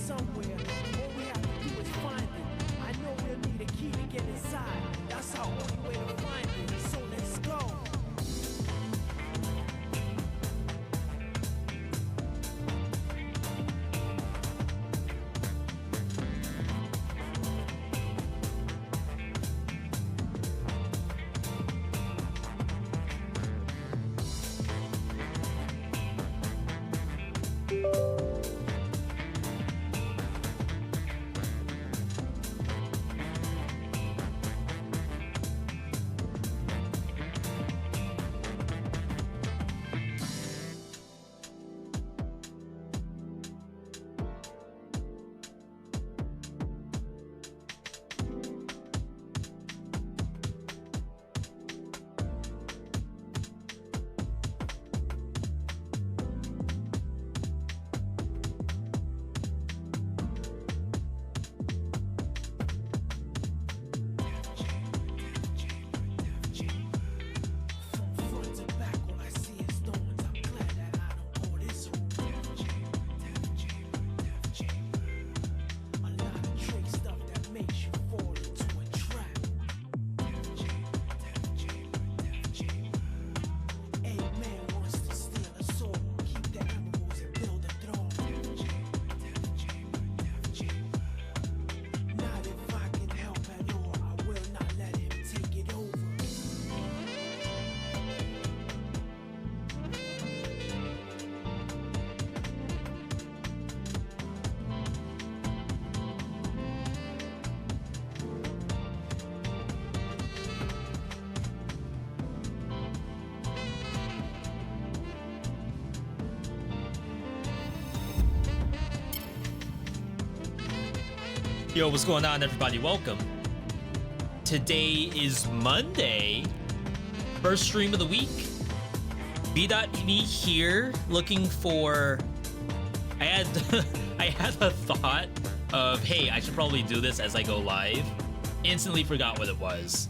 somewhere. All we have to do is find it. I know we'll need a key to get inside. That's our only way to find it. So let's go. Yo, what's going on, everybody? Welcome. Today is Monday, first stream of the week. VeeDotVod here, looking for. I had a thought of, hey, I should probably do this as I go live. Instantly forgot what it was.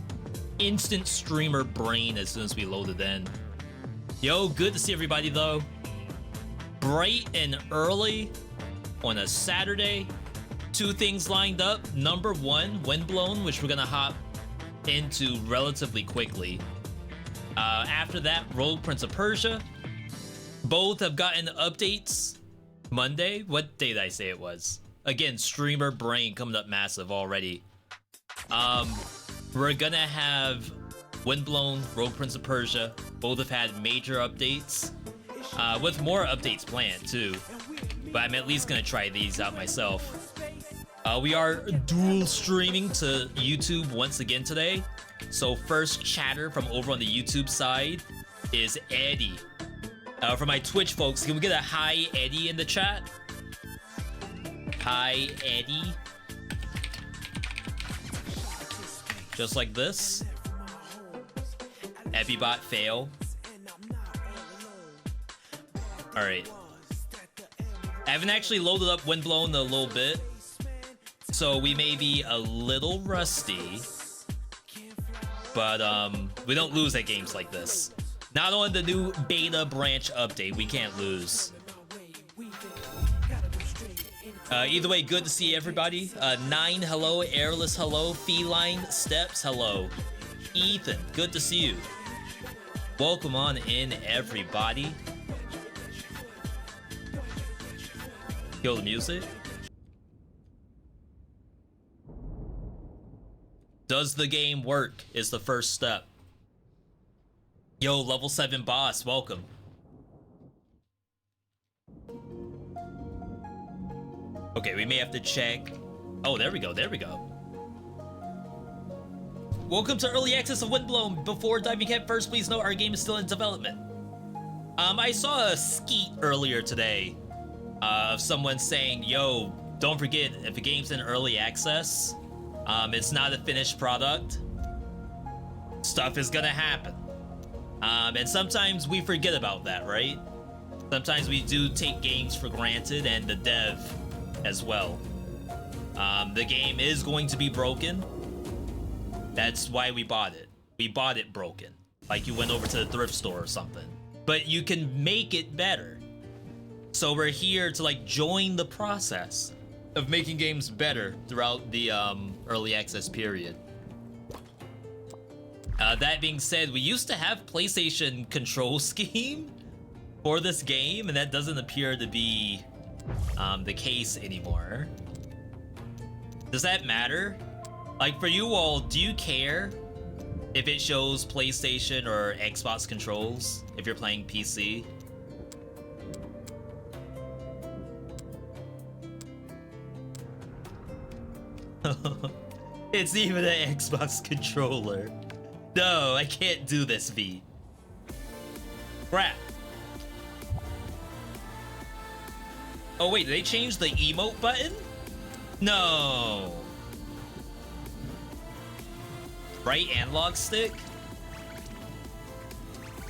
Instant streamer brain as soon as we loaded in. Yo, good to see everybody though. Bright and early on a Saturday. Two things lined up. Number one, Windblown, which we're gonna hop into relatively quickly. After that, Rogue Prince of Persia. Both have gotten updates. Monday? What day did I say it was? Again, streamer brain coming up massive already. We're gonna have Windblown, Rogue Prince of Persia. Both have had major updates. With more updates planned too. But I'm at least gonna try these out myself. We are dual streaming to YouTube once again today. So first chatter from over on the YouTube side is Eddie. For my Twitch folks, can we get a hi Eddie in the chat? Hi Eddie. Just like this. Epibot fail. Alright. I haven't actually loaded up Windblown in a little bit. So we may be a little rusty, but we don't lose at games like this. Not on the new beta branch update, we can't lose. Either way, good to see everybody. Nine, hello. Airless, hello. Feline, Steps, hello. Ethan, good to see you. Welcome on in, everybody. Kill the music. Does the game work is the first step. Yo, level 7 boss, welcome. Okay, we may have to check. Oh, there we go, there we go. Welcome to early access of Windblown. Before diving head first, please note our game is still in development. I saw a skeet earlier today of someone saying, yo, don't forget, if a game's in early access, it's not a finished product. Stuff is gonna happen. And sometimes we forget about that, right? Sometimes we do take games for granted, and the dev as well. The game is going to be broken. That's why we bought it. We bought it broken. Like you went over to the thrift store or something. But you can make it better. So we're here to like join the process. of making games better throughout the early access period. That being said, we used to have PlayStation control scheme for this game, and that doesn't appear to be the case anymore. Does that matter? Like, for you all, do you care if it shows PlayStation or Xbox controls if you're playing PC? It's even an Xbox controller. No, I can't do this, V. Crap. Oh wait, did they change the emote button? No. Right analog stick?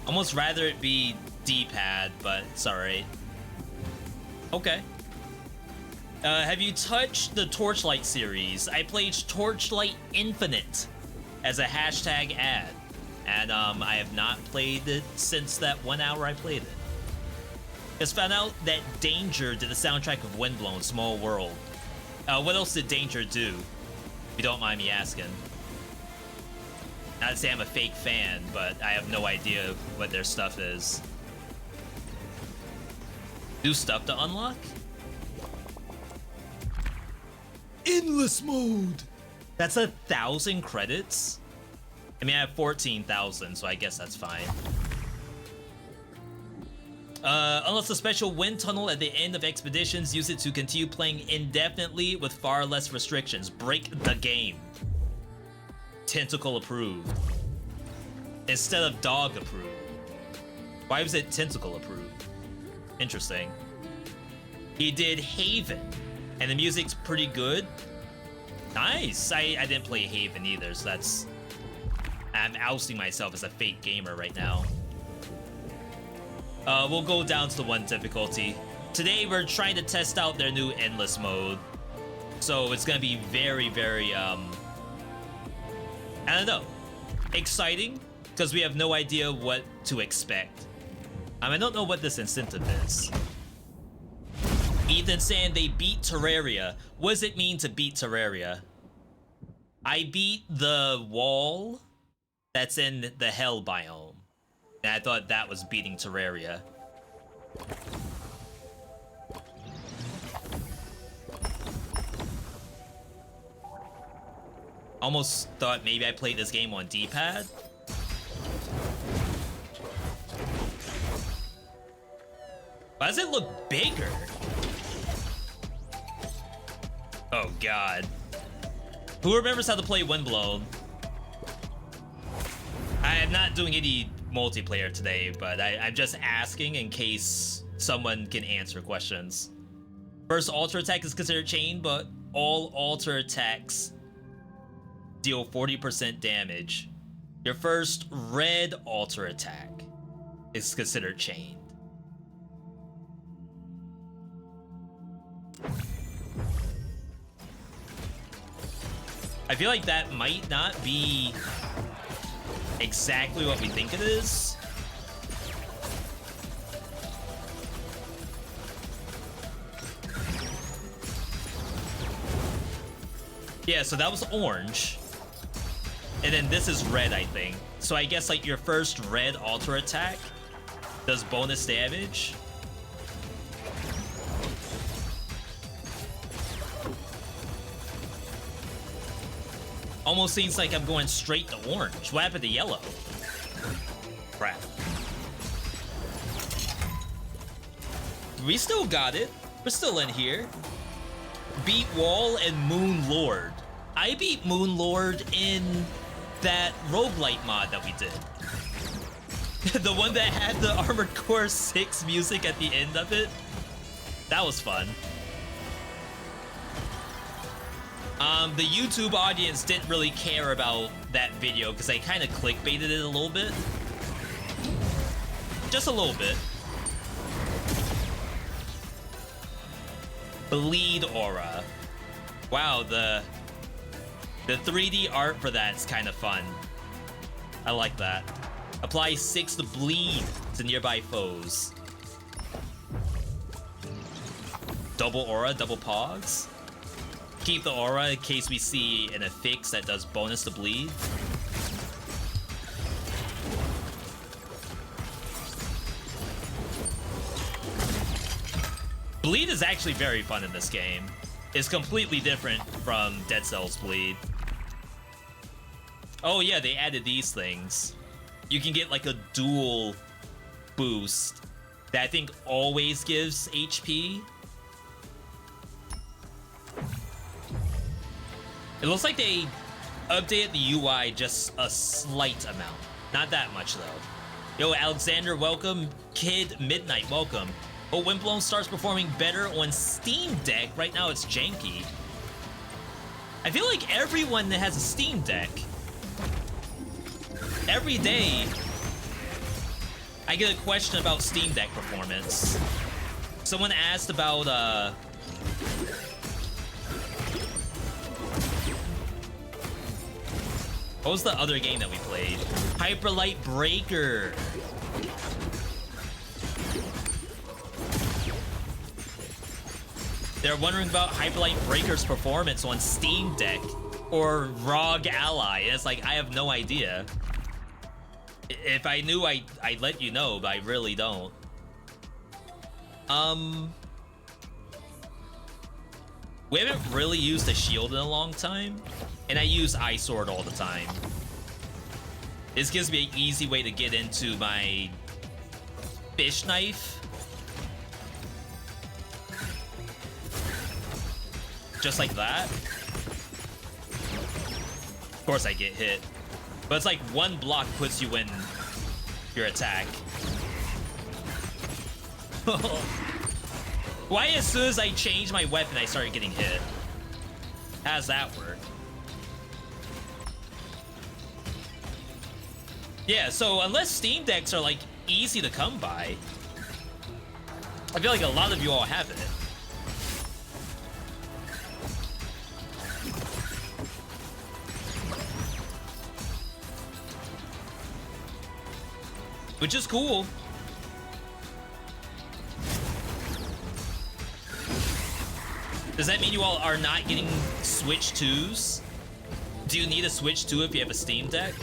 Almost rather it be D-pad, but it's alright. Okay. Have you touched the Torchlight series? I played Torchlight Infinite as a hashtag ad, and I have not played it since that 1 hour I played it. Just found out that Danger did the soundtrack of Windblown, Small World. What else did Danger do? If you don't mind me asking. Not to say I'm a fake fan, but I have no idea what their stuff is. New stuff to unlock? Endless mode! That's 1,000 credits? I mean, I have 14,000, so I guess that's fine. Unless a special wind tunnel at the end of expeditions, use it to continue playing indefinitely with far less restrictions. Break the game. Tentacle approved. Instead of dog approved. Why was it tentacle approved? Interesting. He did Haven, and the music's pretty good. Nice. I didn't play Haven either, so that's... I'm ousting myself as a fake gamer right now. We'll go down to the 1 difficulty. Today we're trying to test out their new endless mode. So it's gonna be very, very, I don't know. Exciting, because we have no idea what to expect. I don't know what this incentive is. Ethan saying they beat Terraria. What does it mean to beat Terraria? I beat the wall that's in the Hell biome. And I thought that was beating Terraria. Almost thought maybe I played this game on D-pad. Why does it look bigger? Oh god. Who remembers how to play Windblown? I am not doing any multiplayer today, but I'm just asking in case someone can answer questions. First alter attack is considered chain, but all alter attacks deal 40% damage. Your first red alter attack is considered chained. I feel like that might not be exactly what we think it is. Yeah, so that was orange. And then this is red, I think. So I guess like your first red alter attack does bonus damage. Almost seems like I'm going straight to orange. What happened to yellow? Crap. We still got it. We're still in here. Beat Wall and Moon Lord. I beat Moon Lord in that roguelite mod that we did. The one that had the Armored Core 6 music at the end of it. That was fun. The YouTube audience didn't really care about that video because they kind of clickbaited it a little bit. Just a little bit. Bleed Aura. Wow, the 3D art for that's kind of fun. I like that. Apply 6 to bleed to nearby foes. Double aura, double pogs. keep the aura in case we see an affix that does bonus to bleed. Bleed is actually very fun in this game. It's completely different from Dead Cells Bleed. Oh yeah, they added these things. You can get like a dual boost that I think always gives HP. It looks like they updated the UI just a slight amount. Not that much though. Yo, Alexander, welcome. Kid Midnight, welcome. Oh, Windblown starts performing better on Steam Deck. Right now it's janky. I feel like everyone that has a Steam Deck, every day, I get a question about Steam Deck performance. Someone asked about, what was the other game that we played? Hyperlight Breaker. They're wondering about Hyperlight Breaker's performance on Steam Deck or ROG Ally. And it's like, I have no idea. If I knew, I'd let you know, but I really don't. We haven't really used a shield in a long time, and I use Ice Sword all the time. This gives me an easy way to get into my fish knife. Just like that. Of course I get hit. But it's like one block puts you in your attack. Why as soon as I change my weapon I started getting hit? How's that work? Yeah, so unless Steam Decks are like easy to come by, I feel like a lot of you all have it. Which is cool. Does that mean you all are not getting Switch 2s? Do you need a Switch 2 if you have a Steam Deck?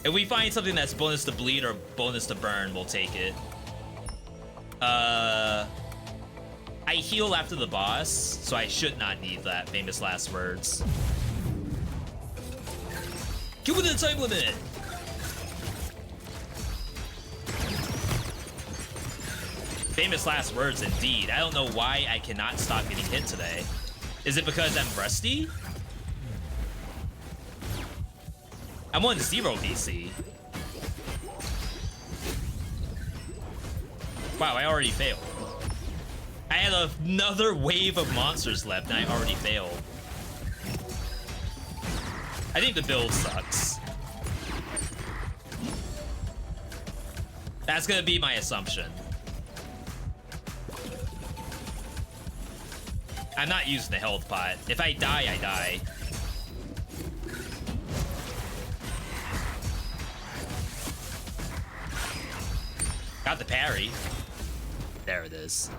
If we find something that's bonus to bleed or bonus to burn, we'll take it. I heal after the boss, so I should not need that. Famous last words. Get within the time limit! Famous last words indeed. I don't know why I cannot stop getting hit today. Is it because I'm rusty? I'm on 0 BC. Wow, I already failed. I had another wave of monsters left and I already failed. I think the build sucks. That's gonna be my assumption. I'm not using the health pot. If I die, I die. Got the parry. There it is.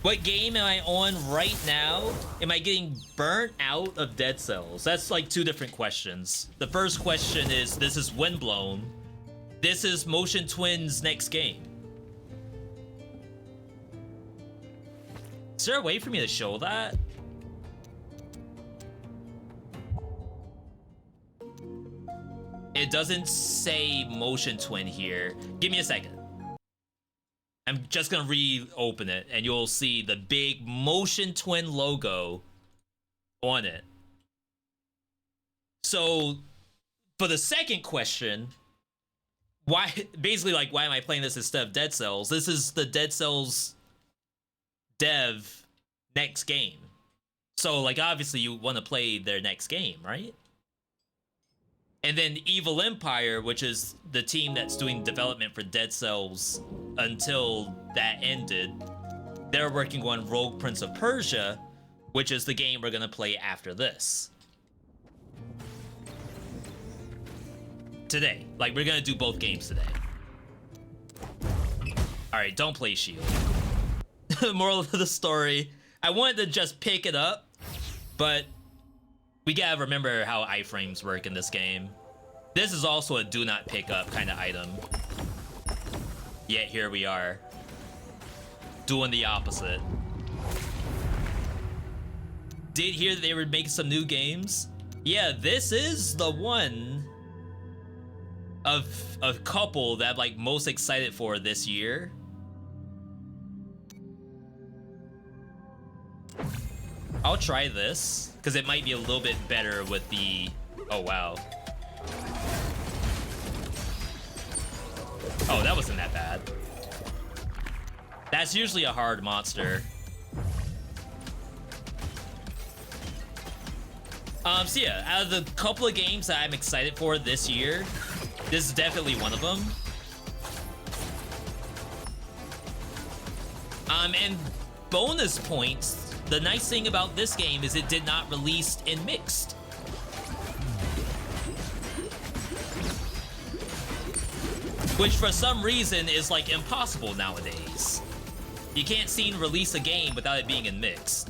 What game am I on right now? Am I getting burnt out of Dead Cells? That's like two different questions. The first question is, this is Windblown. This is Motion Twin's next game. Is there a way for me to show that? It doesn't say Motion Twin here. Give me a second. I'm just gonna reopen it and you'll see the big Motion Twin logo on it. So for the second question, why am I playing this instead of Dead Cells? This is the Dead Cells dev next game. So like obviously you want to play their next game, right? And then Evil Empire, which is the team that's doing development for Dead Cells until that ended, they're working on Rogue Prince of Persia, which is the game we're gonna play after this. today. Like, we're gonna do both games today. Alright, don't play shield. Moral of the story, I wanted to just pick it up, but we gotta remember how iframes work in this game. This is also a do not pick up kind of item. Yet here we are, doing the opposite. Did hear that they would make some new games. Yeah, this is the one of a couple that I'm like most excited for this year. I'll try this because it might be a little bit better with the... Oh, wow. Oh, that wasn't that bad. That's usually a hard monster. So yeah, out of the couple of games that I'm excited for this year, this is definitely one of them. And bonus points, the nice thing about this game is it did not release in mixed. Which for some reason is like impossible nowadays. You can't seem to release a game without it being in mixed.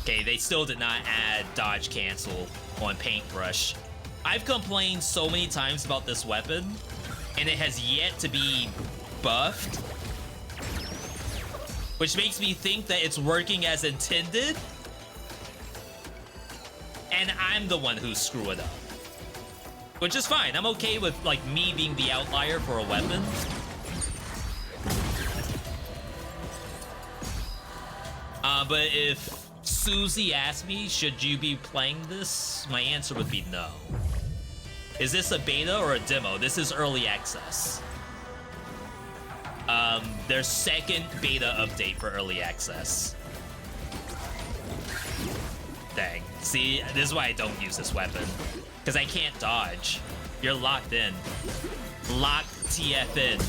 Okay, they still did not add dodge cancel on paintbrush. I've complained so many times about this weapon, and it has yet to be buffed. Which makes me think that it's working as intended. And I'm the one who's screwing up. Which is fine, I'm okay with like me being the outlier for a weapon. But if Susie asked me, should you be playing this? My answer would be no. Is this a beta or a demo? This is early access. Their second beta update for early access. Dang. See, this is why I don't use this weapon. Because I can't dodge. You're locked in. Locked TF in.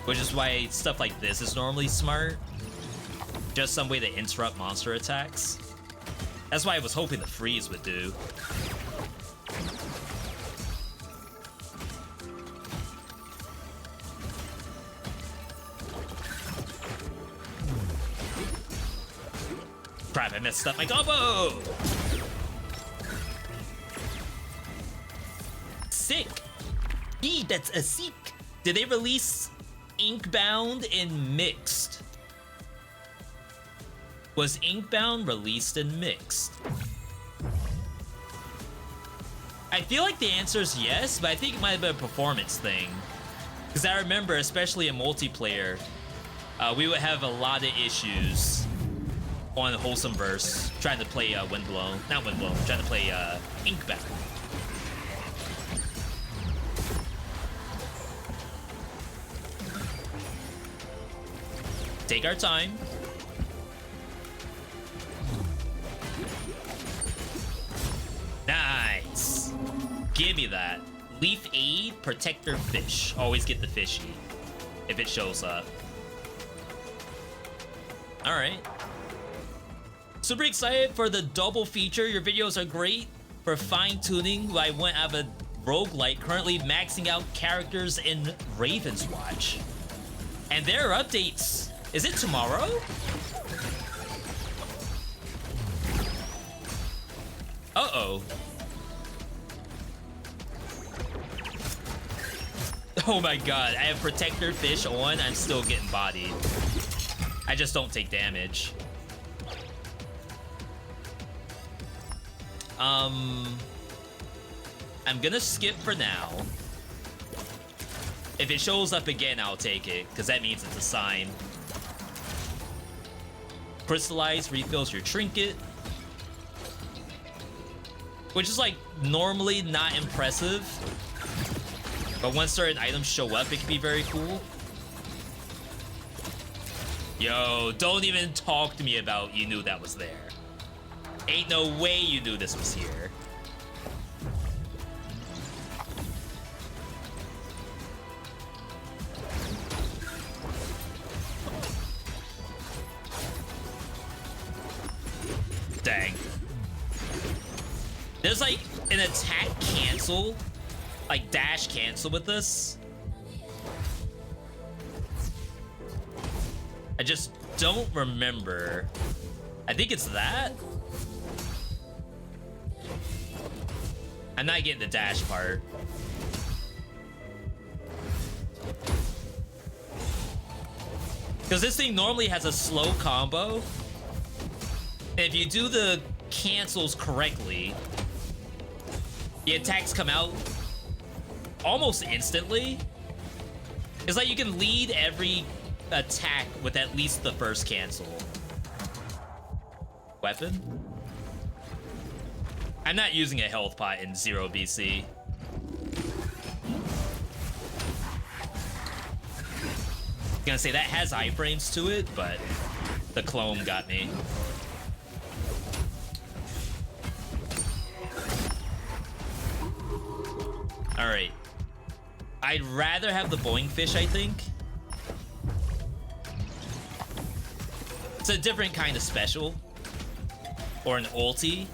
Which is why stuff like this is normally smart. Just some way to interrupt monster attacks. That's why I was hoping the freeze would do. Crap, I messed up my combo! Sick! That's a sick! Did they release Inkbound in mixed? Was Inkbound released in mixed? I feel like the answer is yes, but I think it might have been a performance thing. Because I remember, especially in multiplayer, we would have a lot of issues on Wholesome Verse trying to play Windblown. Not Windblown, trying to play Inkbound. Take our time. Nice. Give me that. Leaf Aid, Protector Fish. Always get the fishy if it shows up. Alright. Super excited for the double feature. Your videos are great for fine-tuning. I went out of a roguelite, currently maxing out characters in Raven's Watch. And their updates. Is it tomorrow? Uh-oh. Oh my god, I have Protector Fish on, I'm still getting bodied. I just don't take damage. I'm gonna skip for now. If it shows up again, I'll take it, because that means it's a sign. Crystallize refills your trinket. Which is like normally not impressive. But when certain items show up, it can be very cool. Yo, don't even talk to me about you knew that was there. Ain't no way you knew this was here. Dang. There's like an attack cancel, like dash cancel with this. I just don't remember. I think it's that. I'm not getting the dash part. Because this thing normally has a slow combo. And if you do the cancels correctly, the attacks come out almost instantly. It's like you can lead every attack with at least the first cancel. Weapon? I'm not using a health pot in 0 BC. Gonna say that has iframes to it, but the clone got me. All right. I'd rather have the boing fish, I think. It's a different kind of special. Or an ulti.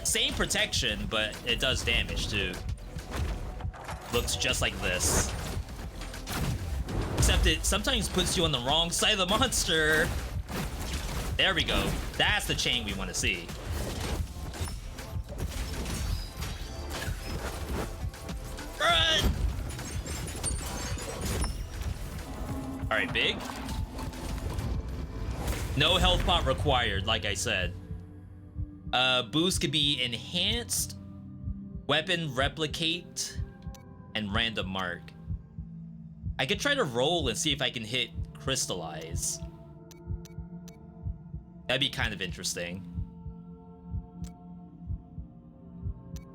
Same protection, but it does damage too. Looks just like this. Except it sometimes puts you on the wrong side of the monster. There we go. That's the chain we want to see. Run! Alright, big. No health pot required, like I said. Boost could be enhanced, weapon replicate, and random mark. I could try to roll and see if I can hit crystallize. That'd be kind of interesting.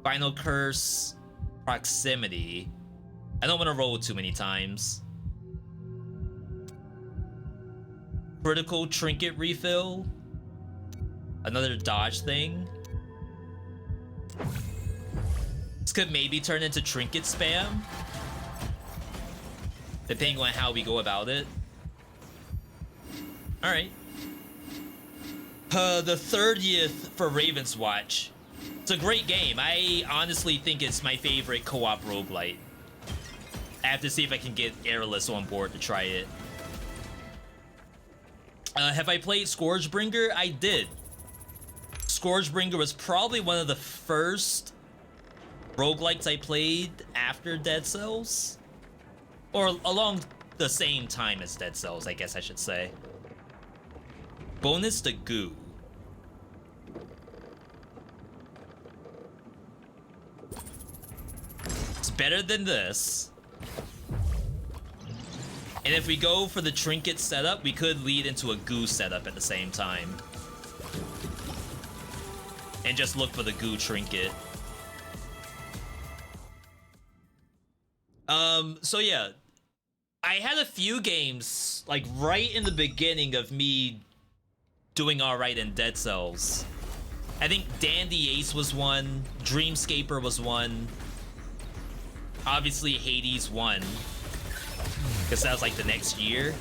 Final curse, proximity. I don't want to roll too many times. Critical trinket refill. Another dodge thing. This could maybe turn into trinket spam, depending on how we go about it. Alright. The 30th for Raven's Watch. It's a great game. I honestly think it's my favorite co-op roguelite. I have to see if I can get Airless on board to try it. Have I played Scourgebringer? I did. Scourgebringer was probably one of the first roguelites I played after Dead Cells. Or along the same time as Dead Cells, I guess I should say. Bonus to goo. It's better than this. And if we go for the trinket setup, we could lead into a goo setup at the same time. And just look for the goo trinket. So yeah. I had a few games, like, right in the beginning of me doing alright in Dead Cells. I think Dandy Ace was one, Dreamscaper was one. Obviously Hades won, because that was like the next year.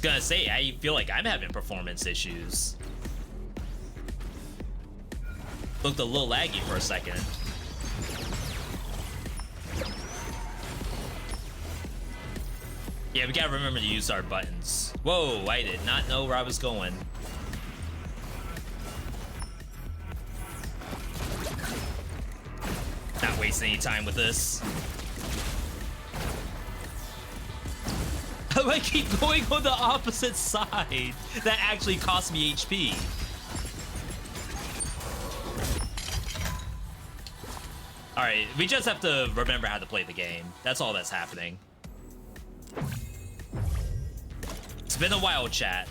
Gonna say, I feel like I'm having performance issues. Looked a little laggy for a second. Yeah, we gotta remember to use our buttons. Whoa, I did not know where I was going. Not wasting any time with this. I keep going on the opposite side. That actually cost me HP. Alright, we just have to remember how to play the game. That's all that's happening. It's been a while, chat.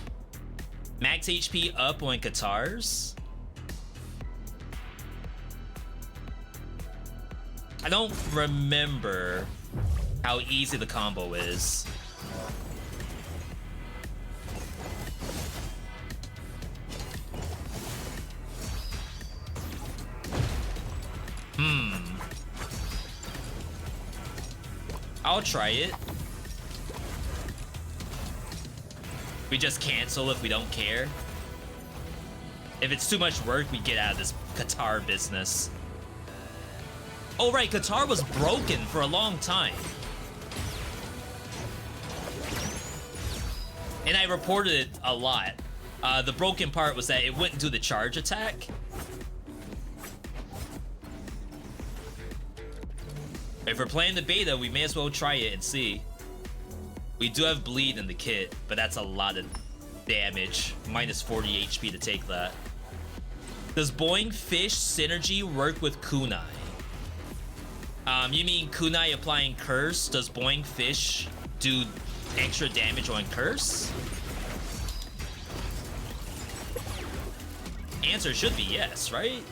Max HP up on Katars. I don't remember how easy the combo is. I'll try it. We just cancel if we don't care. If it's too much work, we get out of this Qatar business. Oh right, Qatar was broken for a long time. And I reported it a lot. The broken part was that it wouldn't do the charge attack. If we're playing the beta, we may as well try it and see. We do have bleed in the kit, but that's a lot of damage. Minus 40 HP to take that. Does Boing Fish synergy work with Kunai? You mean Kunai applying Curse? Does Boing Fish do extra damage on Curse? Answer should be yes, right?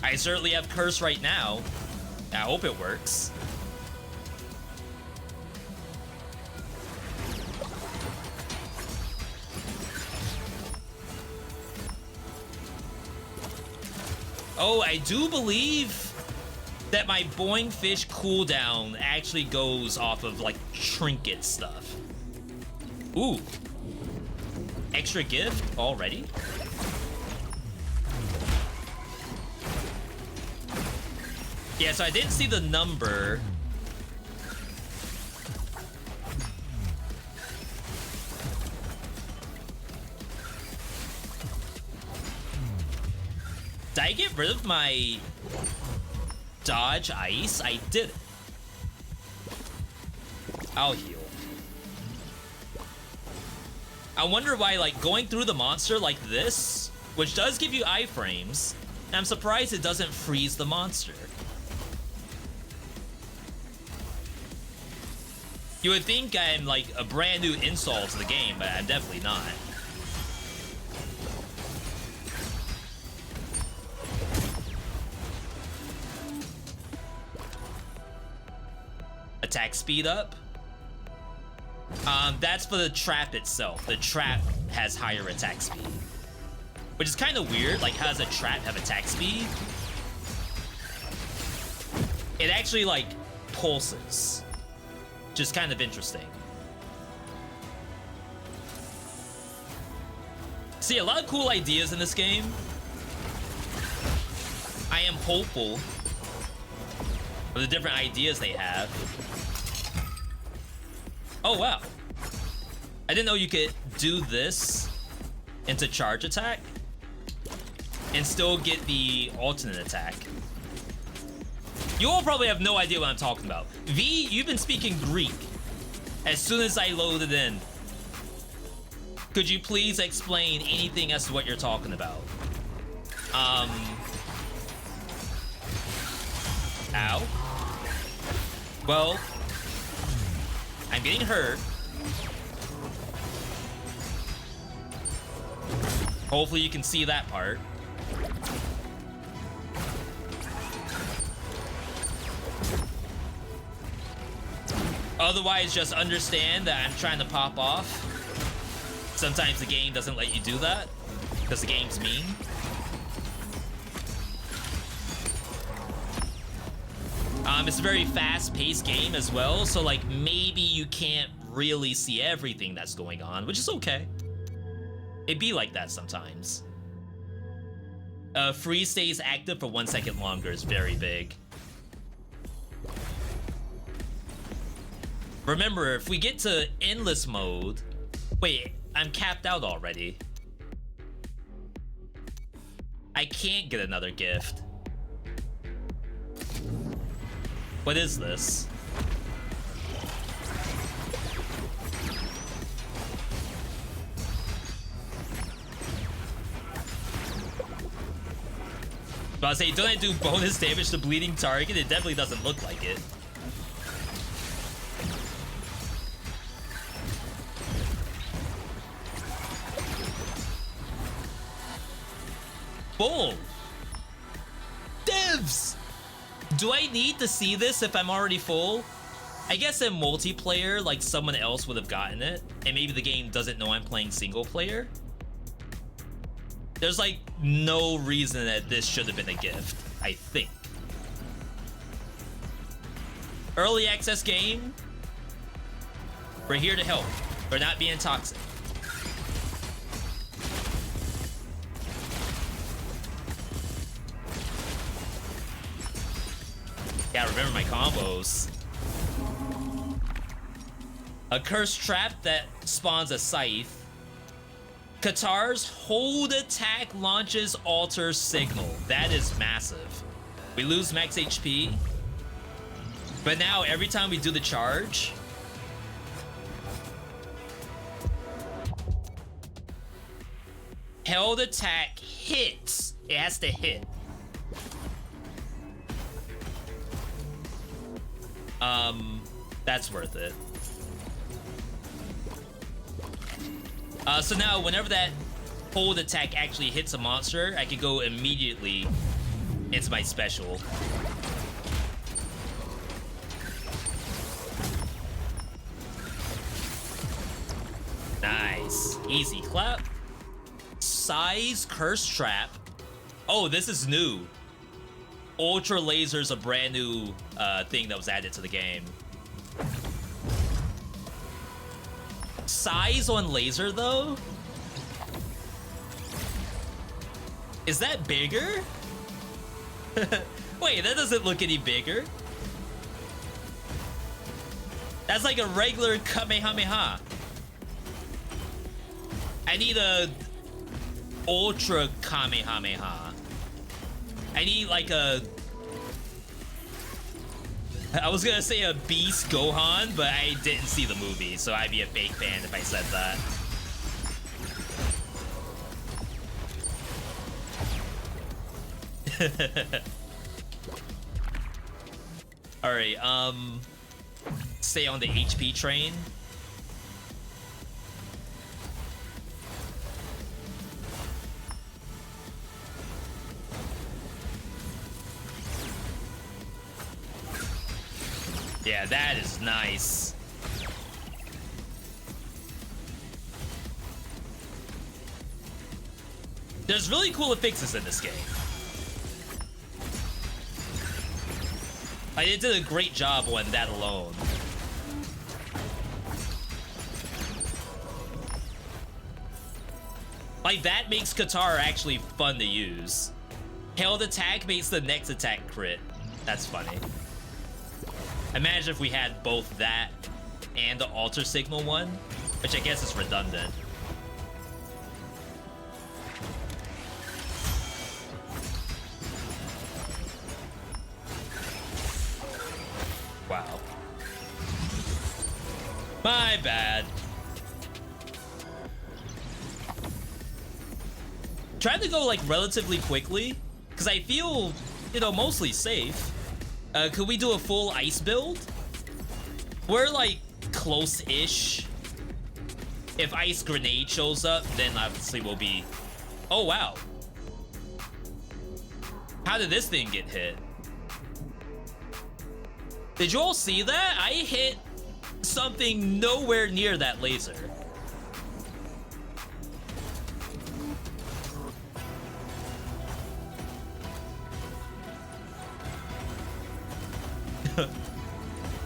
I certainly have Curse right now. I hope it works. Oh, I do believe that my Boing Fish cooldown actually goes off of like trinket stuff. Ooh. Extra gift already? Yeah, so I didn't see the number. Did I get rid of my dodge ice? I did it. I'll heal. I wonder why, like, going through the monster like this, which does give you iframes, and I'm surprised it doesn't freeze the monster. You would think I'm like a brand new install to the game, but I'm definitely not. Attack speed up. That's for the trap itself. The trap has higher attack speed, which is kind of weird. Like, how does a trap have attack speed? It actually like pulses. Just kind of interesting. See, a lot of cool ideas in this game. I am hopeful of the different ideas they have. Oh, wow. I didn't know you could do this into charge attack and still get the alternate attack. You all probably have no idea what I'm talking about. V, you've been speaking Greek as soon as I loaded in. Could you please explain anything as to what you're talking about? Ow. Well, I'm getting hurt. Hopefully you can see that part. Otherwise, just understand that I'm trying to pop off. Sometimes the game doesn't let you do that because the game's mean. It's a very fast-paced game as well, so like maybe you can't really see everything that's going on, which is okay. It be like that sometimes. Freeze stays active for 1 second longer is very big. Remember, if we get to endless mode... Wait, I'm capped out already. I can't get another gift. What is this? But I'll say, don't I do bonus damage to bleeding target? It definitely doesn't look like it. Boom! Divs! Do I need to see this if I'm already full? I guess in multiplayer, like someone else would have gotten it, and maybe the game doesn't know I'm playing single player. There's like no reason that this should have been a gift, I think. Early access game. We're here to help. We're not being toxic. Yeah, remember my combos. A cursed trap that spawns a scythe. Qatar's hold attack launches alter signal. That is massive. We lose max HP. But now every time we do the charge, held attack hits. It has to hit. That's worth it. So now whenever that hold attack actually hits a monster, I can go immediately into my special. Nice. Easy clap. Size curse trap. Oh, this is new. Ultra laser's a brand new thing that was added to the game. Size on laser though? Is that bigger? Wait, that doesn't look any bigger. That's like a regular Kamehameha. I need a Ultra Kamehameha. I need like a... I was gonna say a Beast Gohan, but I didn't see the movie, so I'd be a fake fan if I said that. Alright, stay on the HP train. Yeah, that is nice. There's really cool fixes in this game. Like, it did a great job on that alone. Like, that makes Qatar actually fun to use. Held attack makes the next attack crit. That's funny. Imagine if we had both that and the alter signal one, which I guess is redundant. Wow. My bad. Tried to go like relatively quickly, because I feel, you know, mostly safe. Could we do a full ice build? We're like close-ish. If ice grenade shows up, then obviously we'll be... Oh, wow. How did this thing get hit? Did you all see that? I hit something nowhere near that laser.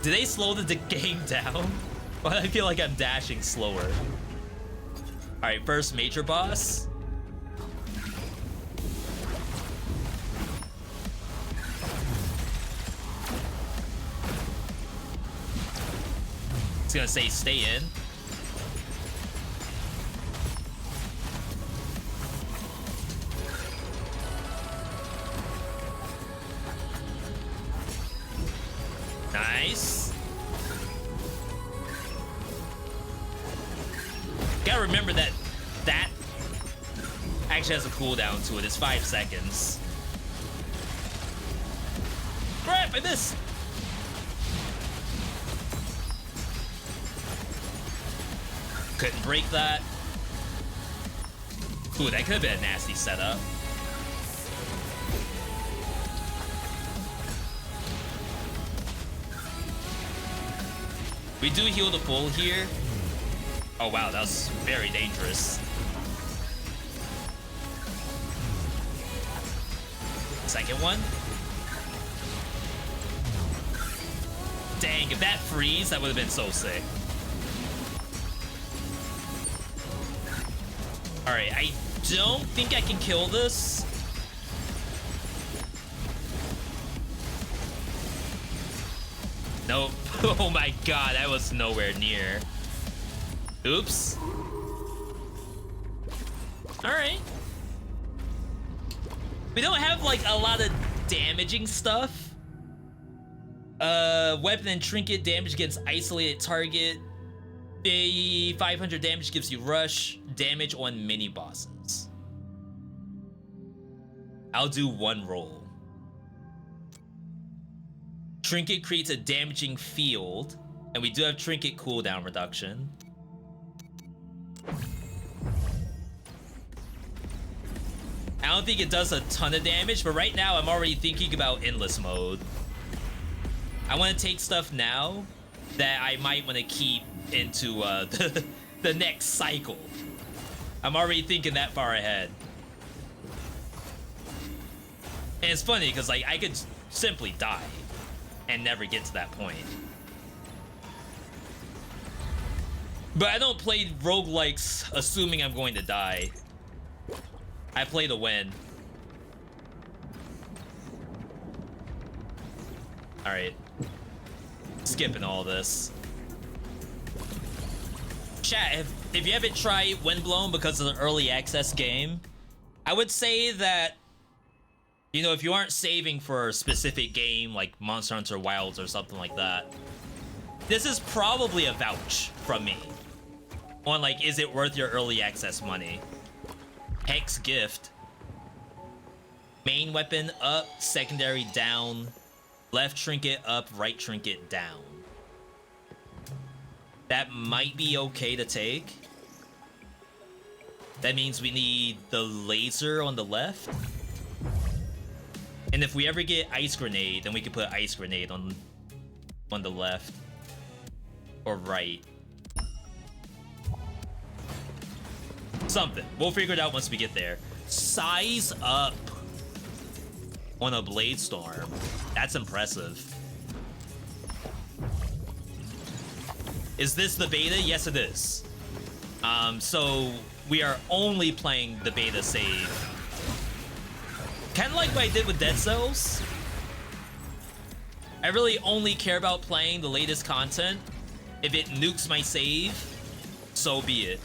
Did they slow the game down? Well, I feel like I'm dashing slower. Alright, first major boss. It's gonna say stay in. Nice. Gotta remember that actually has a cooldown to it. It's 5 seconds. Crap, I missed. Couldn't break that. Ooh, that could have been a nasty setup. We do heal the full here. Oh wow, that was very dangerous. Second one. Dang, if that freeze, that would have been so sick. Alright, I don't think I can kill this. Nope. Oh my god, that was nowhere near. Oops. Alright. We don't have like a lot of damaging stuff. Weapon and trinket damage against isolated target. 500 damage gives you rush damage on mini bosses. I'll do one roll. Trinket creates a damaging field, and we do have trinket cooldown reduction. I don't think it does a ton of damage, but right now I'm already thinking about endless mode. I want to take stuff now that I might want to keep into the next cycle. I'm already thinking that far ahead. And it's funny because like I could simply die and never get to that point. But I don't play roguelikes assuming I'm going to die. I play to win. Alright. Skipping all this. Chat, if you haven't tried Windblown because of the early access game, I would say that, you know, if you aren't saving for a specific game like Monster Hunter Wilds or something like that, this is probably a vouch from me on like, is it worth your early access money? Hex gift. Main weapon up, secondary down, left trinket up, right trinket down. That might be okay to take. That means we need the laser on the left. And if we ever get ice grenade, then we can put ice grenade on the left or right. Something. We'll figure it out once we get there. Size up on a blade storm. That's impressive. Is this the beta? Yes, it is. So we are only playing the beta save. Kind of like what I did with Dead Cells. I really only care about playing the latest content. If it nukes my save, so be it.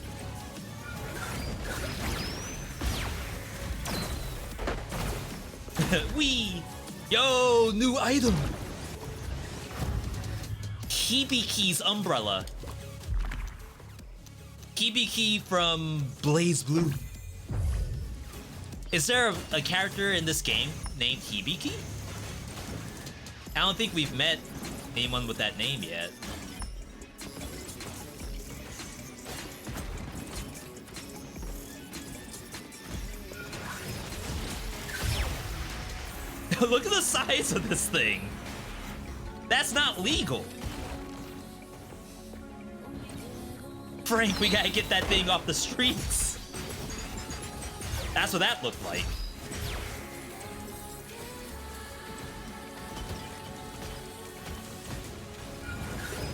Wee! Yo, new item! Hibiki's umbrella. Hibiki from Blaze Blue. Is there a character in this game named Hibiki? I don't think we've met anyone with that name yet. Look at the size of this thing. That's not legal. Frank, we gotta get that thing off the streets. That's what that looked like.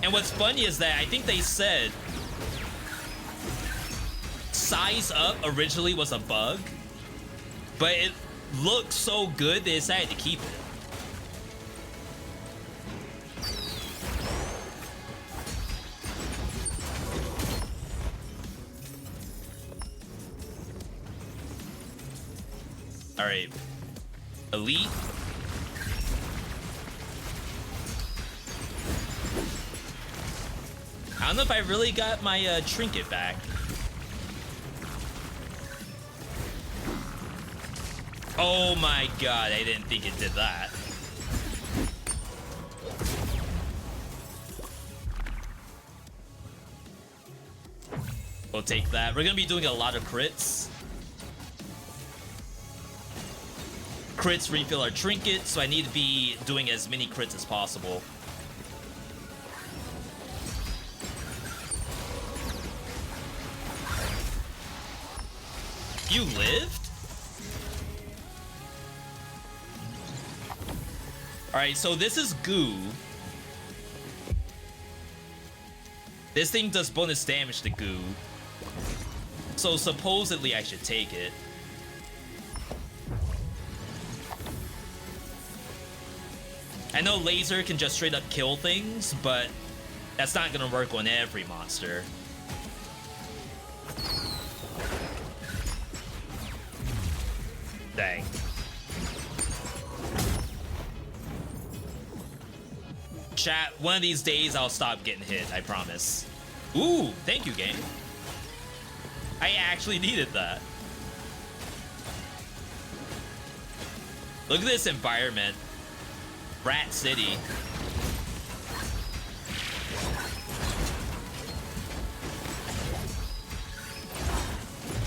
And what's funny is that I think they said size up originally was a bug, but it looked so good they decided to keep it. All right, elite. I don't know if I really got my trinket back. Oh my god, I didn't think it did that. We'll take that. We're gonna be doing a lot of crits. Crits refill our trinkets, so I need to be doing as many crits as possible. You lived? Alright, so this is goo. This thing does bonus damage to goo. So supposedly I should take it. I know laser can just straight up kill things, but that's not gonna work on every monster. Dang. Chat, one of these days I'll stop getting hit, I promise. Ooh, thank you, game. I actually needed that. Look at this environment. Rat City.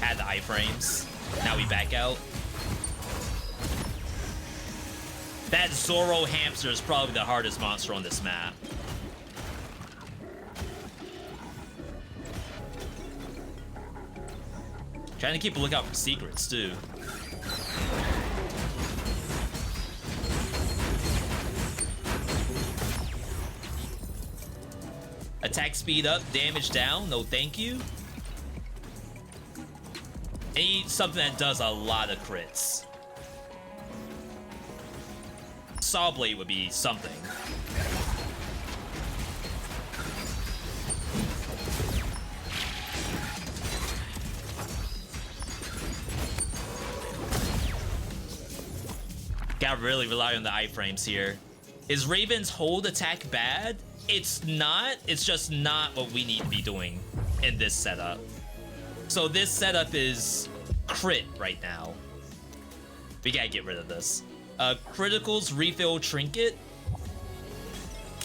Had the iframes. Now we back out. That Zoro hamster is probably the hardest monster on this map. Trying to keep a lookout for secrets, too. Attack speed up, damage down, no thank you. I need something that does a lot of crits. Saw Blade would be something. Gotta really rely on the iframes here. Is Raven's hold attack bad? It's not. It's just not what we need to be doing in this setup. So this setup is crit right now. We gotta get rid of this. Criticals refill trinket.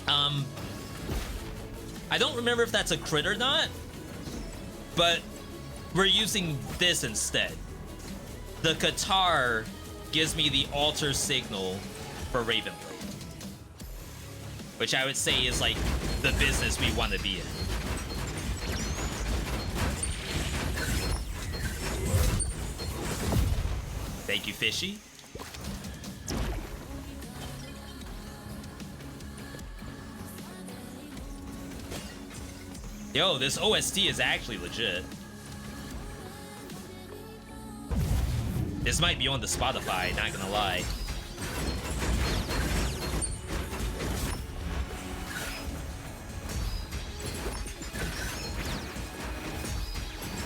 I don't remember if that's a crit or not, but we're using this instead. The Qatar gives me the alter signal for Raven Blade, which I would say is like the business we want to be in. Thank you, Fishy. Yo, this OST is actually legit. This might be on the Spotify, not gonna lie.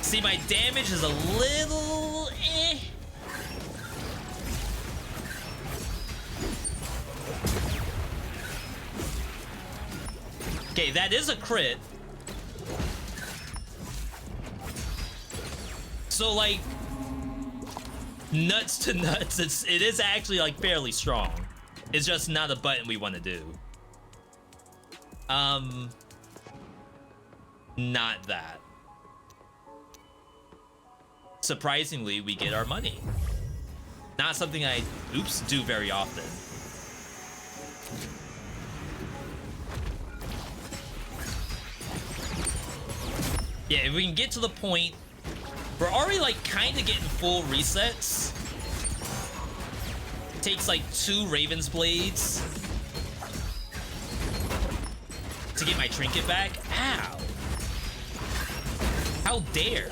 See, my damage is a little eh. Okay, that is a crit. So like nuts to nuts, it is actually like fairly strong. It's just not a button we want to do. Not that. Surprisingly, we get our money. Not something I do very often. Yeah, if we can get to the point, we're already like kind of getting full resets. It takes like 2 Raven's Blades to get my trinket back. Ow. How dare.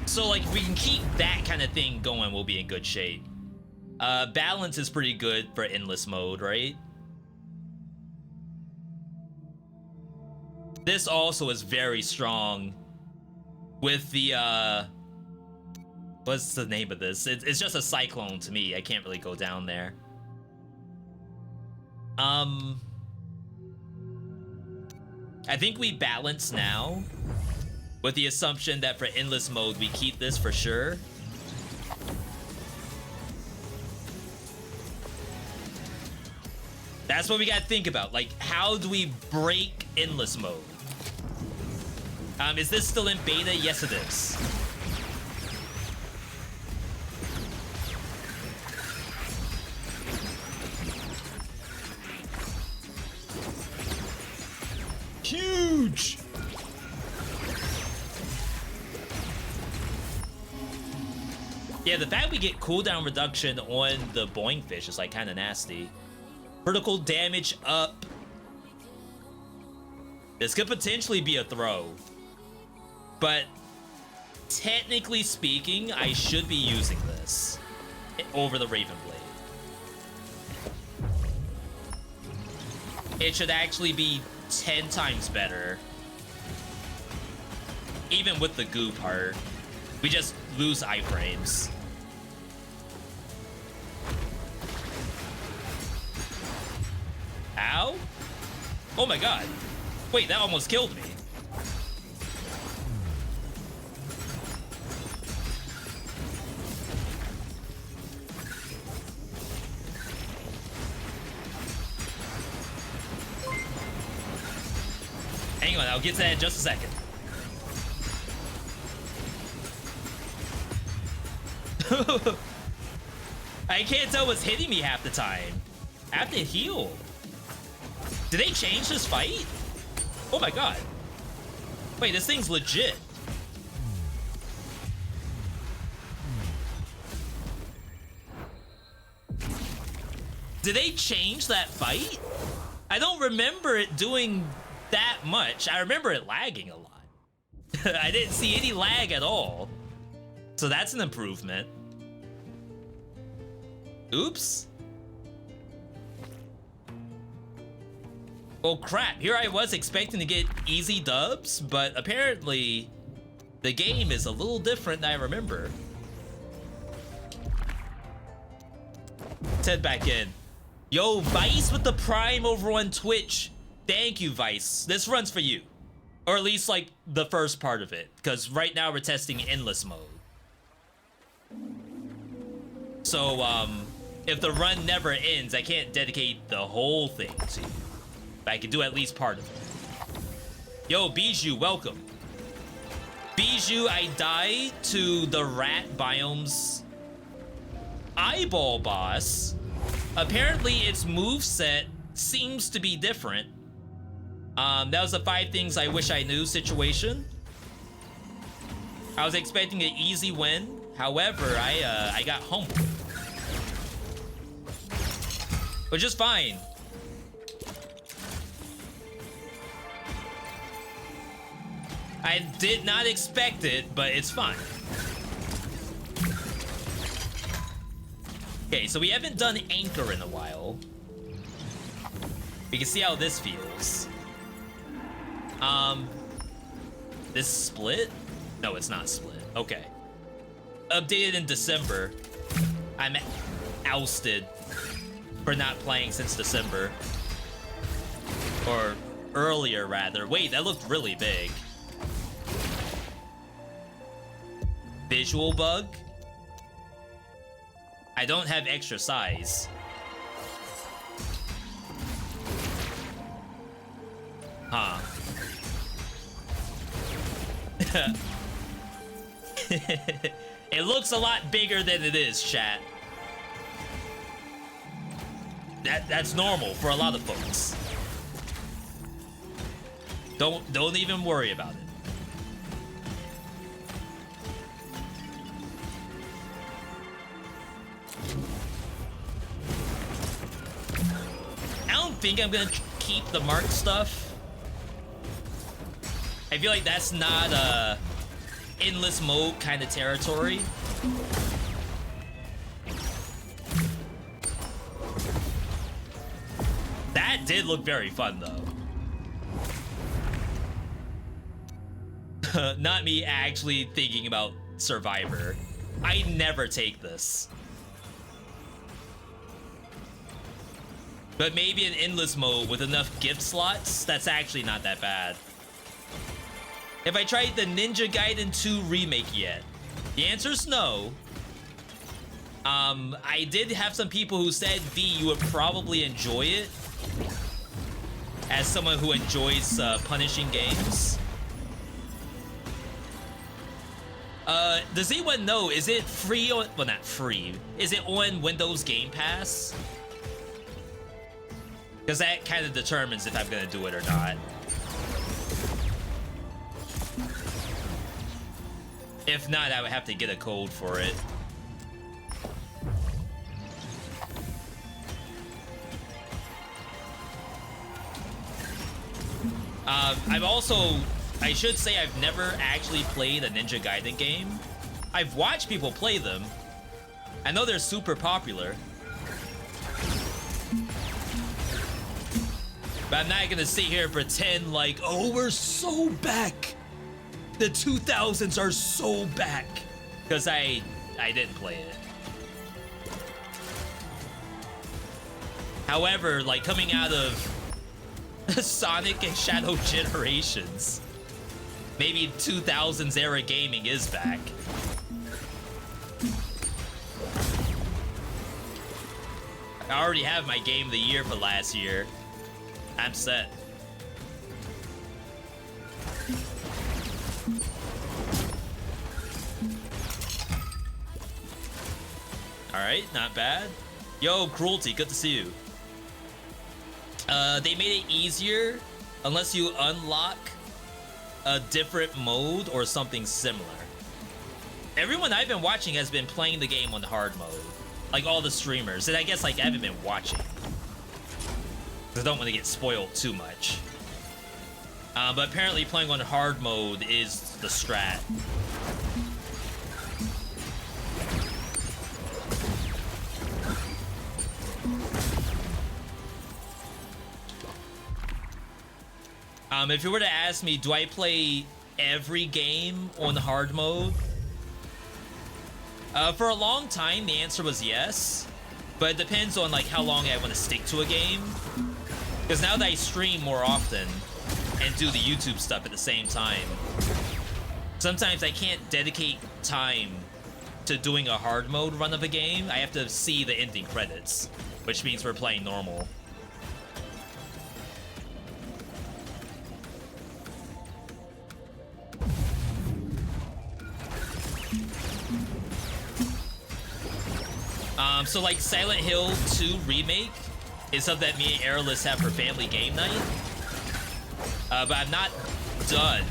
So like if we can keep that kind of thing going, we'll be in good shape. Balance is pretty good for endless mode, right? This also is very strong with the, what's the name of this? It's just a cyclone to me. I can't really go down there. I think we balance now with the assumption that for endless mode, we keep this for sure. That's what we gotta think about. Like, how do we break endless mode? Is this still in beta? Yes, it is. Huge! Yeah, the fact we get cooldown reduction on the boing fish is like kind of nasty. Critical damage up. This could potentially be a throw. But technically speaking, I should be using this over the Raven Blade. It should actually be 10 times better. Even with the goo part. We just lose iframes. Ow? Oh my god. Wait, that almost killed me. Hang on, I'll get to that in just a second. I can't tell what's hitting me half the time. I have to heal. Did they change this fight? Oh my god. Wait, this thing's legit. Did they change that fight? I don't remember it doing that much. I remember it lagging a lot. I didn't see any lag at all. So that's an improvement. Oops. Well, crap. Here I was expecting to get easy dubs, but apparently the game is a little different than I remember. Let's head back in. Yo, Vice with the Prime over on Twitch. Thank you, Vice. This runs for you. Or at least, like, the first part of it. Because right now we're testing endless mode. So, if the run never ends, I can't dedicate the whole thing to you. But I can do at least part of it. Yo, Bijou, welcome. Bijou, I died to the rat biome's eyeball boss. Apparently, its moveset seems to be different. That was the 5 things I wish I knew situation. I was expecting an easy win. However, I got humbled. Which is fine. I did not expect it, but it's fine. Okay, so we haven't done Anchor in a while. We can see how this feels. This split? No, it's not split. Okay. Updated in December. I'm ousted for not playing since December. Or earlier, rather. Wait, that looked really big. Visual bug? I don't have extra size. Huh. It looks a lot bigger than it is, chat. That's normal for a lot of folks. Don't even worry about it. I don't think I'm gonna keep the mark stuff. I feel like that's not endless mode kind of territory. That did look very fun though. Not me actually thinking about Survivor. I never take this. But maybe an endless mode with enough gift slots, that's actually not that bad. Have I tried the Ninja Gaiden 2 remake yet? The answer is no. I did have some people who said, V, you would probably enjoy it. As someone who enjoys punishing games. Does anyone know, is it free on, well not free, is it on Windows Game Pass? Because that kind of determines if I'm gonna do it or not. If not, I would have to get a code for it. I should say I've never actually played a Ninja Gaiden game. I've watched people play them. I know they're super popular. But I'm not gonna sit here and pretend like, oh, we're so back. The 2000s are so back. Because I didn't play it. However, like coming out of Sonic and Shadow Generations, maybe 2000s era gaming is back. I already have my game of the year for last year. I'm set. Alright, not bad. Yo, Cruelty, good to see you. They made it easier unless you unlock a different mode or something similar. Everyone I've been watching has been playing the game on hard mode. Like all the streamers. And I guess like I haven't been watching. I don't want to get spoiled too much. But apparently playing on hard mode is the strat. If you were to ask me, do I play every game on hard mode? For a long time, the answer was yes. But it depends on like how long I want to stick to a game. Because now that I stream more often and do the YouTube stuff at the same time, sometimes I can't dedicate time to doing a hard mode run of a game. I have to see the ending credits, which means we're playing normal. So like Silent Hill 2 Remake is something that me and Airless have for family game night. But I'm not done.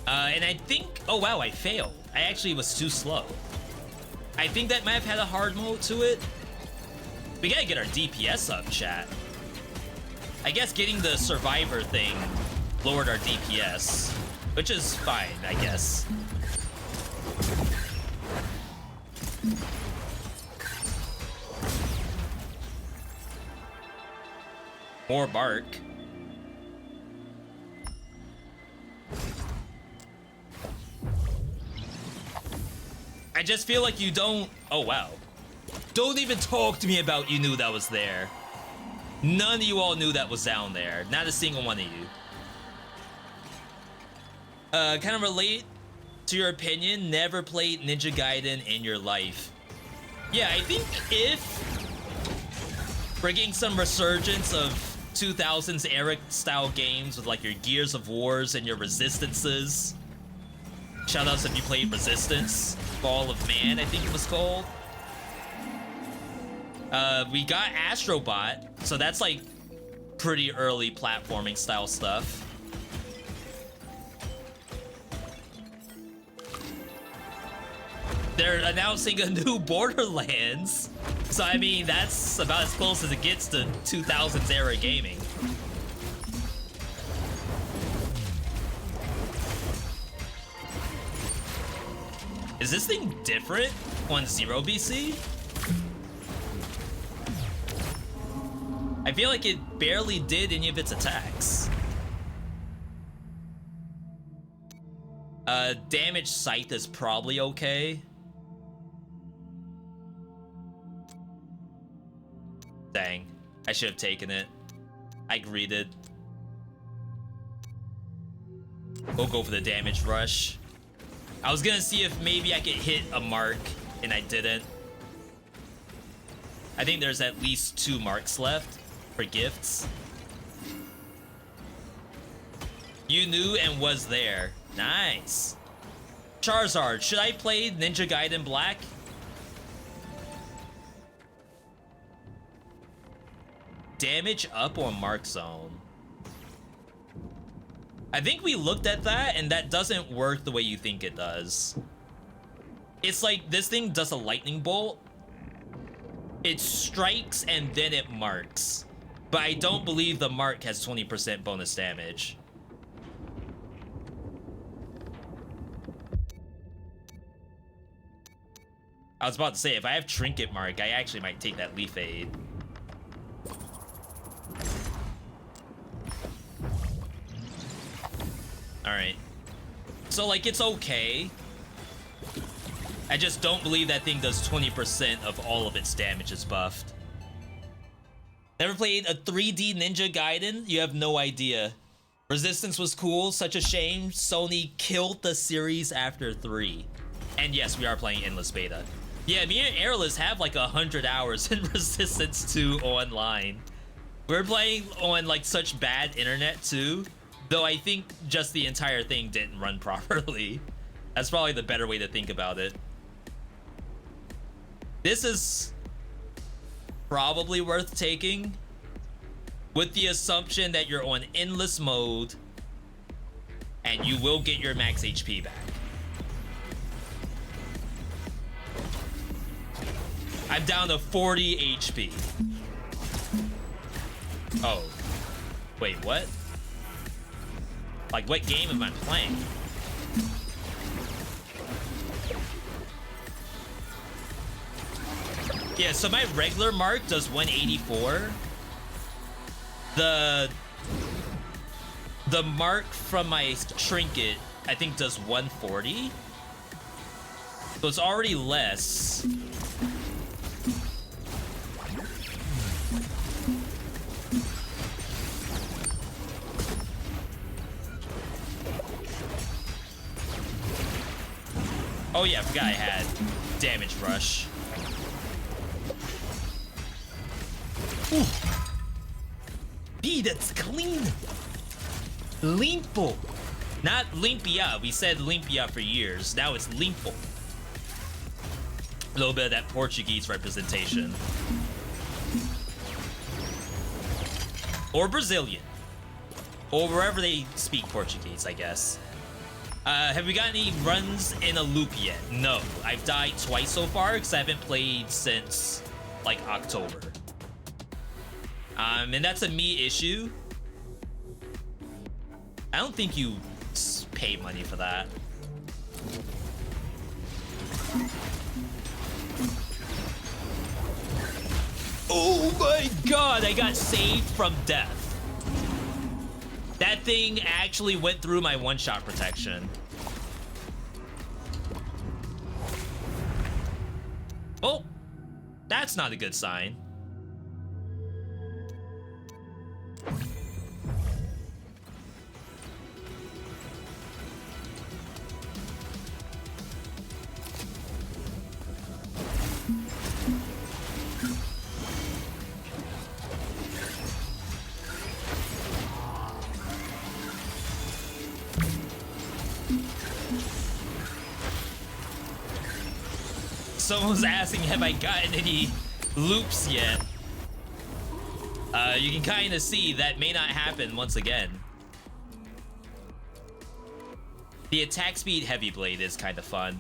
And I think, oh wow, I failed. I actually was too slow. I think that might have had a hard mode to it. We gotta get our DPS up, chat. I guess getting the survivor thing lowered our DPS, which is fine, I guess. More bark. I just feel like you don't... Oh, wow. Don't even talk to me about you knew that was there. None of you all knew that was down there. Not a single one of you. Kind of relate to your opinion, never played Ninja Gaiden in your life. Yeah, I think if we're getting some resurgence of 2000s era style games with like your Gears of Wars and your Resistances. Shoutouts if you played Resistance. Ball of Man, I think it was called. We got Astrobot, so that's like pretty early platforming style stuff. They're announcing a new Borderlands, so I mean that's about as close as it gets to 2000s era gaming. Is this thing different on 0 BC? I feel like it barely did any of its attacks. Damage Scythe is probably okay. Dang, I should have taken it. I greeted. We'll go for the damage rush. I was gonna see if maybe I could hit a mark, and I didn't. I think there's at least 2 marks left for gifts. You knew and was there. Nice. Charizard, should I play Ninja Gaiden Black? Damage up or mark zone? I think we looked at that and that doesn't work the way you think it does. It's like this thing does a lightning bolt. It strikes and then it marks. But I don't believe the mark has 20% bonus damage. I was about to say, if I have Trinket Mark, I actually might take that Leaf Aid. Alright. So, like, it's okay. I just don't believe that thing does 20% of all of its damage is buffed. Never played a 3D Ninja Gaiden? You have no idea. Resistance was cool, such a shame. Sony killed the series after 3. And yes, we are playing Endless Beta. Yeah, me and Airless have like 100 hours in Resistance 2 online. We're playing on like such bad internet too, though I think just the entire thing didn't run properly. That's probably the better way to think about it. This is probably worth taking with the assumption that you're on endless mode and you will get your max HP back. I'm down to 40 HP. Oh. Wait, what? Like, what game am I playing? Yeah, so my regular mark does 184. The mark from my trinket, I think, does 140. So it's already less. Oh yeah, I forgot I had damage rush. Ooh. B, that's clean. Limpo. Not limpia. We said limpia for years. Now it's limpo. A little bit of that Portuguese representation. Or Brazilian. Or wherever they speak Portuguese, I guess. Have we got any runs in a loop yet? No. I've died twice so far because I haven't played since, like, October. And that's a me issue. I don't think you pay money for that. Oh my god, I got saved from death. That thing actually went through my one-shot protection. Oh, that's not a good sign. Someone was asking, have I gotten any loops yet? You can kind of see that may not happen once again. The attack speed heavy blade is kind of fun,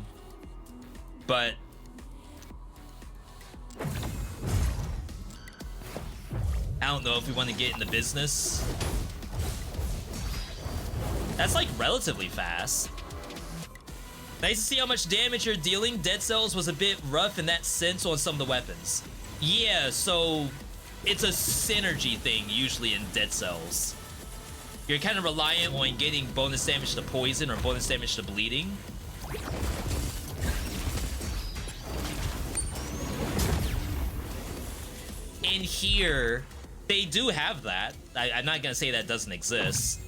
but I don't know if we want to get in the business. That's like relatively fast. Nice to see how much damage you're dealing. Dead Cells was a bit rough in that sense on some of the weapons. Yeah, so it's a synergy thing usually in Dead Cells. You're kind of reliant on getting bonus damage to poison or bonus damage to bleeding. In here, they do have that. I'm not gonna say that doesn't exist.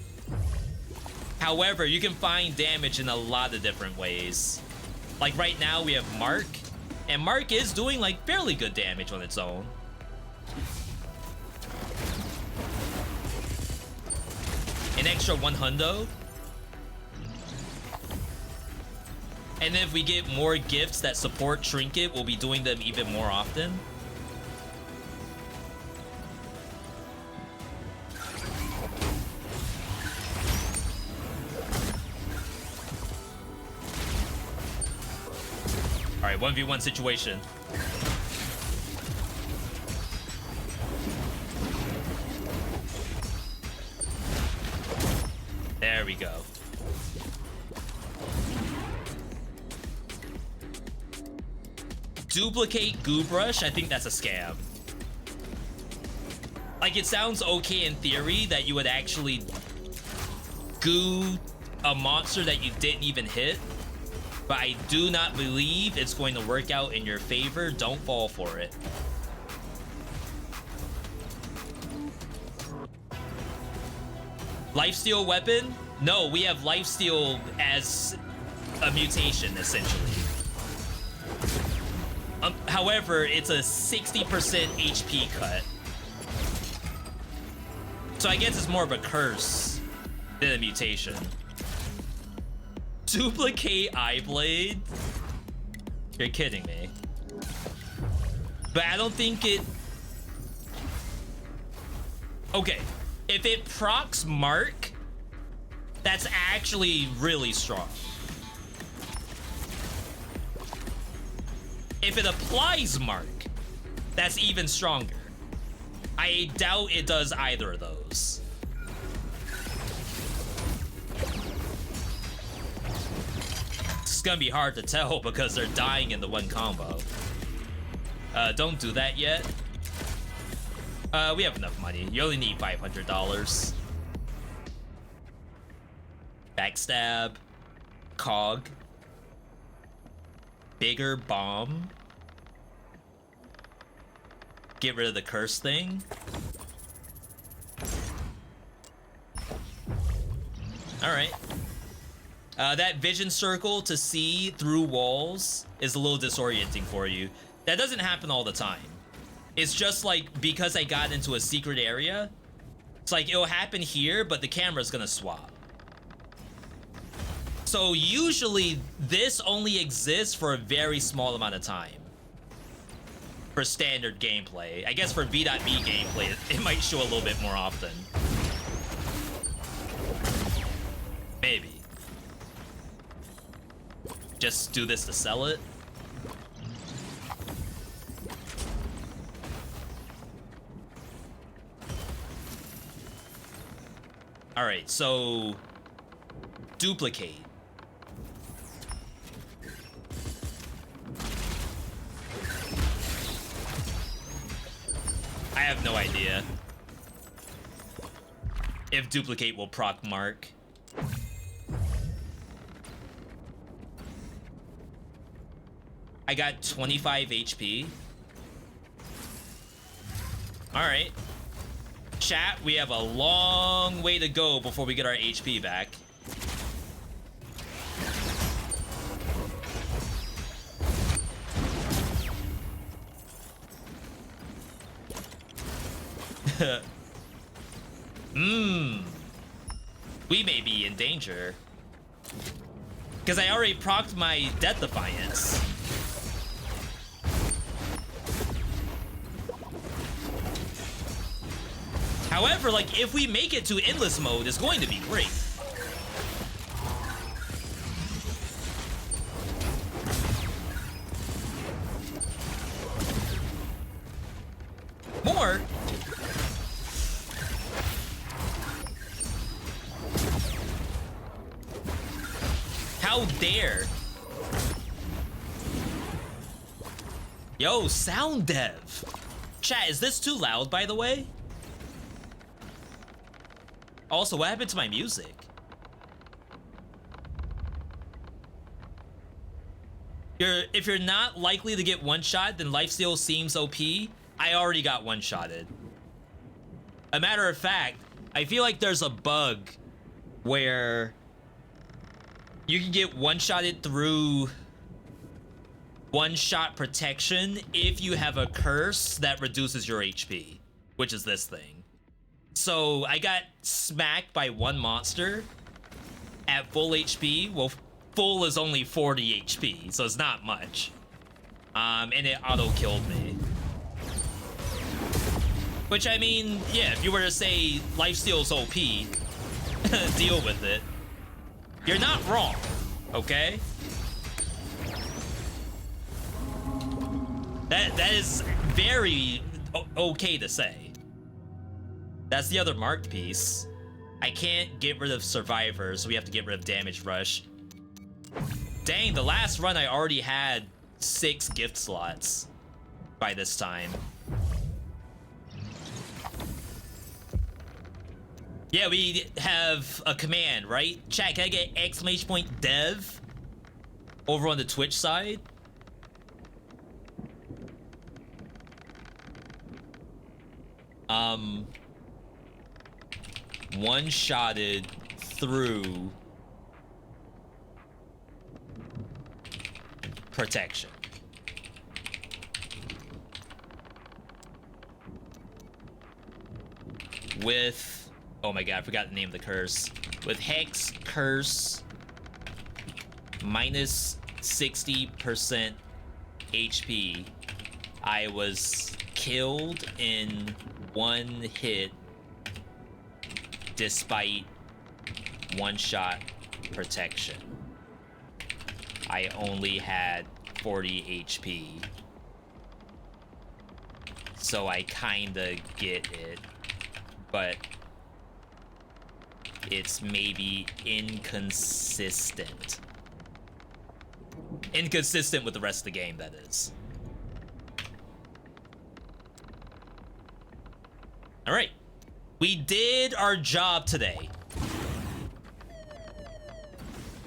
However, you can find damage in a lot of different ways. Like right now we have Mark, and Mark is doing like fairly good damage on its own. An extra 100. And then if we get more gifts that support Trinket, we'll be doing them even more often. right, 1v1 situation. There we go. Duplicate Goob Rush? I think that's a scam. Like, it sounds okay in theory that you would actually goo a monster that you didn't even hit, but I do not believe it's going to work out in your favor. Don't fall for it. Lifesteal weapon? No, we have lifesteal as a mutation, essentially. However, it's a 60% HP cut. So I guess it's more of a curse than a mutation. Duplicate Eye Blade? You're kidding me. But I don't think it... Okay, if it procs Mark, that's actually really strong. If it applies Mark, that's even stronger. I doubt it does either of those. It's gonna be hard to tell because they're dying in the one combo. Don't do that yet. We have enough money. You only need $500. Backstab. Cog. Bigger bomb. Get rid of the curse thing. Alright. That vision circle to see through walls is a little disorienting for you. That doesn't happen all the time. It's just like, because I got into a secret area, it's like it'll happen here, but the camera's gonna swap. So usually this only exists for a very small amount of time. For standard gameplay. I guess for V.V gameplay, it might show a little bit more often. Maybe. Just do this to sell it. Alright, so... Duplicate. I have no idea if duplicate will proc Mark. I got 25 HP. Alright. Chat, we have a long way to go before we get our HP back. We may be in danger. Because I already procced my Death Defiance. However, like, if we make it to endless mode, it's going to be great. More? How dare? Yo, sound dev. Chat, is this too loud, by the way? Also, what happened to my music? If you're not likely to get one-shot, then lifesteal seems OP. I already got one-shotted. A matter of fact, I feel like there's a bug where you can get one-shotted through one-shot protection if you have a curse that reduces your HP, which is this thing. So I got smacked by one monster at full HP. Well, full is only 40 HP, so it's not much. And it auto-killed me. Which, I mean, yeah, if you were to say lifesteal's OP, deal with it. You're not wrong, okay? That is very okay to say. That's the other marked piece. I can't get rid of survivors, so we have to get rid of damage rush. Dang, the last run I already had 6 gift slots by this time. Yeah, we have a command, right? Chat, can I get !dev over on the Twitch side? One-shotted through protection. With, oh my god, I forgot the name of the curse. With Hex Curse, minus 60% HP, I was killed in 1 hit despite one-shot protection. I only had 40 HP. So I kinda get it, but it's maybe inconsistent. Inconsistent with the rest of the game, that is. All right. We did our job today.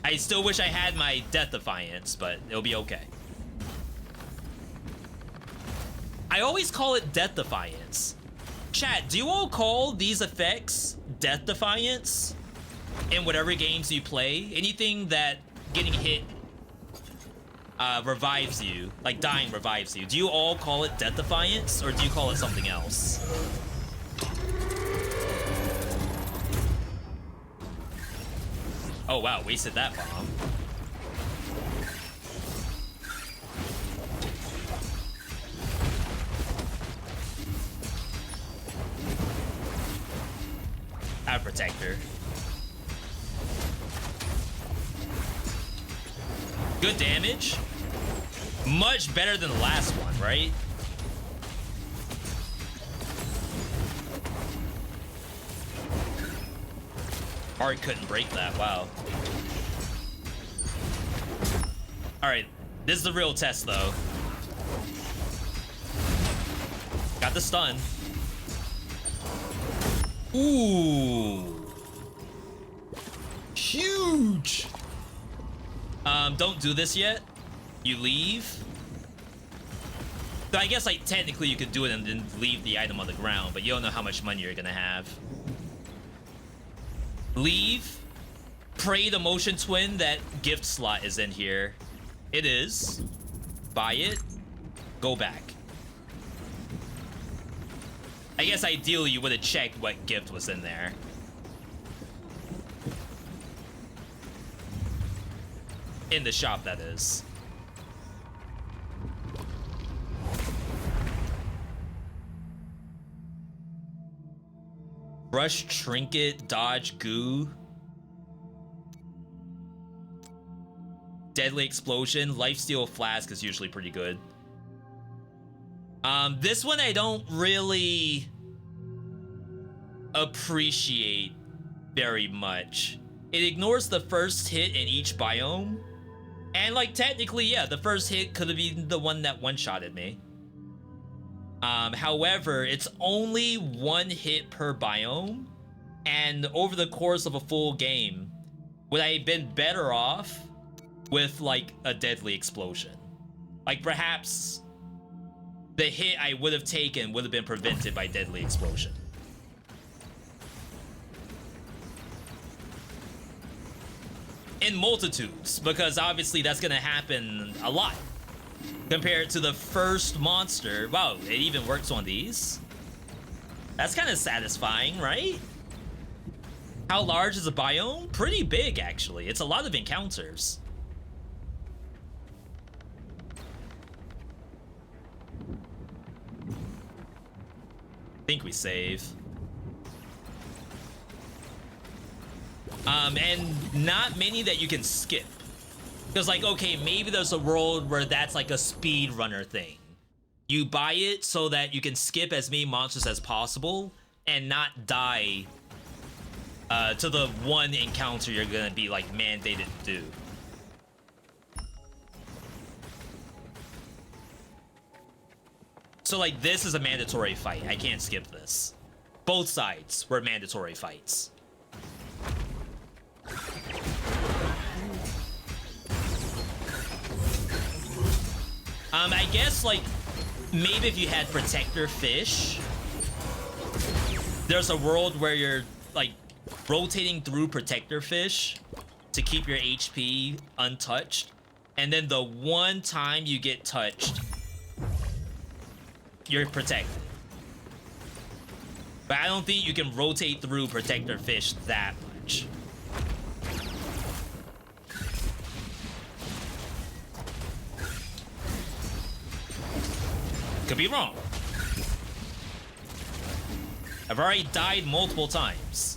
I still wish I had my Death Defiance, but it'll be okay. I always call it Death Defiance. Chat, do you all call these effects Death Defiance in whatever games you play? Anything that getting hit revives you, like dying revives you. Do you all call it Death Defiance, or do you call it something else? Oh wow, wasted that bomb. Out of protector. Good damage. Much better than the last one, right? Art couldn't break that, wow. Alright, this is the real test though. Got the stun. Ooh. Huge. Don't do this yet. You leave. So I guess like technically you could do it and then leave the item on the ground, but you don't know how much money you're gonna have. Leave. Pray the motion twin that gift slot is in here. It is. Buy it. Go back. I guess ideally you would have checked what gift was in there. In the shop, that is. Brush, trinket, dodge, goo. Deadly explosion, lifesteal flask is usually pretty good. This one I don't really appreciate very much. It ignores the first hit in each biome. And like technically, yeah, the first hit could have been the one that one-shotted me. However, it's only 1 hit per biome, and over the course of a full game, would I have been better off with like a deadly explosion? Like perhaps the hit I would have taken would have been prevented by deadly explosion. In multitudes, because obviously that's gonna happen a lot. Compared to the first monster. Wow, it even works on these? That's kind of satisfying, right? How large is a biome? Pretty big, actually. It's a lot of encounters. I think we save. And not many that you can skip. Because, like, okay, maybe there's a world where that's like a speedrunner thing. You buy it so that you can skip as many monsters as possible and not die to the one encounter you're gonna be like mandated to do. So like this is a mandatory fight. I can't skip this. Both sides were mandatory fights. I guess like maybe if you had protector fish, there's a world where you're like rotating through protector fish to keep your HP untouched, and then the one time you get touched, you're protected. But I don't think you can rotate through protector fish that much. Could be wrong. I've already died multiple times.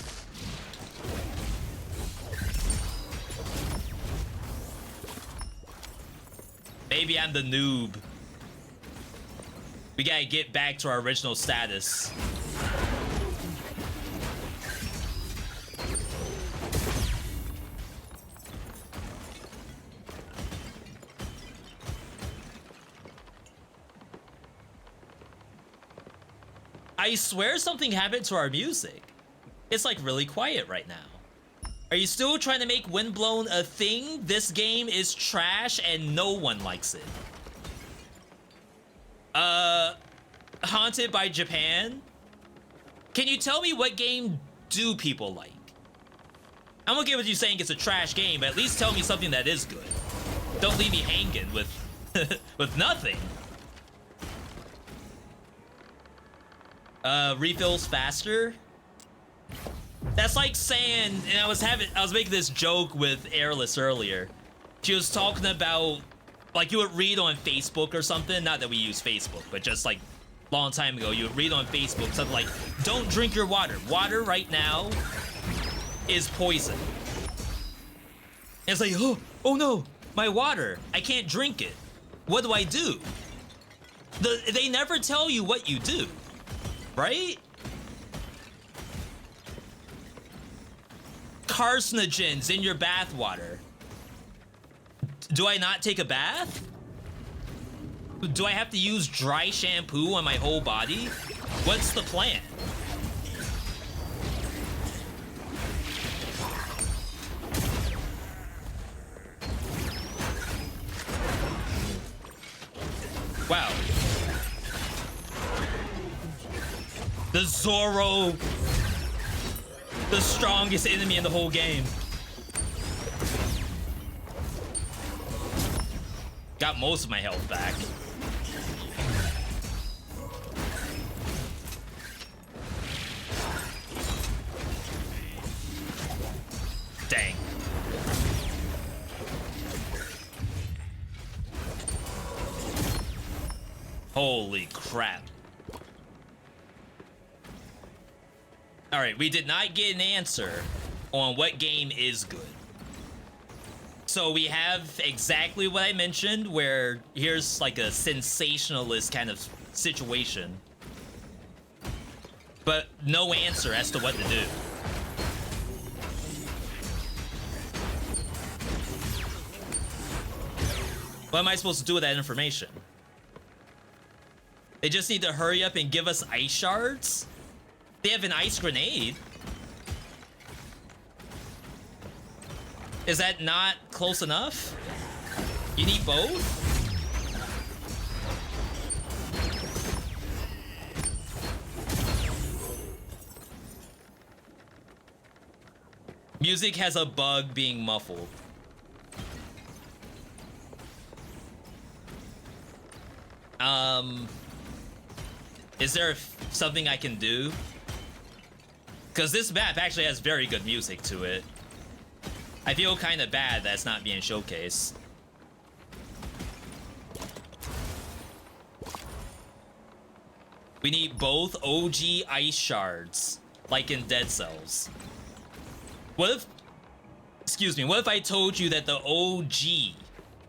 Maybe I'm the noob. We gotta get back to our original status. I swear something happened to our music. It's like really quiet right now. Are you still trying to make Windblown a thing? This game is trash and no one likes it. Haunted by Japan? Can you tell me what game do people like? I'm okay with you saying it's a trash game, but at least tell me something that is good. Don't leave me hanging with with nothing. Refills faster? That's like saying, and I was making this joke with Airless earlier. She was talking about, like, you would read on Facebook or something, not that we use Facebook, but just like long time ago, you would read on Facebook something like, don't drink your water. Water right now is poison. And it's like, oh no, my water, I can't drink it. What do I do? They never tell you what you do, right? Carcinogens in your bath water. Do I not take a bath? Do I have to use dry shampoo on my whole body? What's the plan? Wow. The Zoro, the strongest enemy in the whole game. Got most of my health back. Dang. Holy crap. All right, we did not get an answer on what game is good. So we have exactly what I mentioned, where here's like a sensationalist kind of situation, but no answer as to what to do. What am I supposed to do with that information? They just need to hurry up and give us ice shards? They have an ice grenade. Is that not close enough? You need both? Music has a bug being muffled. Is there something I can do? Because this map actually has very good music to it. I feel kind of bad that it's not being showcased. We need both OG ice shards, like in Dead Cells. What if, excuse me, what if I told you that the OG,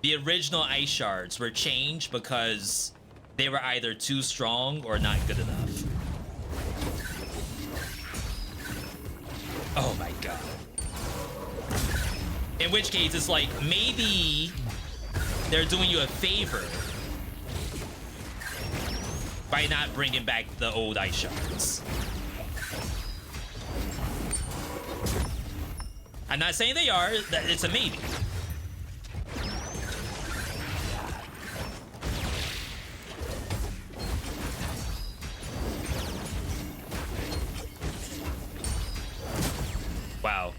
the original ice shards, were changed because they were either too strong or not good enough. Oh my god. In which case, it's like, maybe they're doing you a favor by not bringing back the old ice shards. I'm not saying they are, it's a maybe. Wow.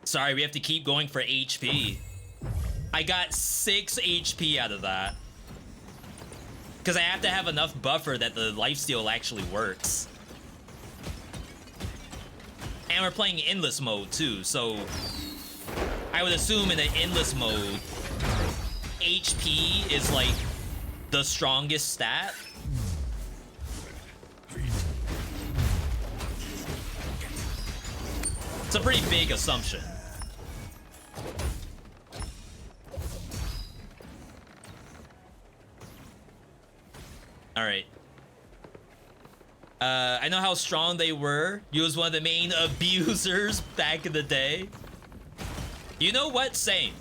Sorry, we have to keep going for HP. I got 6 HP out of that. Because I have to have enough buffer that the lifesteal actually works. And we're playing endless mode too, so I would assume in the endless mode, HP is like the strongest stat. It's a pretty big assumption. All right. I know how strong they were. You was one of the main abusers back in the day. You know what? Same.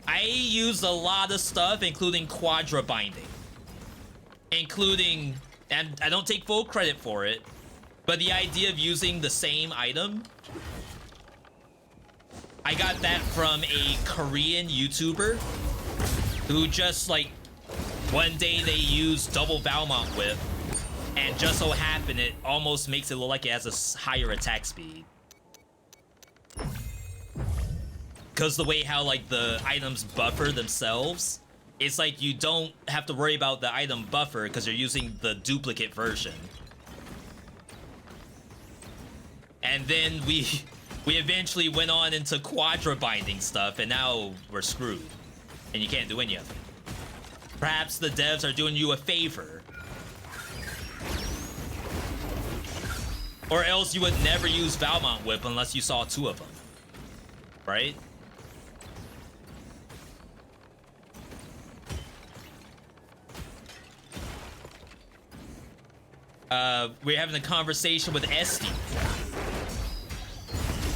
I used a lot of stuff, including quadra binding. Including, and I don't take full credit for it, but the idea of using the same item, I got that from a Korean YouTuber who just like, one day they used double Valmont Whip, and just so happened it almost makes it look like it has a higher attack speed. Because the way how like the items buffer themselves, it's like you don't have to worry about the item buffer because you're using the duplicate version. And then we eventually went on into quadra binding stuff, and now we're screwed. And you can't do any of it. Perhaps the devs are doing you a favor. Or else you would never use Valmont Whip unless you saw 2 of them. Right? We're having a conversation with Esty.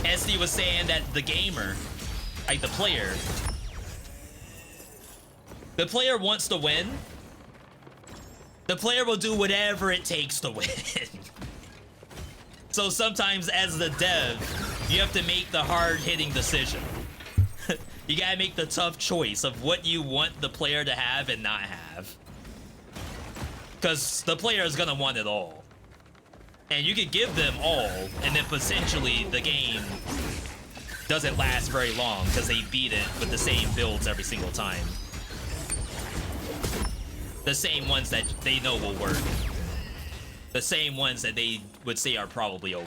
Esty was saying that the gamer, like the player wants to win. The player will do whatever it takes to win. So sometimes as the dev, you have to make the hard-hitting decision. You gotta make the tough choice of what you want the player to have and not have. Because the player is gonna want it all. And you could give them all, and then potentially the game doesn't last very long because they beat it with the same builds every single time. The same ones that they know will work. The same ones that they would say are probably OP.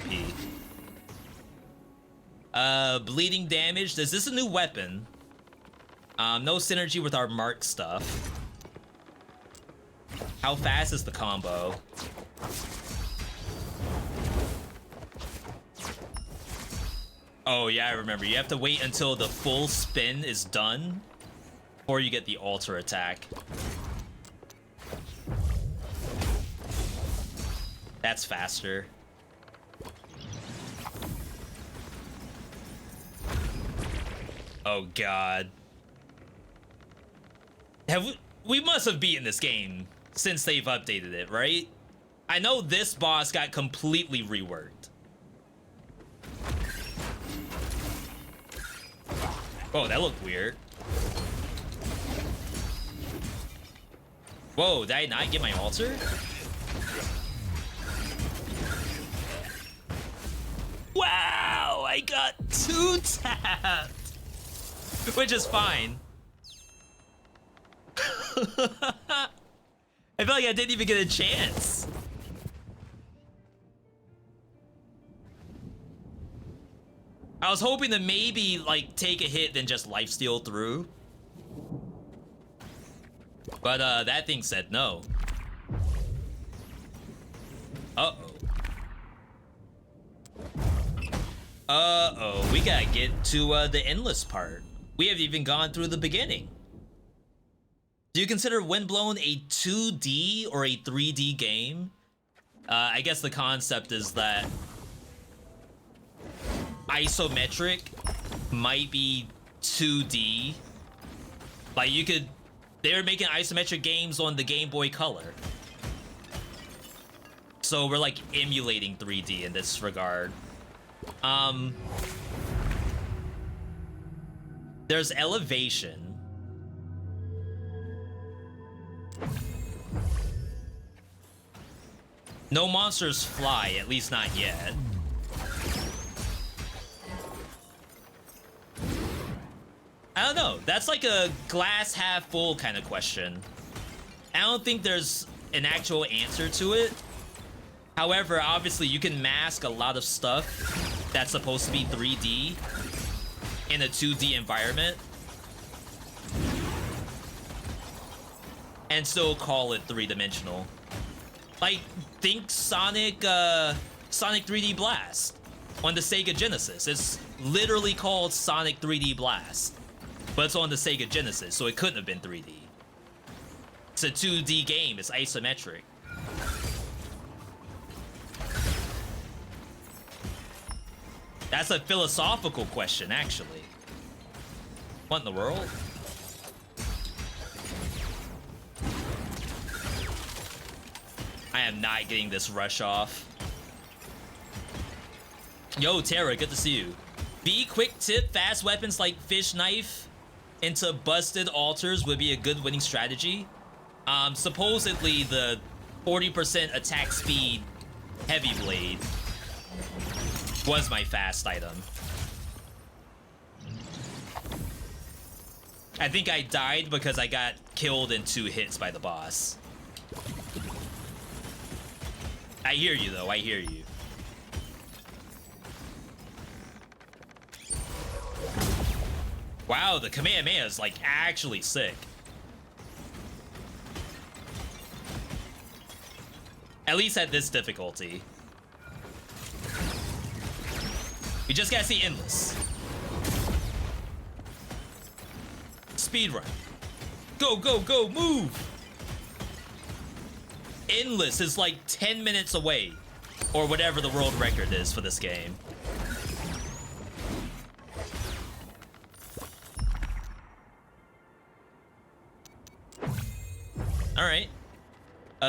Bleeding damage. Is this a new weapon? No synergy with our mark stuff. How fast is the combo? Oh yeah, I remember. You have to wait until the full spin is done before you get the alter attack. That's faster. Oh god. We must have beaten this game since they've updated it, right? I know this boss got completely reworked. Oh, that looked weird. Whoa, did I not get my altar? Wow, I got 2 tapped, which is fine. I feel like I didn't even get a chance. I was hoping to maybe like take a hit then just lifesteal through. But that thing said no. Uh-oh. Uh-oh, we gotta get to the endless part. We haven't even gone through the beginning. Do you consider Windblown a 2D or a 3D game? I guess the concept is that isometric might be 2D. Like you could, they were making isometric games on the Game Boy Color. So we're like emulating 3D in this regard. There's elevation. No monsters fly, at least not yet. I don't know. That's like a glass half full kind of question. I don't think there's an actual answer to it. However, obviously you can mask a lot of stuff that's supposed to be 3D in a 2D environment and still call it three-dimensional. Like, think Sonic 3D Blast on the Sega Genesis. It's literally called Sonic 3D Blast, but it's on the Sega Genesis, so it couldn't have been 3D. It's a 2D game, it's isometric. That's a philosophical question, actually. What in the world? I am not getting this rush off. Yo, Tara, good to see you. B, quick tip, fast weapons like fish knife into busted altars would be a good winning strategy. Supposedly the 40% attack speed heavy blade was my fast item. I think I died because I got killed in 2 hits by the boss. I hear you though, I hear you. Wow, the Kamehameha is like actually sick. At least at this difficulty. We just gotta see Endless. Speedrun. Go, go, go, move! Endless is like 10 minutes away. Or whatever the world record is for this game. Alright.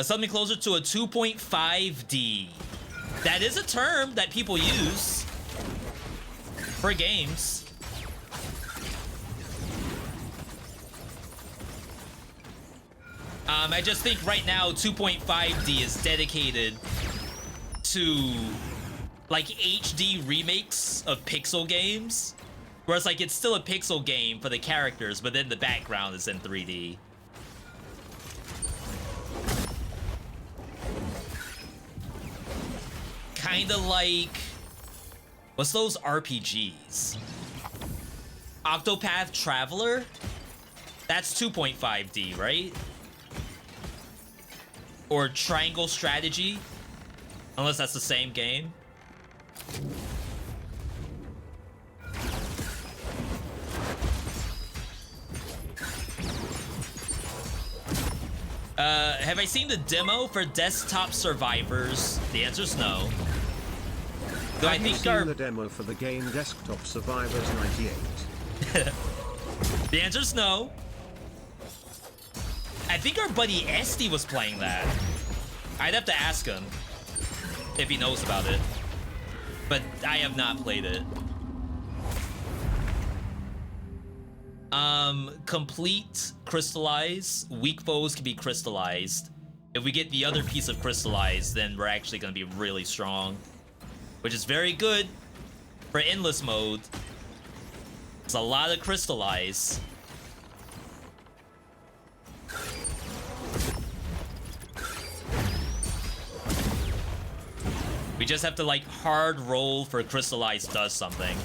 Something closer to a 2.5D. That is a term that people use for games. I just think right now 2.5D is dedicated to like HD remakes of pixel games. Whereas like it's still a pixel game for the characters, but then the background is in 3D. Kinda like, what's those RPGs? Octopath Traveler? That's 2.5D, right? Or Triangle Strategy? Unless that's the same game. Have I seen the demo for Desktop Survivors? The answer's no. Though I think the demo for the game Desktop Survivors 98. The answer's no. I think our buddy Esty was playing that. I'd have to ask him if he knows about it. But I have not played it. Complete crystallize. Weak foes can be crystallized. If we get the other piece of crystallized, then we're actually gonna be really strong. Which is very good for endless mode. It's a lot of crystallize. We just have to like hard roll for crystallize does something.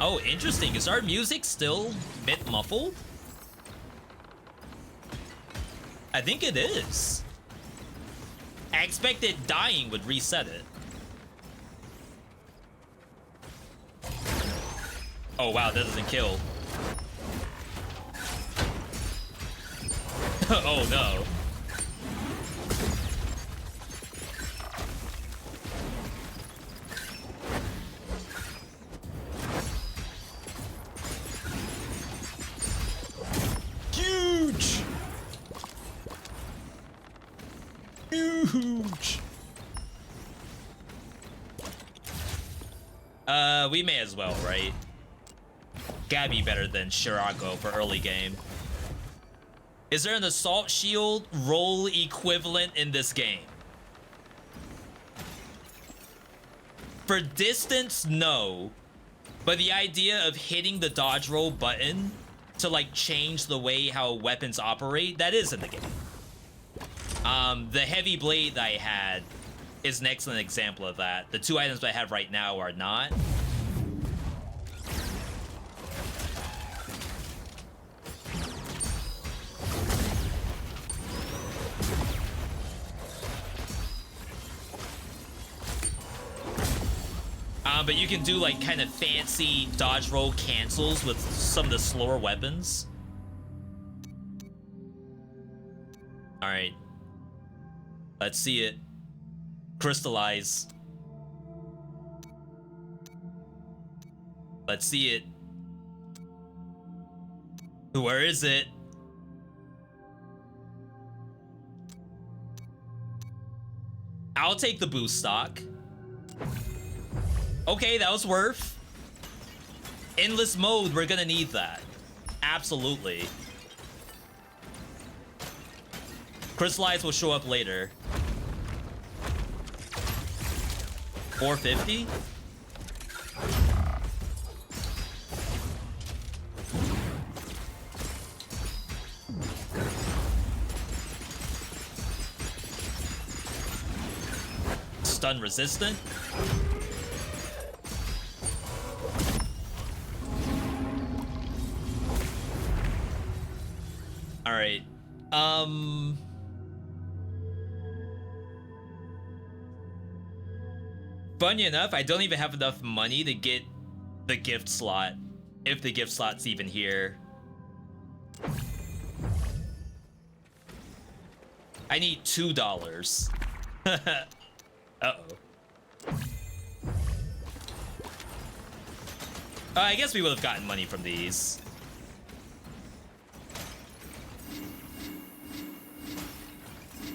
Oh, interesting. Is our music still bit muffled? I think it is. I expected dying would reset it. Oh wow, that doesn't kill. Oh no. Huge! Huge! We may as well, right? Gotta be better than Shirako for early game. Is there an assault shield roll equivalent in this game? For distance, no. But the idea of hitting the dodge roll button to like change the way how weapons operate, that is in the game. The heavy blade that I had is an excellent example of that. The two items that I have right now are not. But you can do like kind of fancy dodge roll cancels with some of the slower weapons. All right. Let's see it crystallize. Let's see it. Where is it? I'll take the boost stock. Okay, that was worth. Endless mode, we're gonna need that. Absolutely. Crystallize will show up later. 450? Stun resistant? All right. Funny enough, I don't even have enough money to get the gift slot, if the gift slot's even here. I need $2. Uh-oh. I guess we would have gotten money from these.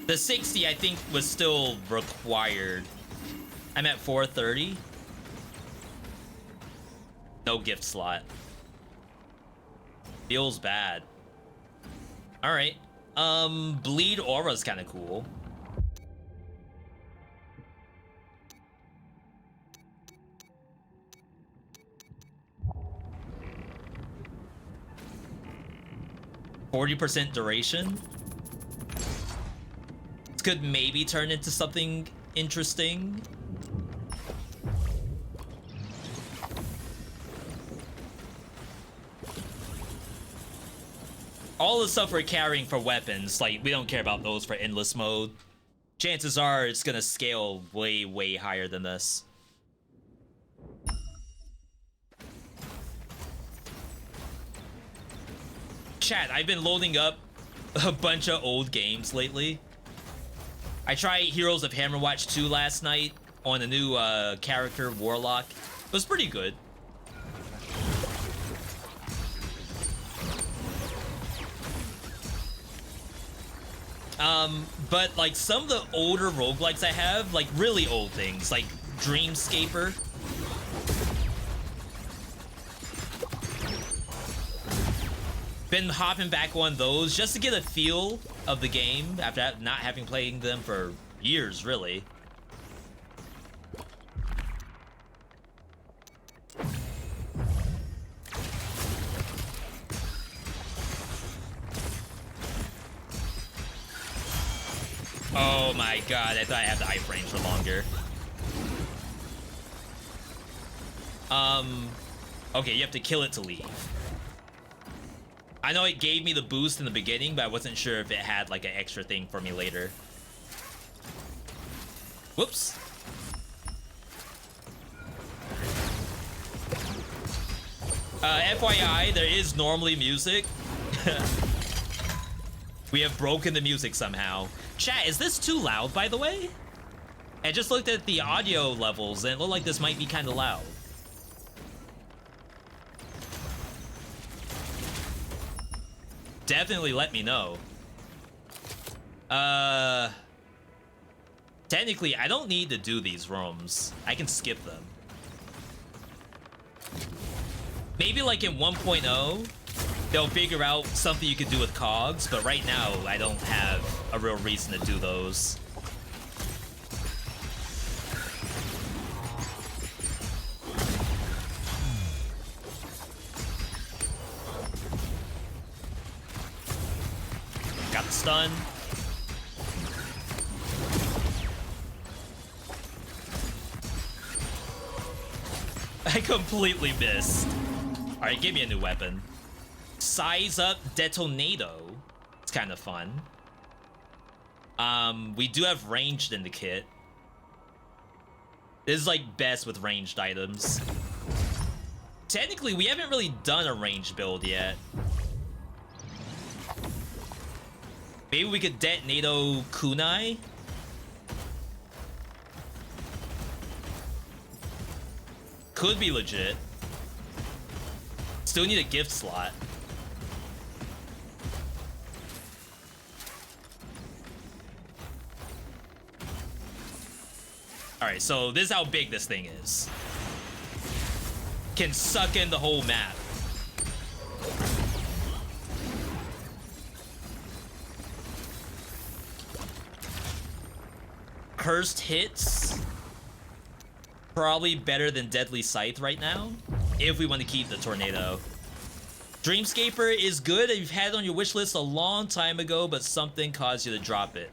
The 60, I think, was still required. I'm at 430. No gift slot. Feels bad. All right. Bleed Aura's kind of cool. %40 duration. This could maybe turn into something interesting. All the stuff we're carrying for weapons, like, we don't care about those for endless mode. Chances are it's gonna scale way, way higher than this. Chat, I've been loading up a bunch of old games lately. I tried Heroes of Hammerwatch 2 last night on a new character, Warlock. It was pretty good. But like some of the older roguelikes I have, like really old things, like Dreamscaper. Been hopping back on those just to get a feel of the game after not having played them for years, really. Oh my god, I thought I had the iframe for longer. Okay, you have to kill it to leave. I know it gave me the boost in the beginning, but I wasn't sure if it had like an extra thing for me later. Whoops. FYI, there is normally music. We have broken the music somehow. Chat, is this too loud, by the way? I just looked at the audio levels and it looked like this might be kind of loud. Definitely let me know. Technically, I don't need to do these rooms. I can skip them. Maybe like in 1.0, they'll figure out something you could do with cogs, but right now, I don't have a real reason to do those. Got the stun. I completely missed. Alright, give me a new weapon. Size up Detonado. It's kind of fun. We do have ranged in the kit. This is like best with ranged items. Technically, we haven't really done a ranged build yet. Maybe we could Detonado Kunai. Could be legit. Still need a gift slot. Alright, so this is how big this thing is. Can suck in the whole map. Cursed hits. Probably better than Deadly Scythe right now, if we want to keep the Tornado. Dreamscaper is good. You've had it on your wish list a long time ago, but something caused you to drop it.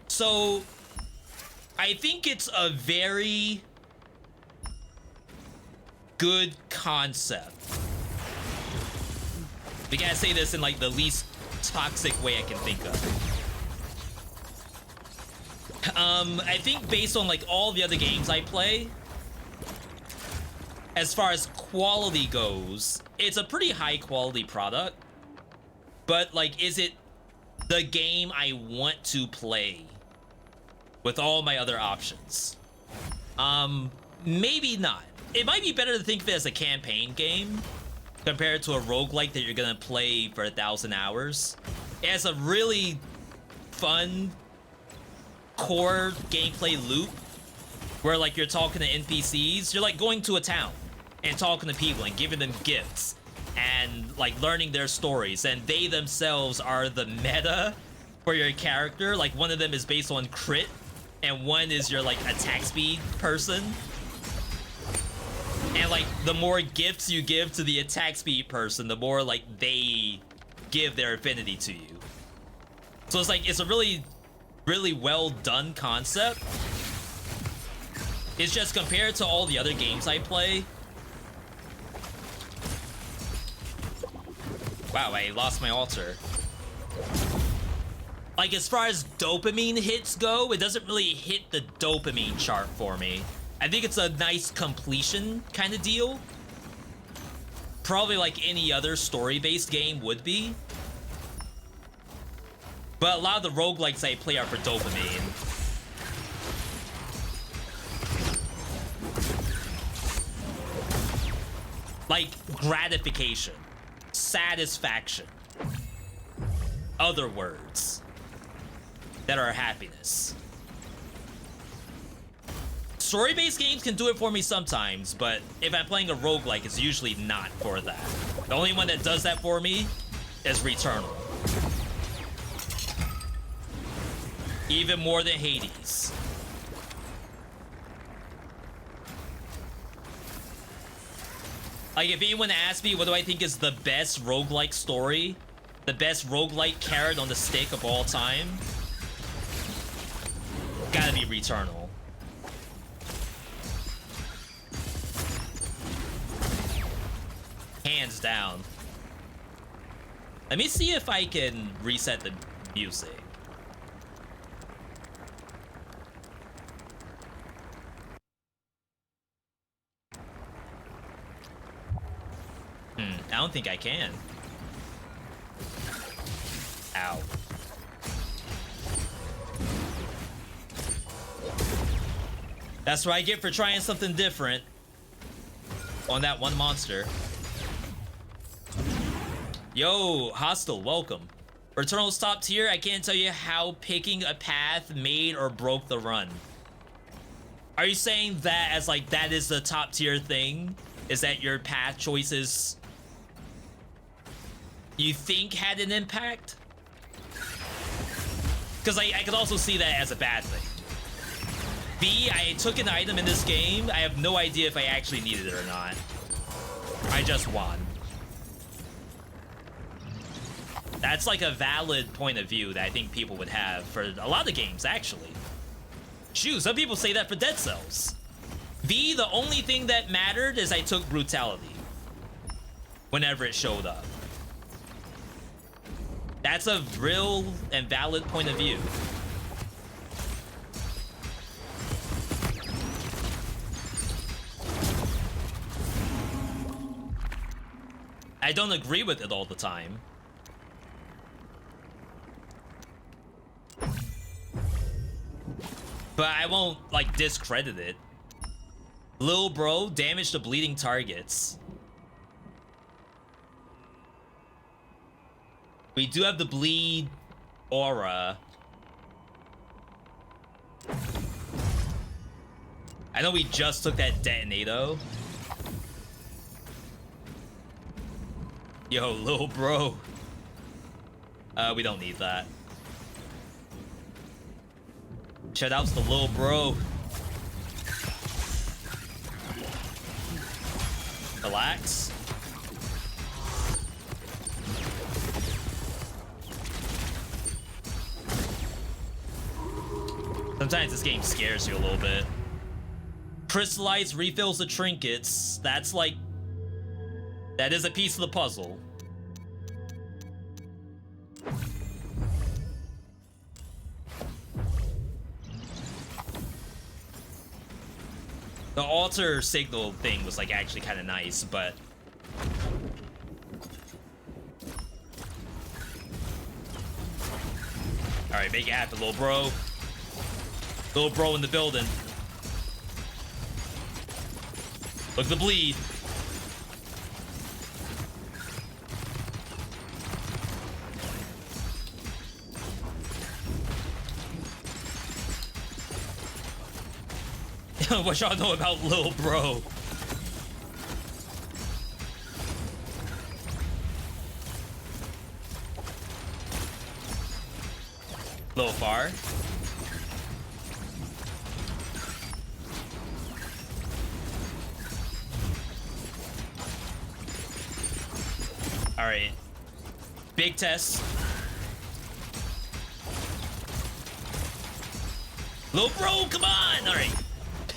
So, I think it's a very good concept. We gotta say this in like the least toxic way I can think of. I think based on like all the other games I play, as far as quality goes, it's a pretty high quality product. But like, is it the game I want to play with all my other options? Maybe not. It might be better to think of it as a campaign game compared to a roguelike that you're gonna play for 1,000 hours. It has a really fun core gameplay loop where like you're talking to NPCs. You're like going to a town and talking to people and giving them gifts and like learning their stories, and they themselves are the meta for your character. Like one of them is based on crit and one is your like attack speed person, and like the more gifts you give to the attack speed person, the more like they give their affinity to you. So it's like, it's a really well done concept. It's just compared to all the other games I play. Wow, I lost my altar. Like, as far as dopamine hits go, it doesn't really hit the dopamine chart for me. I think it's a nice completion kind of deal. Probably like any other story-based game would be. But a lot of the roguelikes I play are for dopamine. Like gratification, satisfaction, other words that are happiness. Story-based games can do it for me sometimes, but if I'm playing a roguelike, it's usually not for that. The only one that does that for me is Returnal. Even more than Hades. Like, if anyone asks me what do I think is the best roguelike story, the best roguelike carrot on the stick of all time, gotta be Returnal. Hands down. Let me see if I can reset the music. don't think I can. Ow. That's what I get for trying something different on that one monster. Yo, Hostile, welcome. Returnal's top tier, I can't tell you how picking a path made or broke the run. Are you saying that as like, that is the top tier thing? Is that your path choices you think had an impact? Because I could also see that as a bad thing. B, I took an item in this game. I have no idea if I actually needed it or not. I just won. That's like a valid point of view that I think people would have for a lot of games, actually. Shoot, some people say that for Dead Cells. V, the only thing that mattered is I took Brutality whenever it showed up. That's a real and valid point of view. I don't agree with it all the time. But I won't, like, discredit it. Lil bro, damage to bleeding targets. We do have the bleed aura. I know we just took that detonator. Yo, lil bro. We don't need that. Shoutouts to lil bro. Relax. Sometimes this game scares you a little bit. Crystallites refills the trinkets. That's like... that is a piece of the puzzle. The altar signal thing was like actually kind of nice, but... Alright, make it happen, little bro. Little bro in the building. Look at the bleed. What y'all know about Lil Bro? Little far. All right. Big test. Lil Bro, come on! All right.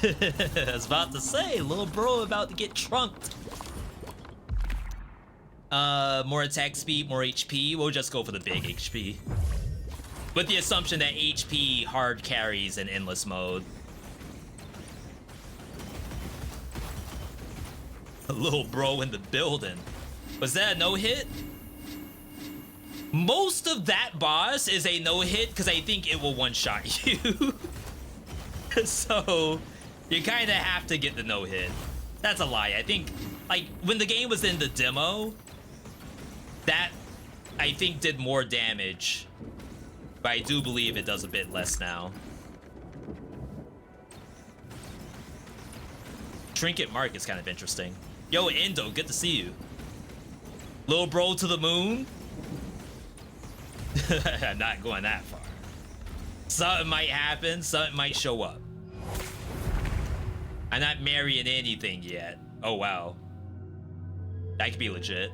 I was about to say, little bro about to get trunked. More attack speed, more HP. We'll just go for the big HP. With the assumption that HP hard carries in endless mode. A little bro in the building. Was that a no-hit? Most of that boss is a no-hit because I think it will one-shot you. So... you kind of have to get the no-hit. That's a lie. I think, like, when the game was in the demo, that, I think, did more damage. But I do believe it does a bit less now. Trinket Mark is kind of interesting. Yo, Endo, good to see you. Lil bro to the moon? I'm not going that far. Something might happen. Something might show up. I'm not marrying anything yet. Oh, wow. That could be legit.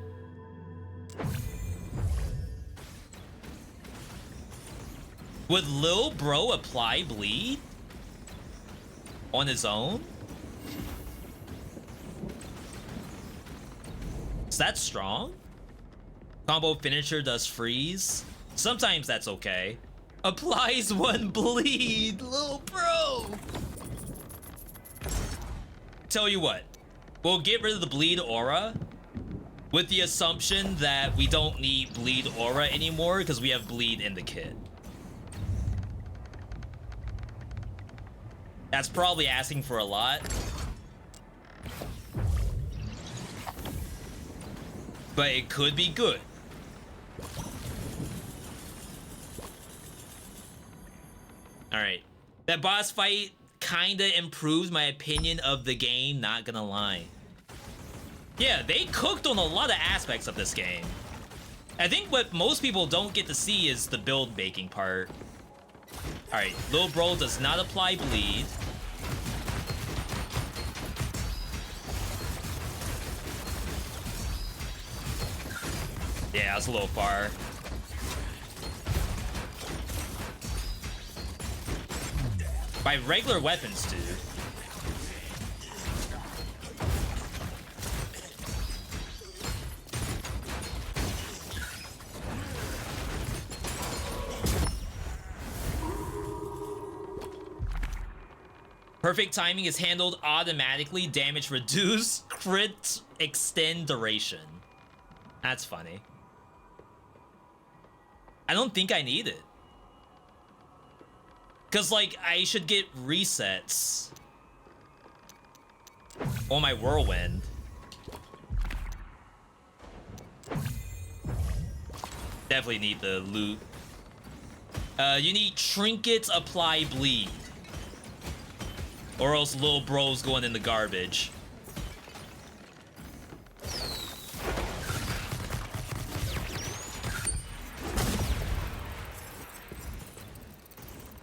Would Lil Bro apply bleed? On his own? Is that strong? Combo finisher does freeze? Sometimes that's okay. Applies one bleed, Lil Bro! Tell you what, we'll get rid of the bleed aura, With the assumption that we don't need bleed aura anymore because we have bleed in the kit. That's probably asking for a lot. But it could be good. Alright. That boss fight kinda improved my opinion of the game, not gonna lie. Yeah, they cooked on a lot of aspects of this game. I think what most people don't get to see is the build making part. Alright, Lil Bro does not apply bleed. Yeah, that's a little far. By regular weapons, dude. Perfect timing is handled automatically. Damage reduce. Crit extend duration. That's funny. I don't think I need it. Cause like I should get resets on my whirlwind. Definitely need the loot. You need trinkets apply bleed. Or else Lil Bro's going in the garbage.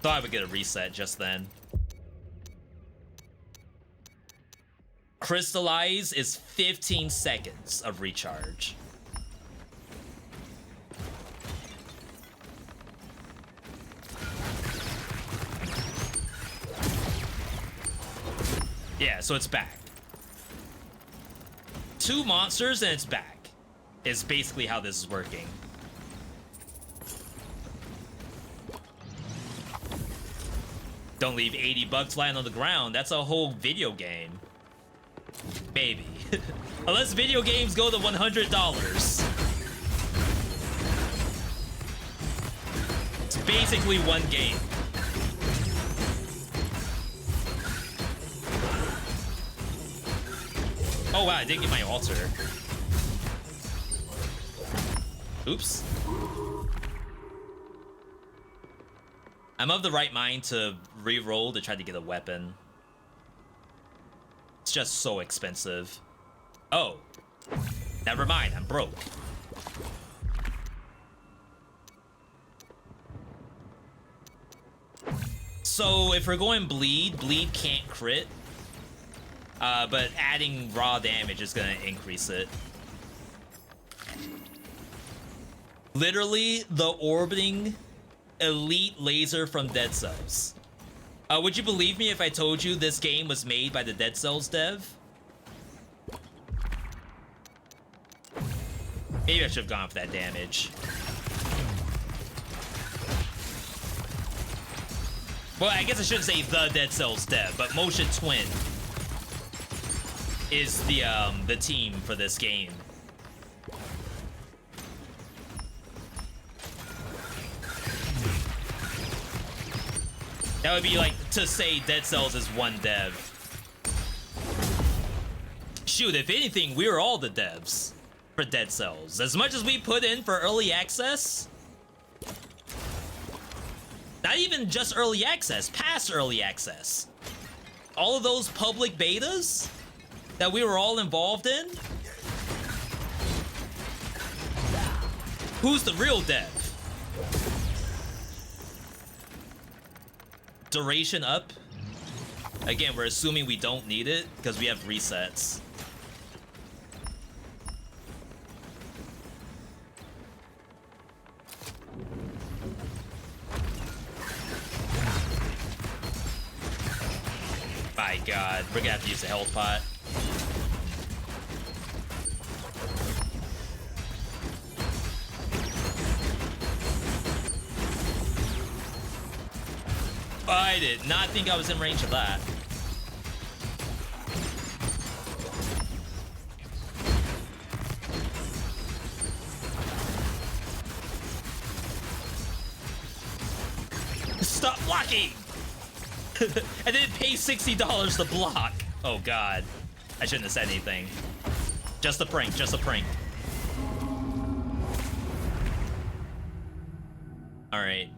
Thought I would get a reset just then. Crystallize is 15 seconds of recharge. Yeah, so it's back. 2 monsters and it's back. Is basically how this is working. Don't leave 80 bucks lying on the ground. That's a whole video game. Maybe. Unless video games go to $100. It's basically one game. Oh wow, I did get my altar. Oops. I'm of the right mind to re-roll to try to get a weapon. It's just so expensive. Oh. Never mind, I'm broke. So if we're going bleed, bleed can't crit. But adding raw damage is gonna increase it. Literally, the orbiting elite laser from Dead Cells. Would you believe me if I told you this game was made by the Dead Cells dev? Maybe I should have gone for that damage. Well, I guess I shouldn't say the Dead Cells dev, but Motion Twin is the team for this game. That would be like to say Dead Cells is one dev. Shoot, if anything, we were all the devs for Dead Cells. As much as we put in for early access, not even just early access, past early access. All of those public betas that we were all involved in. Who's the real dev? Duration up. Again, we're assuming we don't need it because we have resets. My God, we're gonna have to use the health pot. I did not think I was in range of that. Stop blocking! And then pay $60 to block. Oh god. I shouldn't have said anything. Just a prank, just a prank. Alright.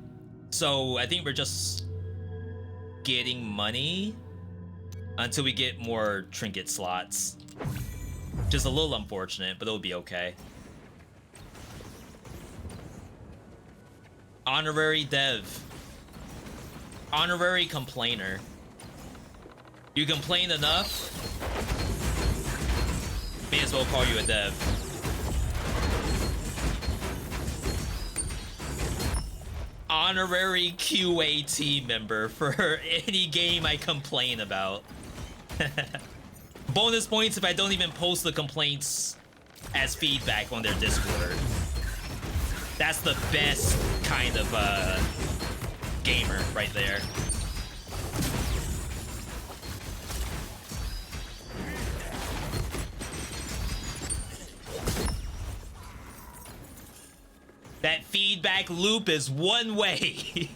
So I think we're just getting money until we get more trinket slots. Just a little unfortunate, but it'll be okay. Honorary dev. Honorary complainer. You complain enough, may as well call you a dev. Honorary QA team member for any game I complain about. Bonus points if I don't even post the complaints as feedback on their Discord. That's the best kind of gamer right there. That feedback loop is one way.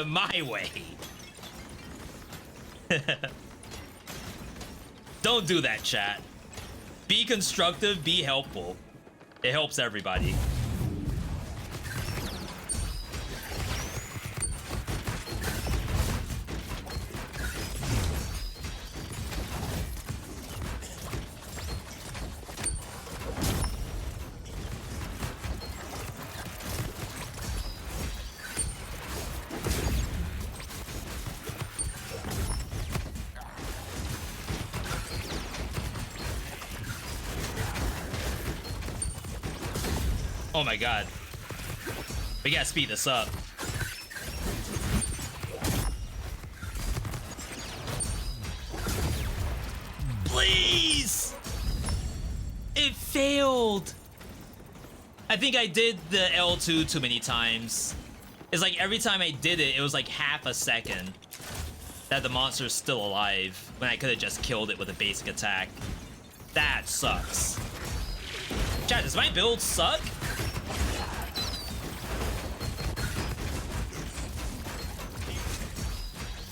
My way. Don't do that, chat. Be constructive, be helpful. It helps everybody. Oh my god. We gotta speed this up. Please! It failed! I think I did the L2 too many times. It's like every time I did it, it was like half a second that the monster's still alive when I could have just killed it with a basic attack. That sucks. Chat, does my build suck?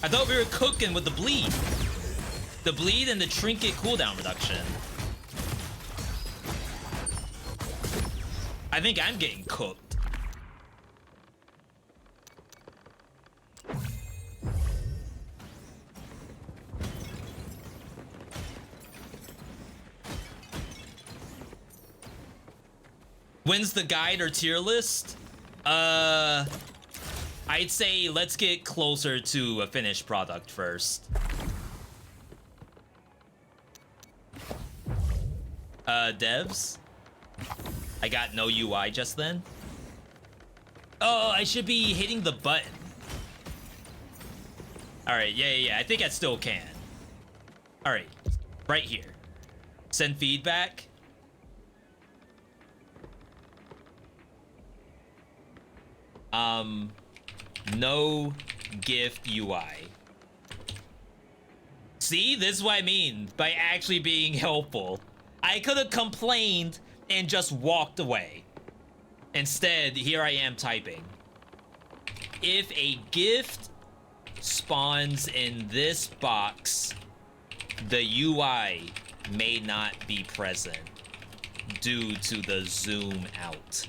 I thought we were cooking with the bleed. The bleed and the trinket cooldown reduction. I think I'm getting cooked. When's the guide or tier list? I'd say let's get closer to a finished product first. Devs? I got no UI just then. Oh, I should be hitting the button. Alright, yeah. I think I still can. Alright, right here. Send feedback. No gift UI. See, this is what I mean by actually being helpful. I could have complained and just walked away. Instead, here I am typing. If a gift spawns in this box, the UI may not be present due to the zoom out.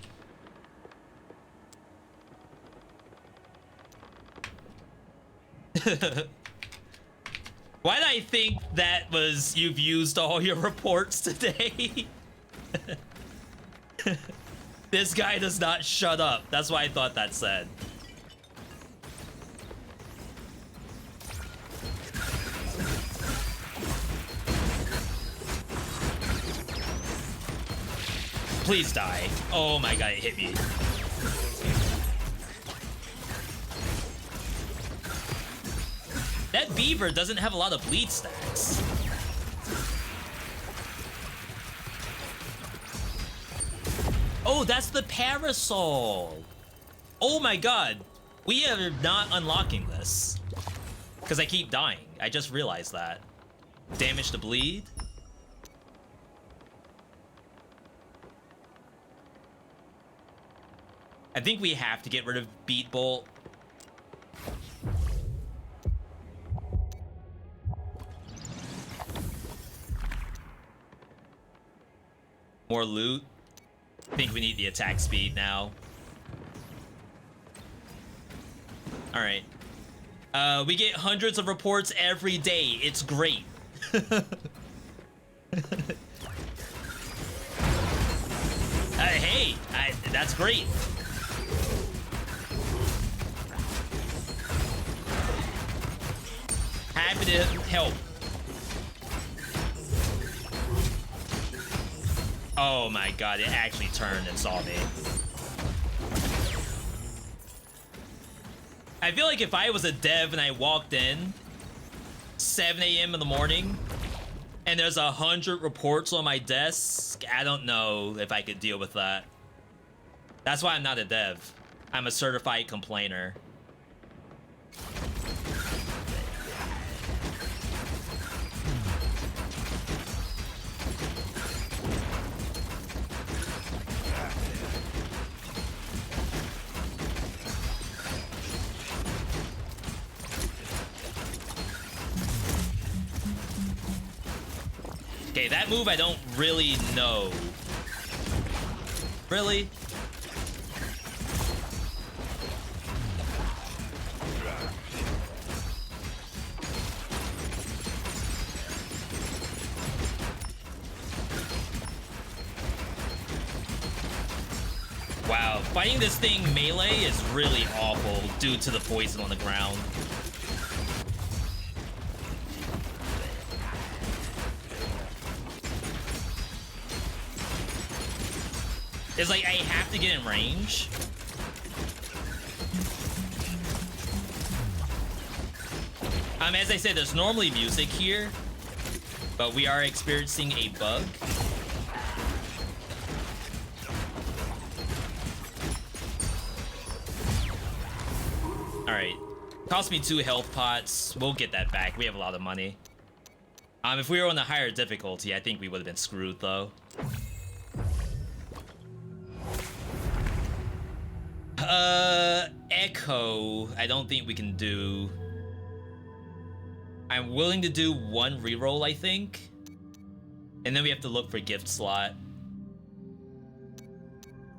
Why did I think that was you've used all your reports today? This guy does not shut up. That's why I thought that said. Please die. Oh my god, it hit me. That beaver doesn't have a lot of bleed stacks. Oh, that's the parasol. Oh my god. We are not unlocking this. Because I keep dying. I just realized that. Damage to bleed. I think we have to get rid of Beat Bolt. More loot. I think we need the attack speed now. All right. We get hundreds of reports every day. It's great. Hey, that's great. Happy to help. Oh my god, it actually turned and saw me. I feel like if I was a dev and I walked in 7 a.m. in the morning and there's 100 reports on my desk, I don't know if I could deal with that. That's why I'm not a dev. I'm a certified complainer. Okay, that move I don't really know. Really? Wow, fighting this thing melee is really awful due to the poison on the ground. It's like I have to get in range. As I said, there's normally music here, but we are experiencing a bug. All right, cost me 2 health pots. We'll get that back. We have a lot of money. If we were on a higher difficulty, I think we would have been screwed though. Echo, I don't think we can do. I'm willing to do 1 reroll, I think. And then we have to look for gift slot.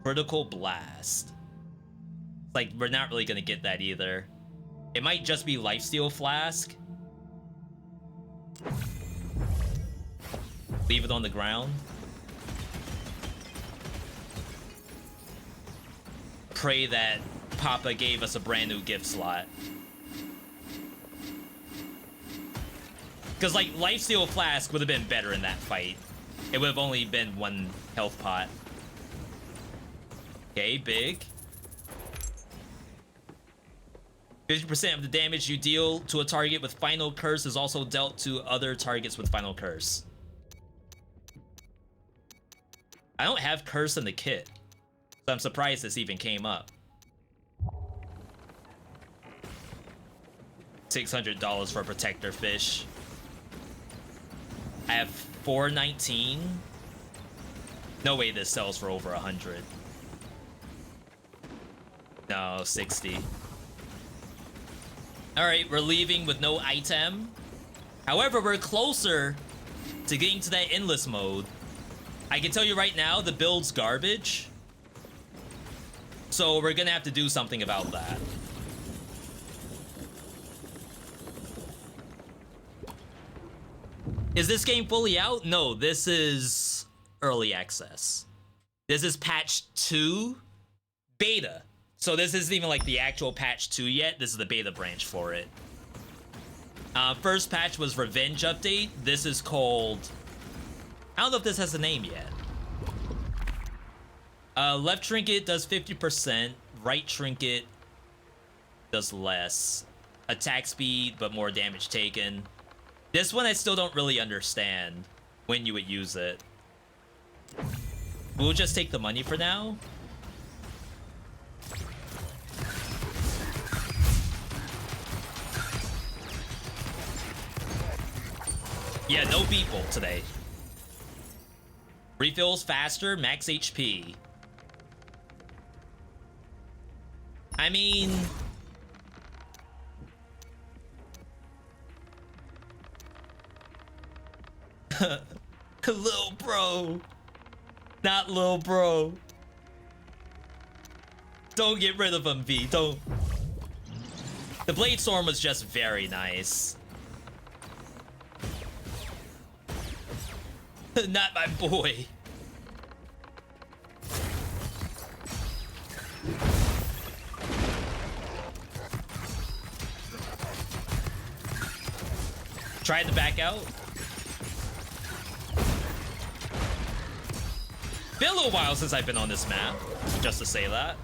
Vertical blast. Like, we're not really gonna get that either. It might just be lifesteal flask. Leave it on the ground. Pray that Papa gave us a brand new gift slot. Because, like, lifesteal flask would have been better in that fight. It would have only been 1 health pot. Okay, big. 50% of the damage you deal to a target with Final Curse is also dealt to other targets with Final Curse. I don't have Curse in the kit, so I'm surprised this even came up. $600 for a protector fish. I have 419. No way this sells for over 100. No, 60. All right, we're leaving with no item. However, we're closer to getting to that endless mode. I can tell you right now, the build's garbage. So we're gonna have to do something about that. Is this game fully out? No, this is early access. This is patch 2 beta. So this isn't even like the actual patch 2 yet. This is the beta branch for it. First patch was Revenge Update. This is called... I don't know if this has a name yet. Left trinket does 50%. Right trinket does less. Attack speed, but more damage taken. This one I still don't really understand when you would use it. We'll just take the money for now. Yeah, no people today. Refills faster, max HP. I mean... Little bro. Not Lil Bro. Don't get rid of him, V. Don't. The Blade Storm was just very nice. Not my boy. Tried to back out. Been a little while since I've been on this map, just to say that.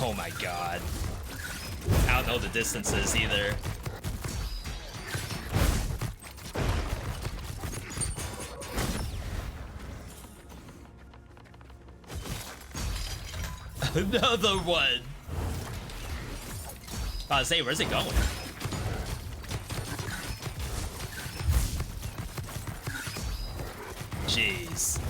Oh my god. I don't know the distances either. Another one. I was say, where's it going? Jeez.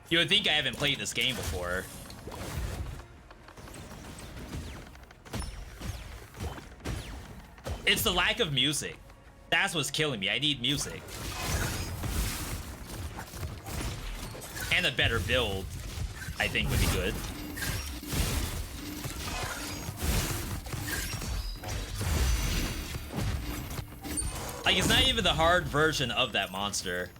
You would think I haven't played this game before. It's the lack of music. That's what's killing me. I need music. And a better build, I think, would be good. Like, it's not even the hard version of that monster.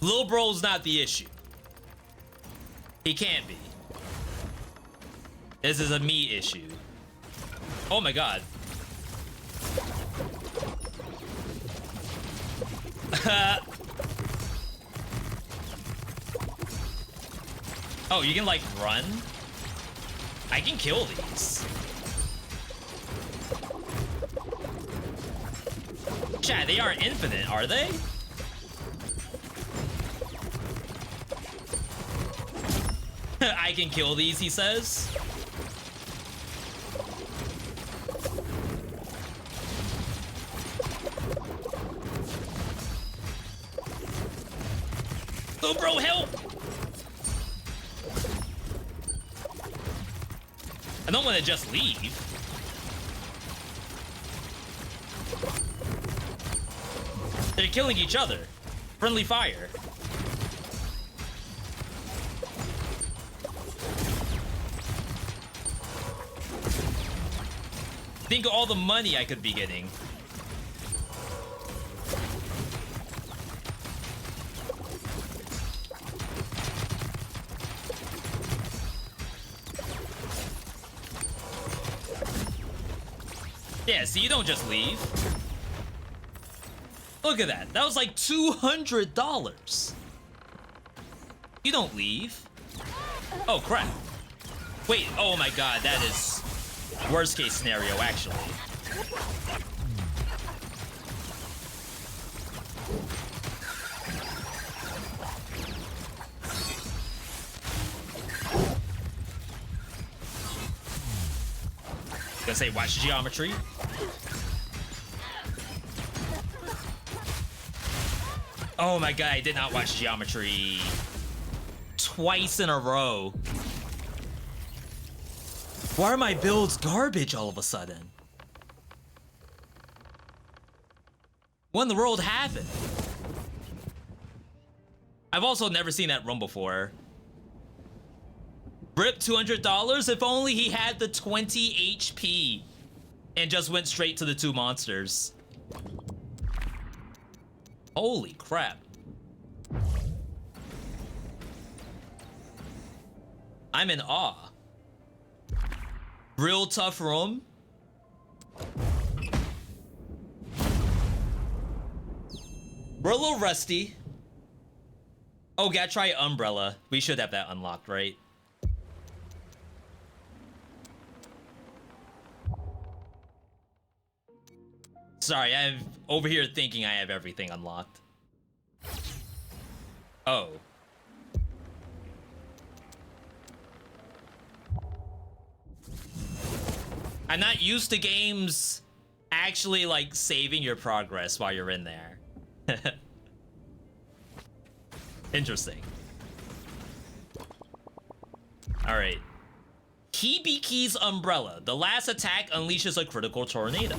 Lil Bro's not the issue. He can't be. This is a me issue. Oh my god. Oh, you can like run? I can kill these. Chat, they aren't infinite, are they? I can kill these, he says. Oh, bro, help! I don't want to just leave. They're killing each other. Friendly fire. Think of all the money I could be getting. Yeah, see, you don't just leave. Look at that. That was like $200. You don't leave. Oh, crap. Wait, oh my god, that is worst case scenario, actually. Gonna say, watch geometry. Oh my god, I did not watch geometry twice in a row. Why are my builds garbage all of a sudden? What in the world happened? I've also never seen that run before. Rip $200? If only he had the 20 HP and just went straight to the two monsters. Holy crap. I'm in awe. Real tough room. We're a little rusty. Oh, gotta try Umbrella. We should have that unlocked, right? Sorry, I'm over here thinking I have everything unlocked. Oh. I'm not used to games actually like saving your progress while you're in there. Interesting. All right. Hibiki's umbrella. The last attack unleashes a critical tornado.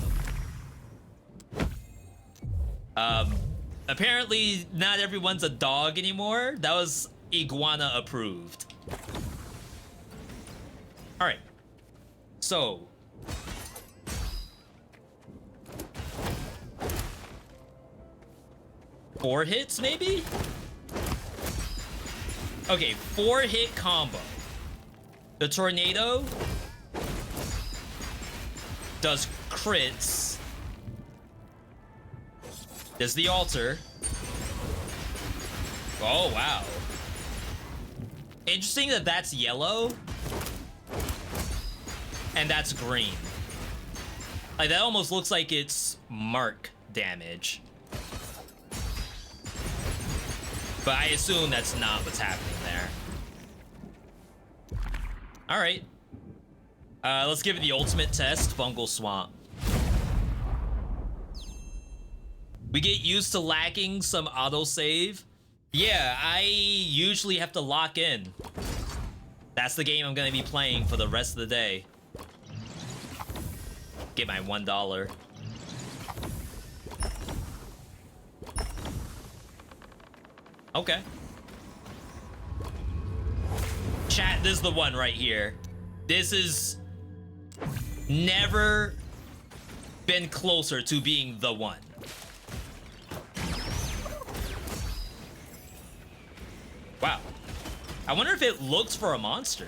Apparently not everyone's a dog anymore. That was iguana approved. All right. So, four hits maybe? Okay, 4-hit combo. The tornado does crits. There's the altar. Oh, wow. Interesting that that's yellow and that's green. Like, that almost looks like it's mark damage. But I assume that's not what's happening there. All right. Let's give it the ultimate test, Fungal Swamp. We get used to lacking some autosave. Yeah, I usually have to lock in. That's the game I'm gonna be playing for the rest of the day. Get my $1. Okay. Chat, this is the one right here. This is never been closer to being the one. Wow. I wonder if it looks for a monster.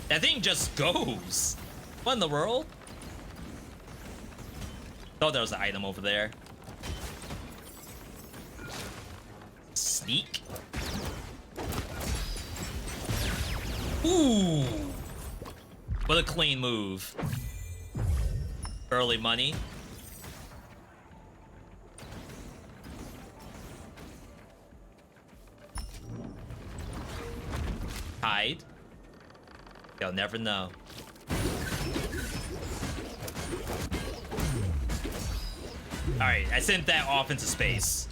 That thing just goes. What in the world? Oh, there was an item over there. Sneak. Ooh. What a clean move. Early money. Hide. You'll never know. Alright, I sent that off into space.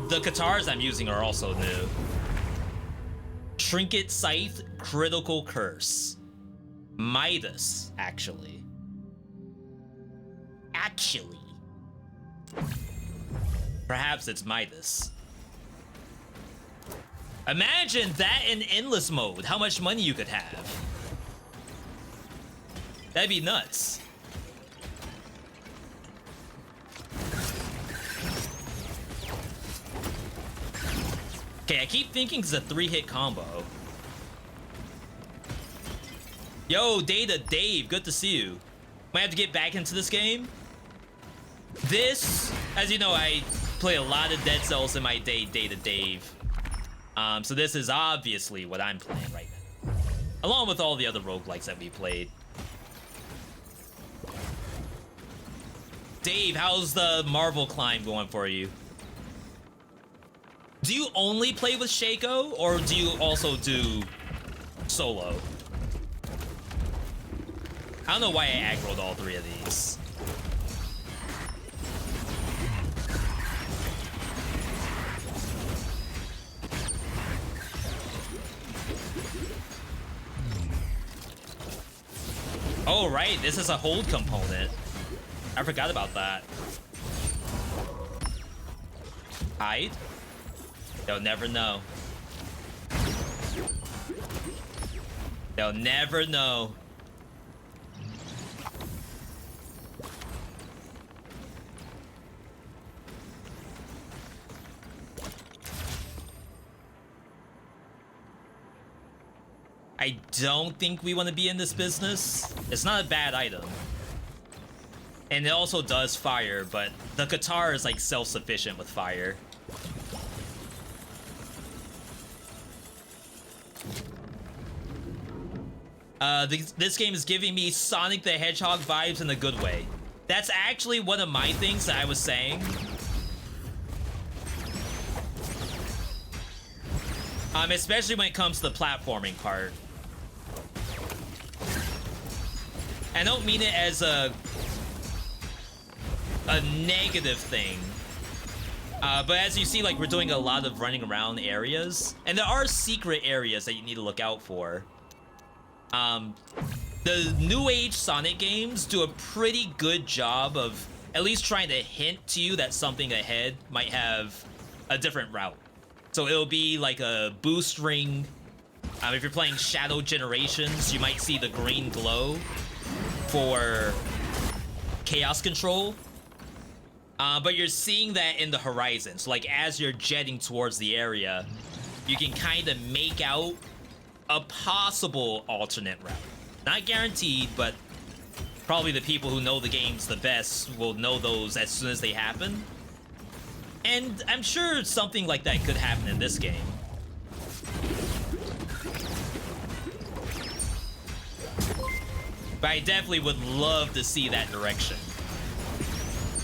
The guitars I'm using are also new. Trinket Scythe, Critical Curse. Midas, actually. Perhaps it's Midas. Imagine that in endless mode, how much money you could have. That'd be nuts. Okay, I keep thinking it's a 3-hit combo. Yo, Data Dave, good to see you. Might have to get back into this game. This, as you know, I play a lot of Dead Cells in my day, Data Dave. So this is obviously what I'm playing right now. Along with all the other roguelikes that we played. Dave, how's the Marvel climb going for you? Do you only play with Shaco, or do you also do solo? I don't know why I aggroed all 3 of these. Oh, right, this is a hold component. I forgot about that. Hide? They'll never know. They'll never know. I don't think we want to be in this business. It's not a bad item. And it also does fire, but the guitar is like self-sufficient with fire. This game is giving me Sonic the Hedgehog vibes in a good way. That's actually one of my things that I was saying. Especially when it comes to the platforming part. I don't mean it as a negative thing. But as you see, like, we're doing a lot of running around areas. And there are secret areas that you need to look out for. The new age Sonic games do a pretty good job of at least trying to hint to you that something ahead might have a different route. So it'll be like a boost ring. If you're playing Shadow Generations, you might see the green glow for chaos control. But you're seeing that in the horizon. So like as you're jetting towards the area, you can kind of make out a possible alternate route. Not guaranteed, but probably the people who know the games the best will know those as soon as they happen. And I'm sure something like that could happen in this game. But I definitely would love to see that direction.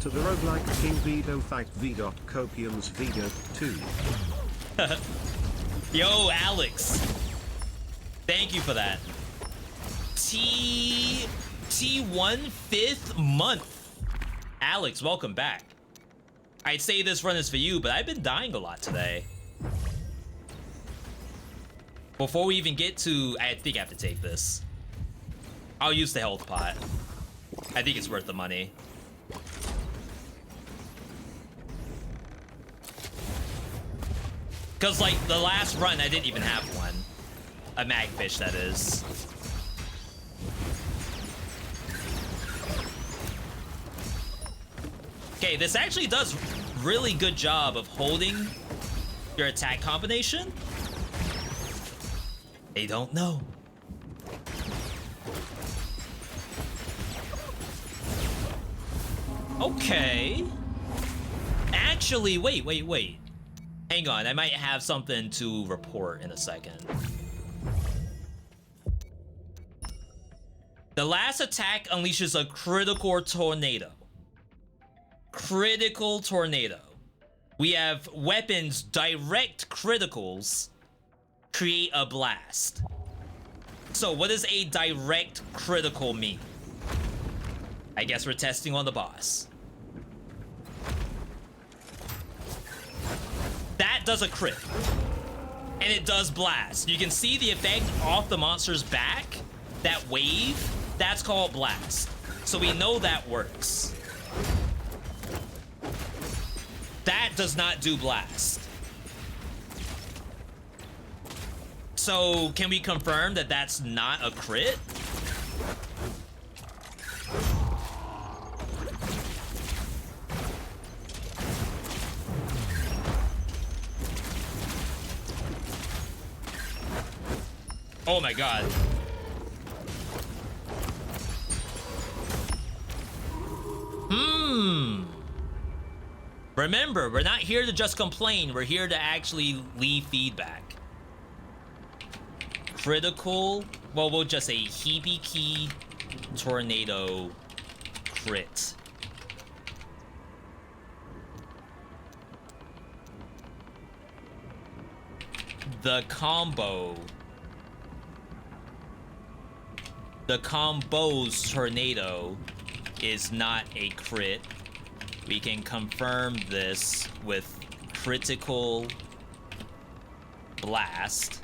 To the roguelike king Vedo fight VeeDotCopium's Vedo 2. Yo, Alex. Thank you for that. T1 5th month. Alex, welcome back. I'd say this run is for you, but I've been dying a lot today. Before we even get to... I think I have to take this. I'll use the health pot. I think it's worth the money. Because, like, the last run, I didn't even have one. A magfish, that is. Okay, this actually does really good job of holding your attack combination. They don't know. Okay. Actually, wait. Hang on, I might have something to report in a second. The last attack unleashes a critical tornado. Critical tornado. We have weapons direct criticals create a blast. So what does a direct critical mean? I guess we're testing on the boss. That does a crit. And it does blast. You can see the effect off the monster's back. That wave, that's called blast. So we know that works. That does not do blast. So can we confirm that that's not a crit? Oh my god. Remember, we're not here to just complain. We're here to actually leave feedback. Critical. Well, we'll just say Hibiki Tornado crit. The combo's tornado is not a crit. We can confirm this with critical blast.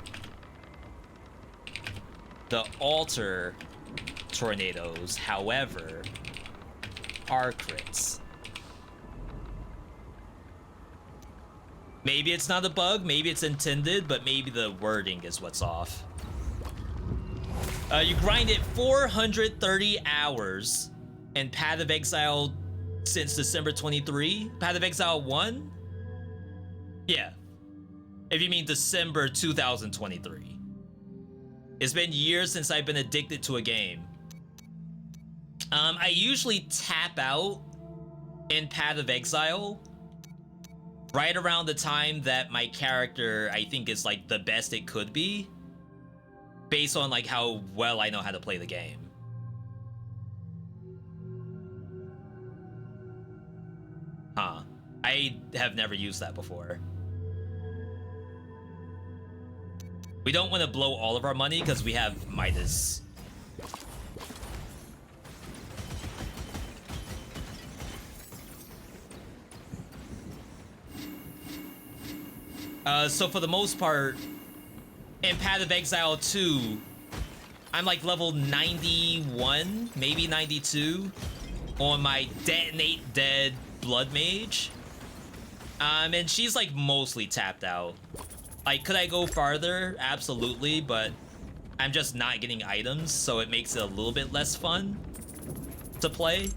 The alter tornadoes, however, are crits. Maybe it's not a bug, maybe it's intended, but maybe the wording is what's off. You grinded 430 hours in Path of Exile since December 23. Path of Exile 1? Yeah. If you mean December 2023. It's been years since I've been addicted to a game. I usually tap out in Path of Exile right around the time that my character, I think, is like the best it could be. based on like how well I know how to play the game. Huh. I have never used that before. We don't want to blow all of our money because we have Midas. So for the most part, in Path of Exile 2, I'm like level 91, maybe 92, on my Detonate Dead Blood Mage. And she's like mostly tapped out. Like, could I go farther? Absolutely, but I'm just not getting items, so it makes it a little bit less fun to play.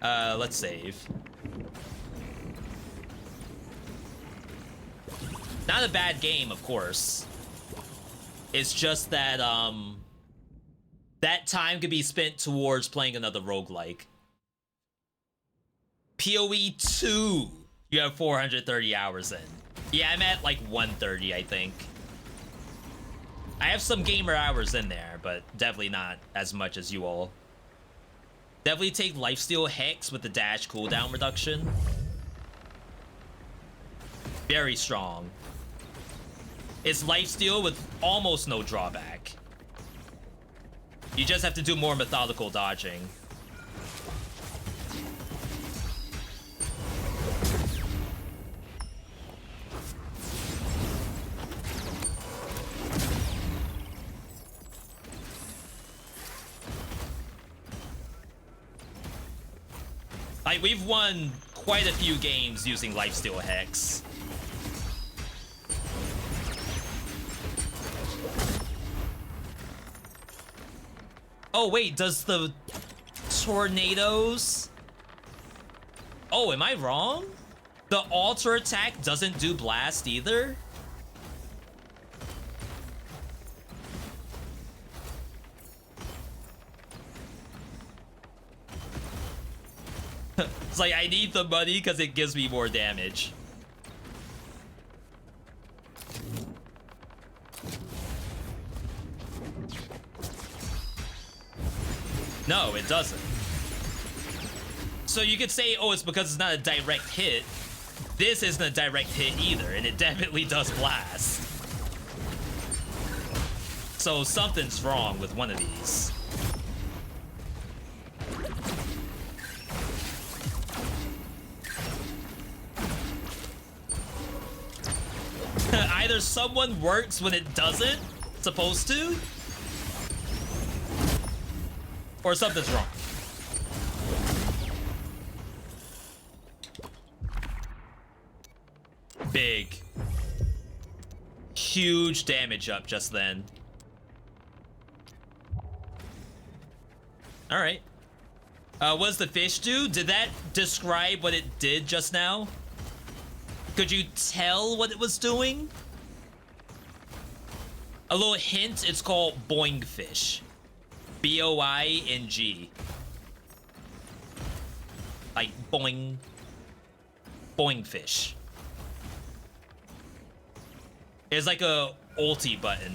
Let's save. Not a bad game, of course. It's just that, that time could be spent towards playing another roguelike. PoE 2, you have 430 hours in. Yeah, I'm at like 130, I think. I have some gamer hours in there, but definitely not as much as you all. Definitely take Lifesteal Hex with the dash cooldown reduction. Very strong. It's lifesteal with almost no drawback. You just have to do more methodical dodging. Like, we've won quite a few games using Lifesteal Hex. Oh, wait, does the tornadoes... Oh, am I wrong? The altar attack doesn't do blast either? It's like, I need the money because it gives me more damage. No, it doesn't. So you could say, oh, it's because it's not a direct hit. This isn't a direct hit either, and it definitely does blast. So something's wrong with one of these. Either someone works when it doesn't, supposed to, or something's wrong. Big. Huge damage up just then. Alright. What does the fish do? Did that describe what it did just now? Could you tell what it was doing? A little hint, it's called Boing Fish. B-O-I-N-G. Like boing. Boing Fish. It's like a ulti button.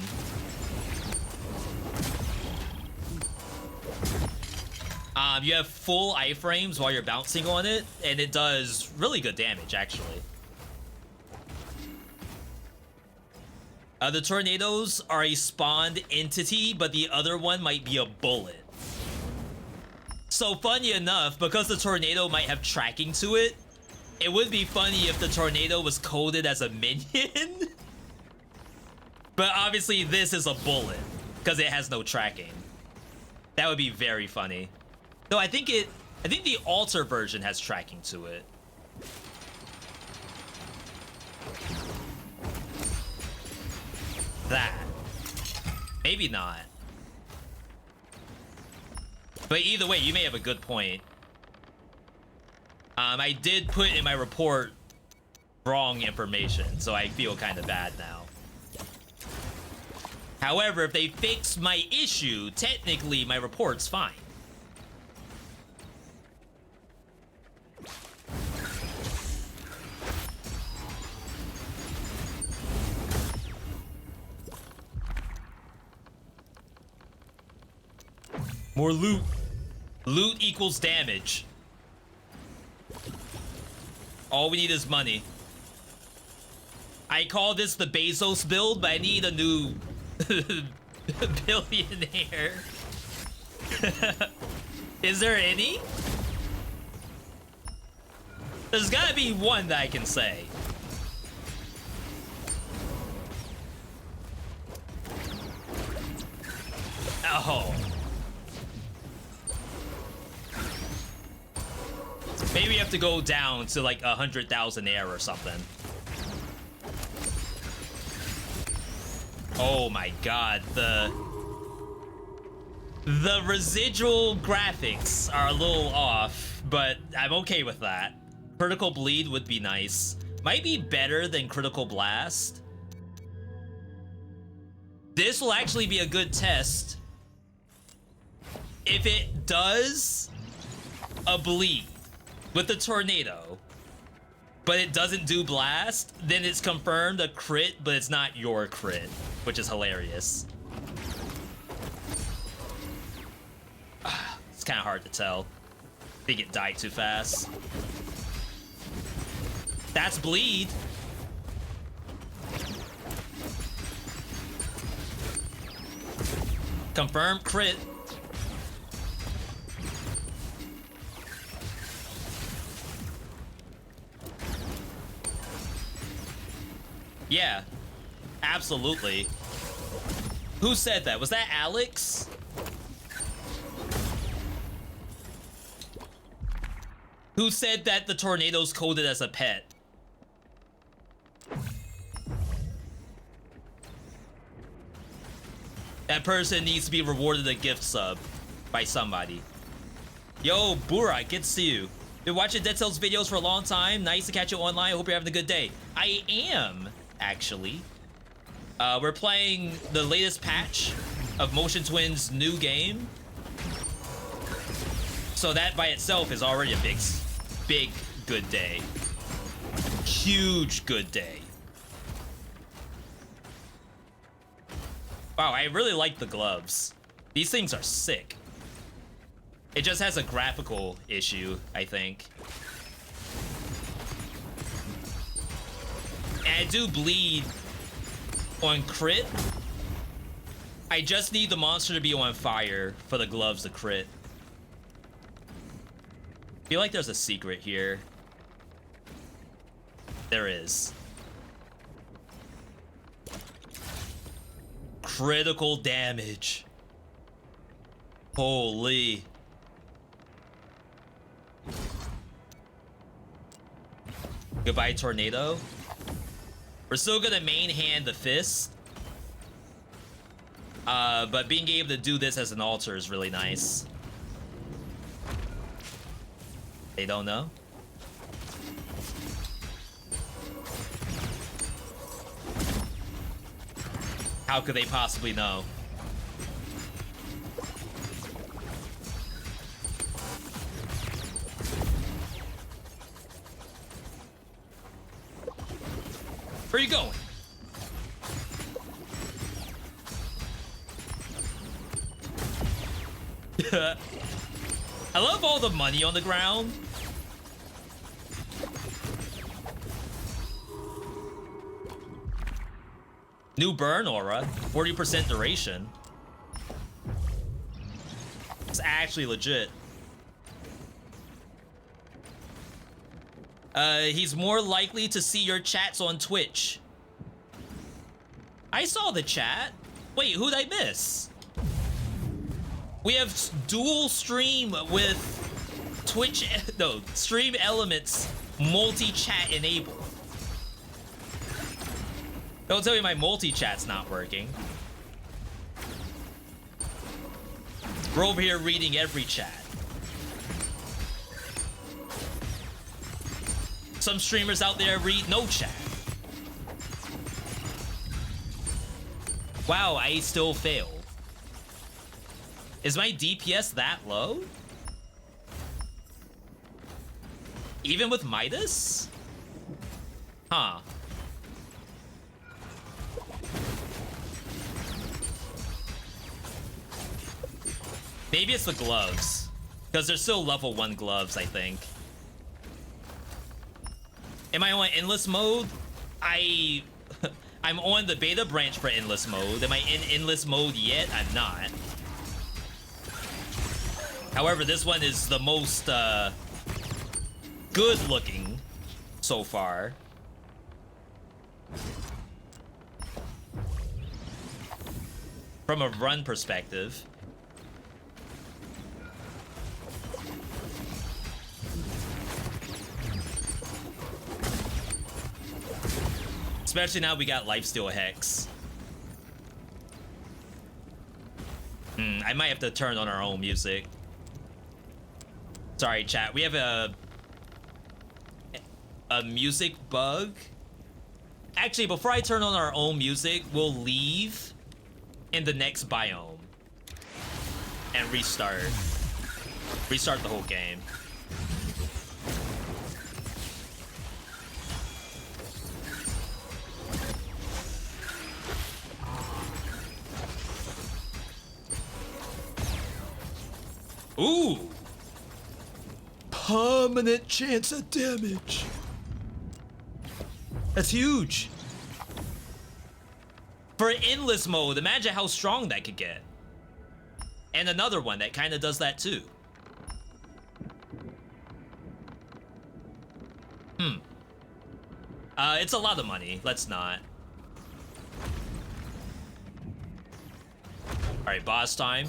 You have full iframes while you're bouncing on it, and it does really good damage, actually. The tornadoes are a spawned entity, but the other one might be a bullet. So funny enough, because the tornado might have tracking to it, it would be funny if the tornado was coded as a minion. But obviously this is a bullet, because it has no tracking. That would be very funny. Though I think the altar version has tracking to it. That. Maybe not. But either way, you may have a good point. I did put in my report wrong information, so I feel kind of bad now. However, if they fix my issue, technically my report's fine. More loot. Loot equals damage. All we need is money. I call this the Bezos build, but I need a new billionaire. Is there any? There's gotta be one that I can say. Oh. Maybe you have to go down to like 100,000 air or something. Oh my god, the residual graphics are a little off, but I'm okay with that. Critical bleed would be nice. Might be better than critical blast. This will actually be a good test. If it does a bleed with the tornado, but it doesn't do blast, then it's confirmed a crit, but it's not your crit, which is hilarious. It's kind of hard to tell. I think it died too fast. That's bleed. Confirmed crit. Yeah, absolutely. Who said that? Was that Alex? Who said that the tornado's coded as a pet? That person needs to be rewarded a gift sub by somebody. Yo, Burak, good to see you. Been watching Dead Cells videos for a long time. Nice to catch you online. Hope you're having a good day. I am, actually. We're playing the latest patch of Motion Twin's new game. So that by itself is already a big good day. Huge good day. Wow, I really like the gloves. These things are sick. It just has a graphical issue, I think. And I do bleed on crit. I just need the monster to be on fire for the gloves to crit. I feel like there's a secret here. There is. Critical damage. Holy. Goodbye, tornado. We're still gonna main hand the fist. But being able to do this as an altar is really nice. They don't know? How could they possibly know? Where are you going? I love all the money on the ground. New burn aura, 40% duration. It's actually legit. He's more likely to see your chats on Twitch. I saw the chat. Wait, who'd I miss? We have dual stream with Twitch, no, Stream Elements multi-chat enabled. Don't tell me my multi-chat's not working. We're over here reading every chat. Some streamers out there read no chat. Wow, I still failed. Is my DPS that low? Even with Midas? Huh. Maybe it's the gloves. Because they're still level 1 gloves, I think. Am I on endless mode? I'm on the beta branch for endless mode. Am I in endless mode yet? I'm not. However, this one is the most good looking so far. From a run perspective. Especially now we got lifesteal hex. I might have to turn on our own music. Sorry, chat. We have a music bug. Actually, before I turn on our own music, we'll leave in the next biome and restart. Restart the whole game. Ooh! Permanent chance of damage. That's huge. For endless mode, imagine how strong that could get. And another one that kind of does that too. It's a lot of money. Let's not. Alright, boss time.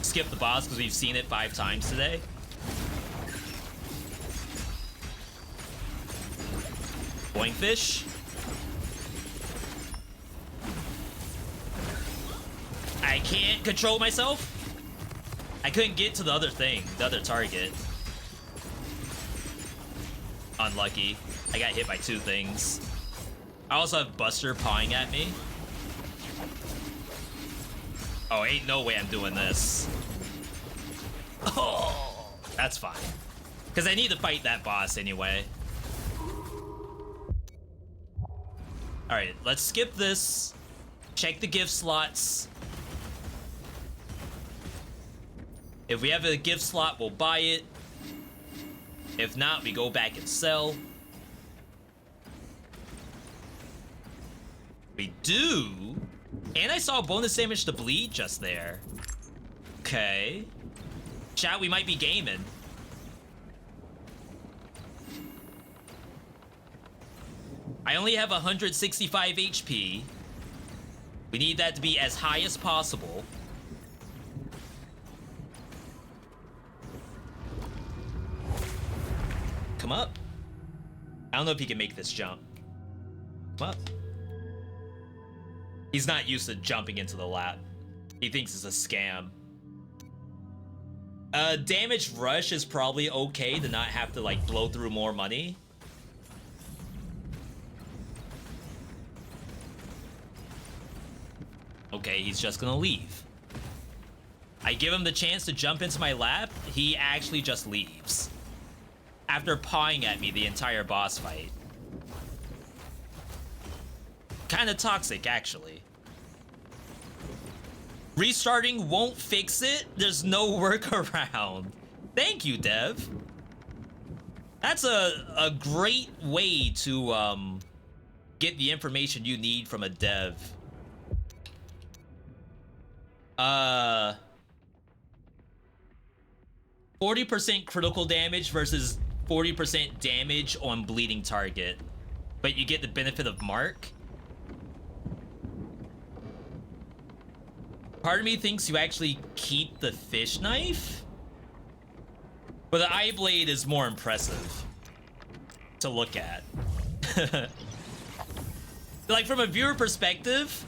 Skip the boss because we've seen it 5 times today. Boing fish. I can't control myself. I couldn't get to the other thing, the other target. Unlucky. I got hit by 2 things. I also have Buster pawing at me. Oh, ain't no way I'm doing this. Oh, that's fine. Because I need to fight that boss anyway. Alright, let's skip this. Check the gift slots. If we have a gift slot, we'll buy it. If not, we go back and sell. We do. And I saw bonus damage to bleed just there. Okay. Chat, we might be gaming. I only have 165 HP. We need that to be as high as possible. Come up. I don't know if he can make this jump. Come up. He's not used to jumping into the lap. He thinks it's a scam. Damage rush is probably okay to not have to like blow through more money. Okay, he's just gonna leave. I give him the chance to jump into my lap, he actually just leaves. After pawing at me the entire boss fight. Kinda toxic, actually. Restarting won't fix it. There's no workaround. Thank you, Dev. That's a great way to get the information you need from a dev. 40% critical damage versus 40% damage on bleeding target, but you get the benefit of mark. Part of me thinks you actually keep the fish knife, but the eye blade is more impressive to look at. Like, from a viewer perspective,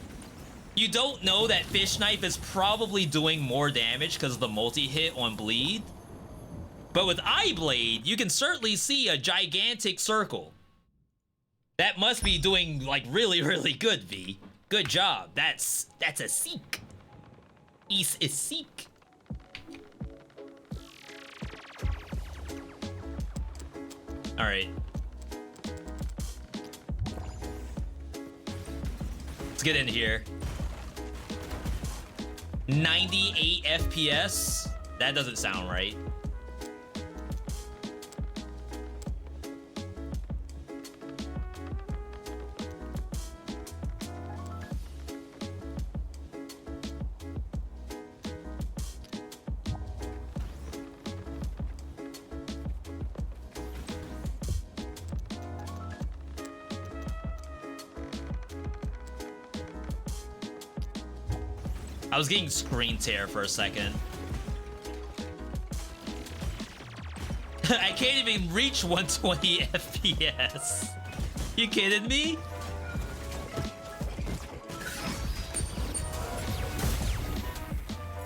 you don't know that fish knife is probably doing more damage because of the multi-hit on bleed. But with eye blade, you can certainly see a gigantic circle. That must be doing like really, really good, V. Good job. That's a seek. Is a seek. All right. Let's get in here. 98 FPS? That doesn't sound right. I was getting screen tear for a second. I can't even reach 120 FPS. You kidding me?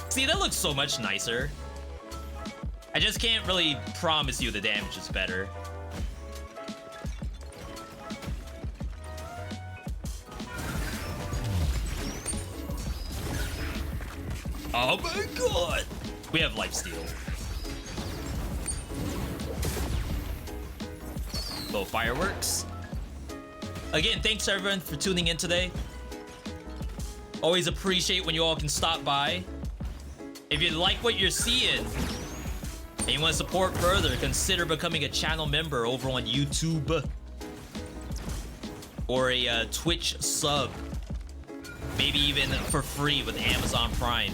See, that looks so much nicer. I just can't really promise you the damage is better. Oh my god! We have lifesteal. Little fireworks. Again, thanks everyone for tuning in today. Always appreciate when you all can stop by. If you like what you're seeing and you want to support further, consider becoming a channel member over on YouTube or a Twitch sub. Maybe even for free with Amazon Prime.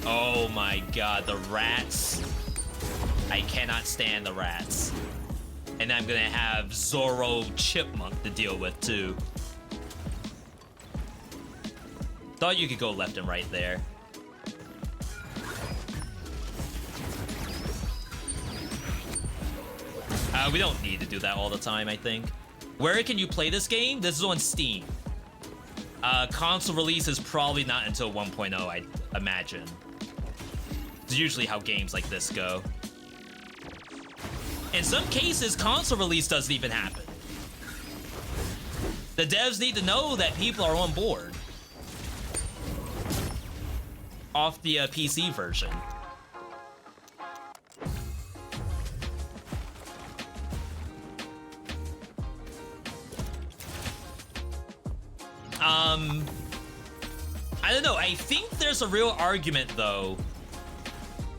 Oh my god, the rats. I cannot stand the rats. And I'm gonna have Zoro Chipmunk to deal with too. Thought you could go left and right there. We don't need to do that all the time, I think. Where can you play this game? This is on Steam. Console release is probably not until 1.0, I imagine. It's usually how games like this go. In some cases, console release doesn't even happen. The devs need to know that people are on board. Off the PC version. I don't know. I think there's a real argument, though.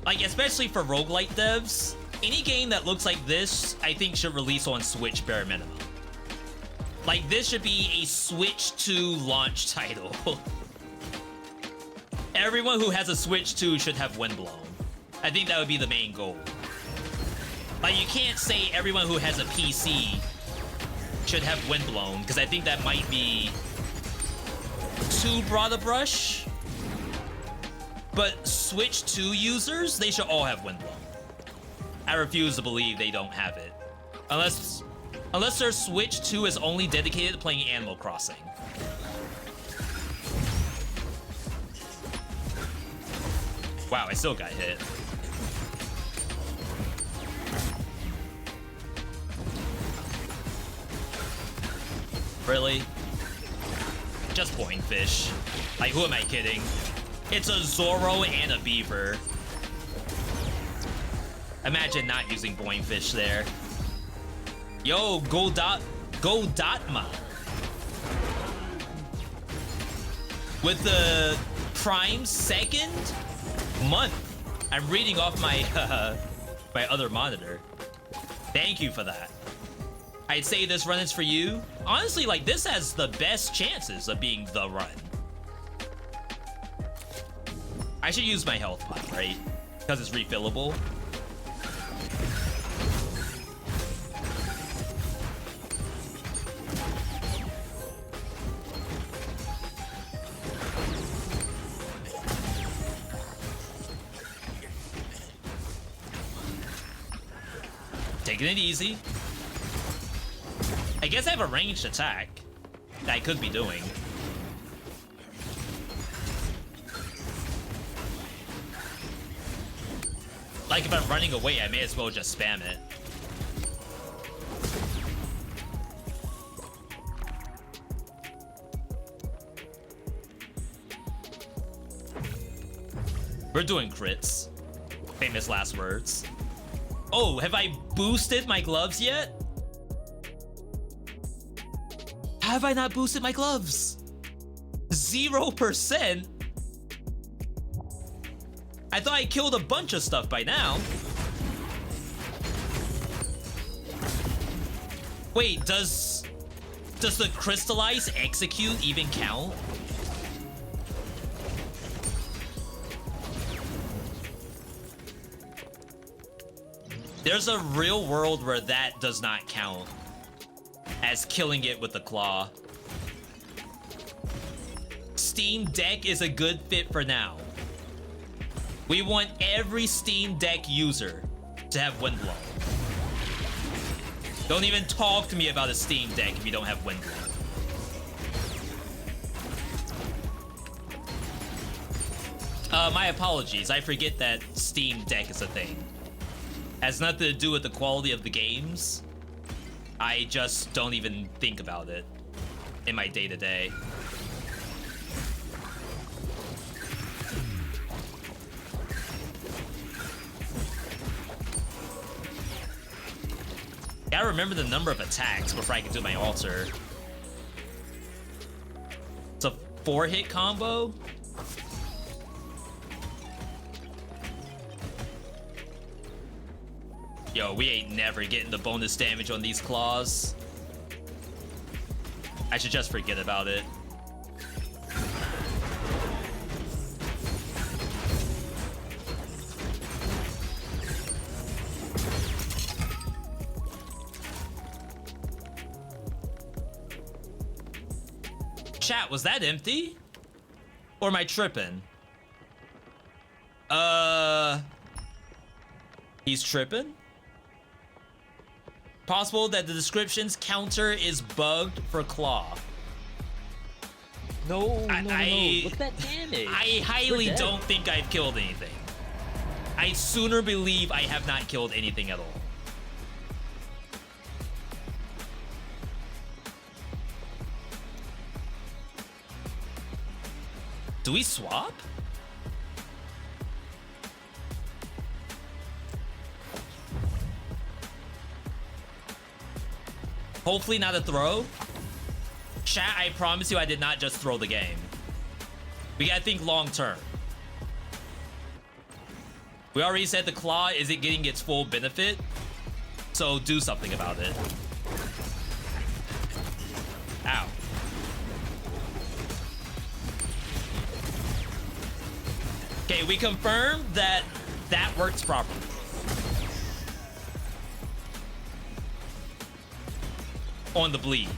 Like, especially for roguelike devs, any game that looks like this, I think should release on Switch bare minimum. Like, this should be a Switch 2 launch title. Everyone who has a Switch 2 should have Windblown. I think that would be the main goal. Like, you can't say everyone who has a PC should have Windblown, because I think that might be too broad a brush. But Switch 2 users, they should all have Windblown. I refuse to believe they don't have it. Unless their Switch 2 is only dedicated to playing Animal Crossing. Wow, I still got hit. Really? Just point fish. Like, who am I kidding? It's a Zoro and a beaver. Imagine not using Boing Fish there. Yo, Godotma. With the Prime second month. I'm reading off my my other monitor. Thank you for that. I'd say this run is for you. Honestly, like, this has the best chances of being the run. I should use my health pot, right? Because it's refillable. Taking it easy. I guess I have a ranged attack that I could be doing. Like, if I'm running away, I may as well just spam it. We're doing crits. Famous last words. Oh, have I boosted my gloves yet? Have I not boosted my gloves? 0%? I thought I killed a bunch of stuff by now. Wait, does the crystallize execute even count? There's a real world where that does not count as killing it with the claw. Steam Deck is a good fit for now. We want every Steam Deck user to have Windblown. Don't even talk to me about a Steam Deck if you don't have Windblown. My apologies. I forget that Steam Deck is a thing. Has nothing to do with the quality of the games. I just don't even think about it in my day-to-day. Gotta remember the number of attacks before I can do my altar. It's a 4-hit combo? Yo, we ain't never getting the bonus damage on these claws. I should just forget about it. Chat, was that empty? Or am I tripping? He's tripping? Possible that the description's counter is bugged for claw. No, no. Look at that damage. I highly don't think I've killed anything. I sooner believe I have not killed anything at all. Do we swap? Hopefully not a throw. Chat, I promise you I did not just throw the game. We gotta think long term. We already said the claw isn't getting its full benefit, so do something about it. Ow. Okay, we confirmed that that works properly. On the bleed.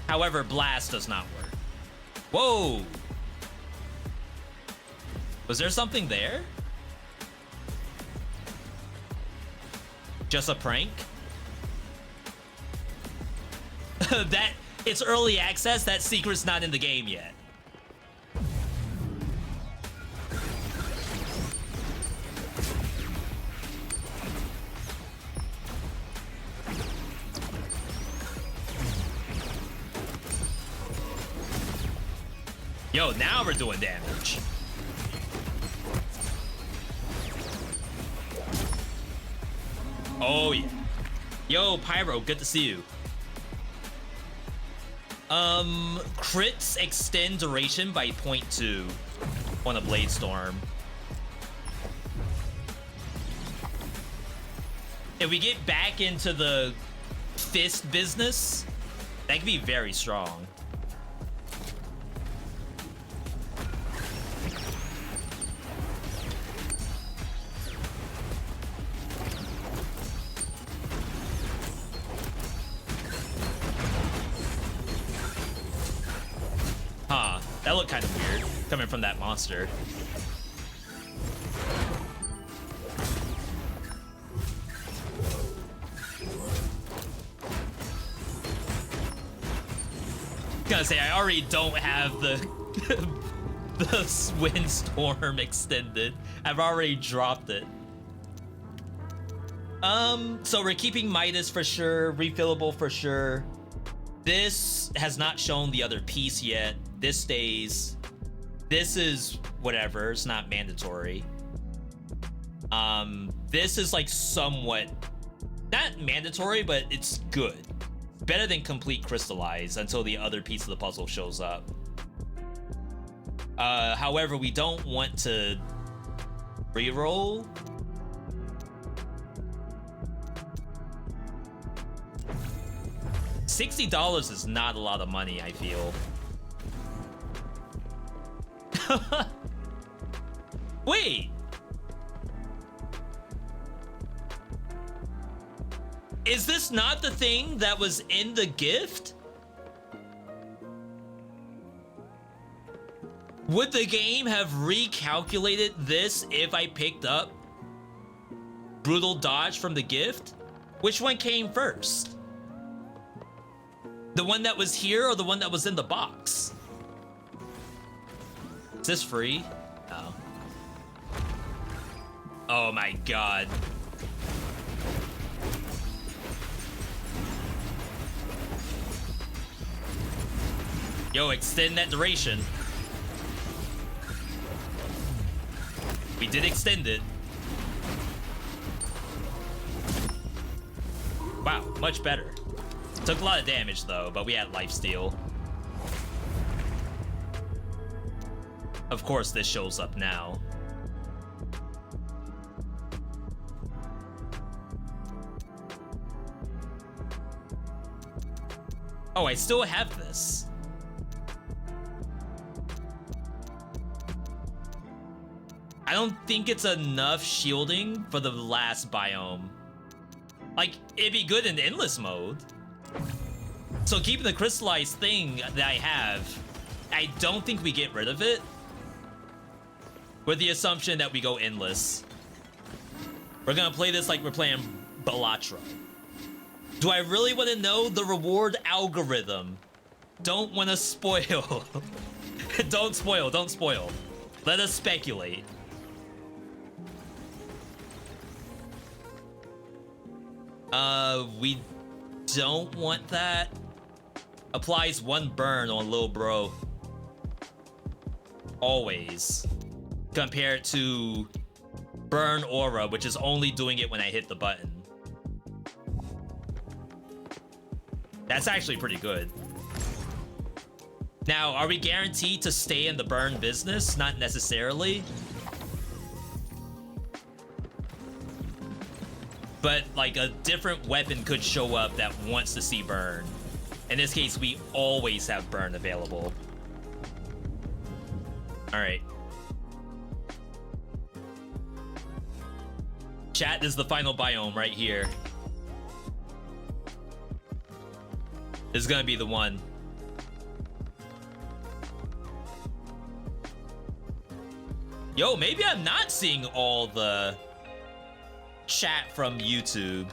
However, blast does not work. Whoa! Was there something there? Just a prank? That it's early access, that secret's not in the game yet. Yo, now we're doing damage. Oh, yeah. Yo, Pyro, good to see you. Crits extend duration by 0.2 on a Blade Storm. If we get back into the fist business, that could be very strong. Huh, that looked kind of weird, coming from that monster. Gonna say, I already don't have the the Windstorm extended. I've already dropped it. So we're keeping Midas for sure, refillable for sure. This has not shown the other piece yet. This stays. This is whatever, it's not mandatory. This is like somewhat, not mandatory, but it's good. Better than complete crystallize until the other piece of the puzzle shows up. However, we don't want to Reroll. $60 is not a lot of money, I feel. Wait. Is this not the thing that was in the gift? Would the game have recalculated this if I picked up Brutal Dodge from the gift? Which one came first? The one that was here or the one that was in the box? Is this free? No. Oh my god. Yo, extend that duration. We did extend it. Wow, much better. Took a lot of damage though, but we had lifesteal. Of course, this shows up now. Oh, I still have this. I don't think it's enough shielding for the last biome. Like, it'd be good in endless mode. So keeping the crystallized thing that I have, I don't think we get rid of it. With the assumption that we go endless. We're gonna play this like we're playing Bellatra. Do I really want to know the reward algorithm? Don't want to spoil. Don't spoil, don't spoil. Let us speculate. We don't want that. Applies 1 burn on Lil Bro. Always. Compared to Burn Aura, which is only doing it when I hit the button. That's actually pretty good. Now, are we guaranteed to stay in the burn business? Not necessarily. But like a different weapon could show up that wants to see burn. In this case, we always have burn available. All right. Chat, this is the final biome right here. This is gonna be the one. Yo, maybe I'm not seeing all the chat from YouTube.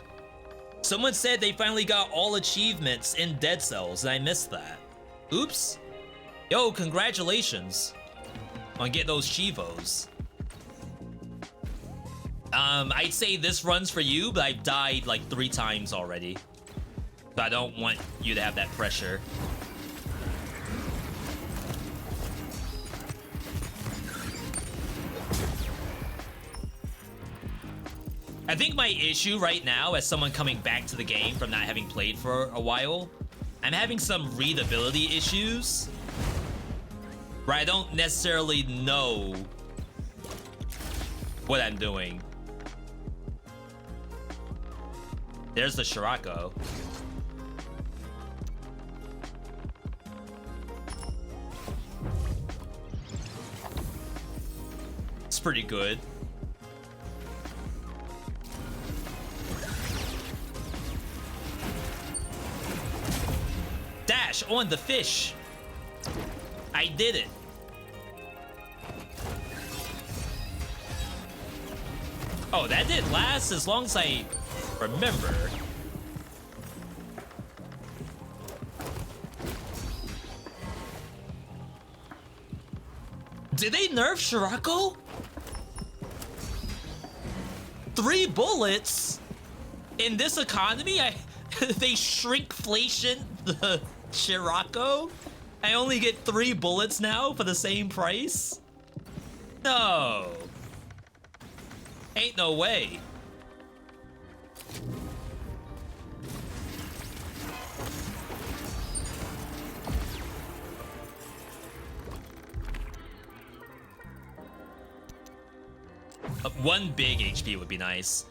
Someone said they finally got all achievements in Dead Cells, and I missed that. Oops. Yo, congratulations on getting those Chivos. I'd say this runs for you, but I've died like 3 times already. So I don't want you to have that pressure. I think my issue right now, as someone coming back to the game from not having played for a while, I'm having some readability issues. Where I don't necessarily know what I'm doing. There's the Shirako. It's pretty good. Dash on the fish. I did it. Oh, that did last as long as I remember. Did they nerf Shirako? 3 bullets? In this economy, they shrinkflation the Shirako? I only get 3 bullets now for the same price? No. Ain't no way. One big HP would be nice.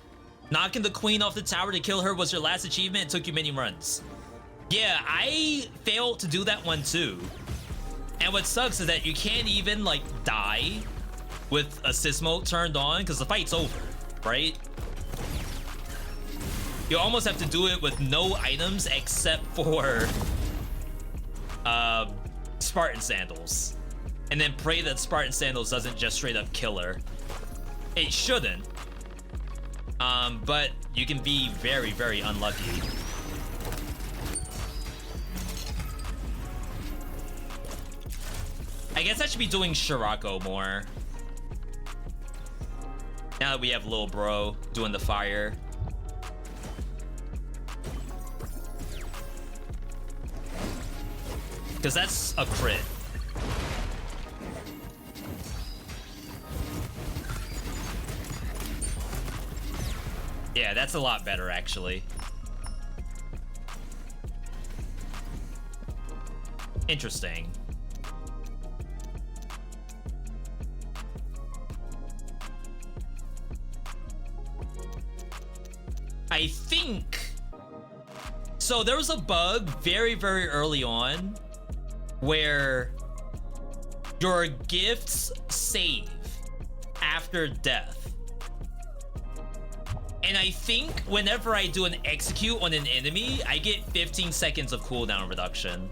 Knocking the queen off the tower to kill her was your last achievement. It took you many runs. Yeah, I failed to do that one too. And what sucks is that you can't even like die with assist mode turned on because the fight's over, right? You almost have to do it with no items except for Spartan Sandals. And then pray that Spartan Sandals doesn't just straight up kill her. It shouldn't. But you can be very, very unlucky. I guess I should be doing Shirako more. Now that we have Lil Bro doing the fire. Because that's a crit. Yeah, that's a lot better, actually. Interesting. I think... So there was a bug very, very early on where your gifts save after death. And I think whenever I do an execute on an enemy, I get 15 seconds of cooldown reduction,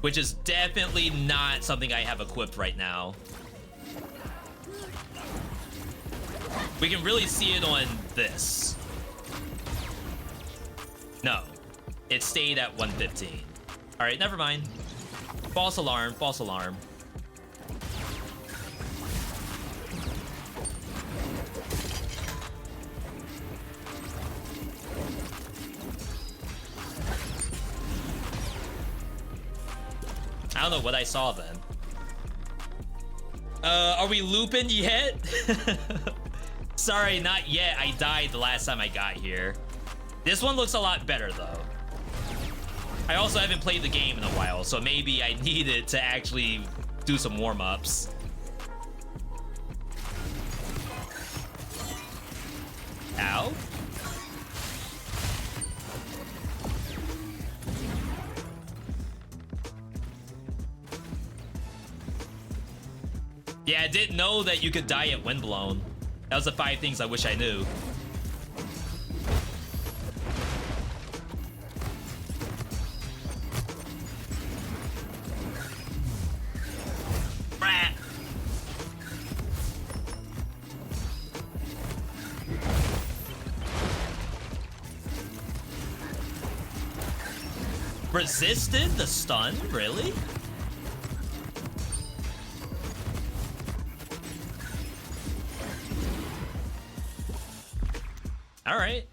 which is definitely not something I have equipped right now. We can really see it on this. No, it stayed at 115. All right, never mind. False alarm, false alarm. I don't know what I saw then. Are we looping yet? Sorry, not yet. I died the last time I got here. This one looks a lot better though. I also haven't played the game in a while, so maybe I needed to actually do some warm-ups. Ow. Yeah, I didn't know that you could die at Windblown. That was the 5 things I wish I knew. Brat. Resisted the stun? Really? All right.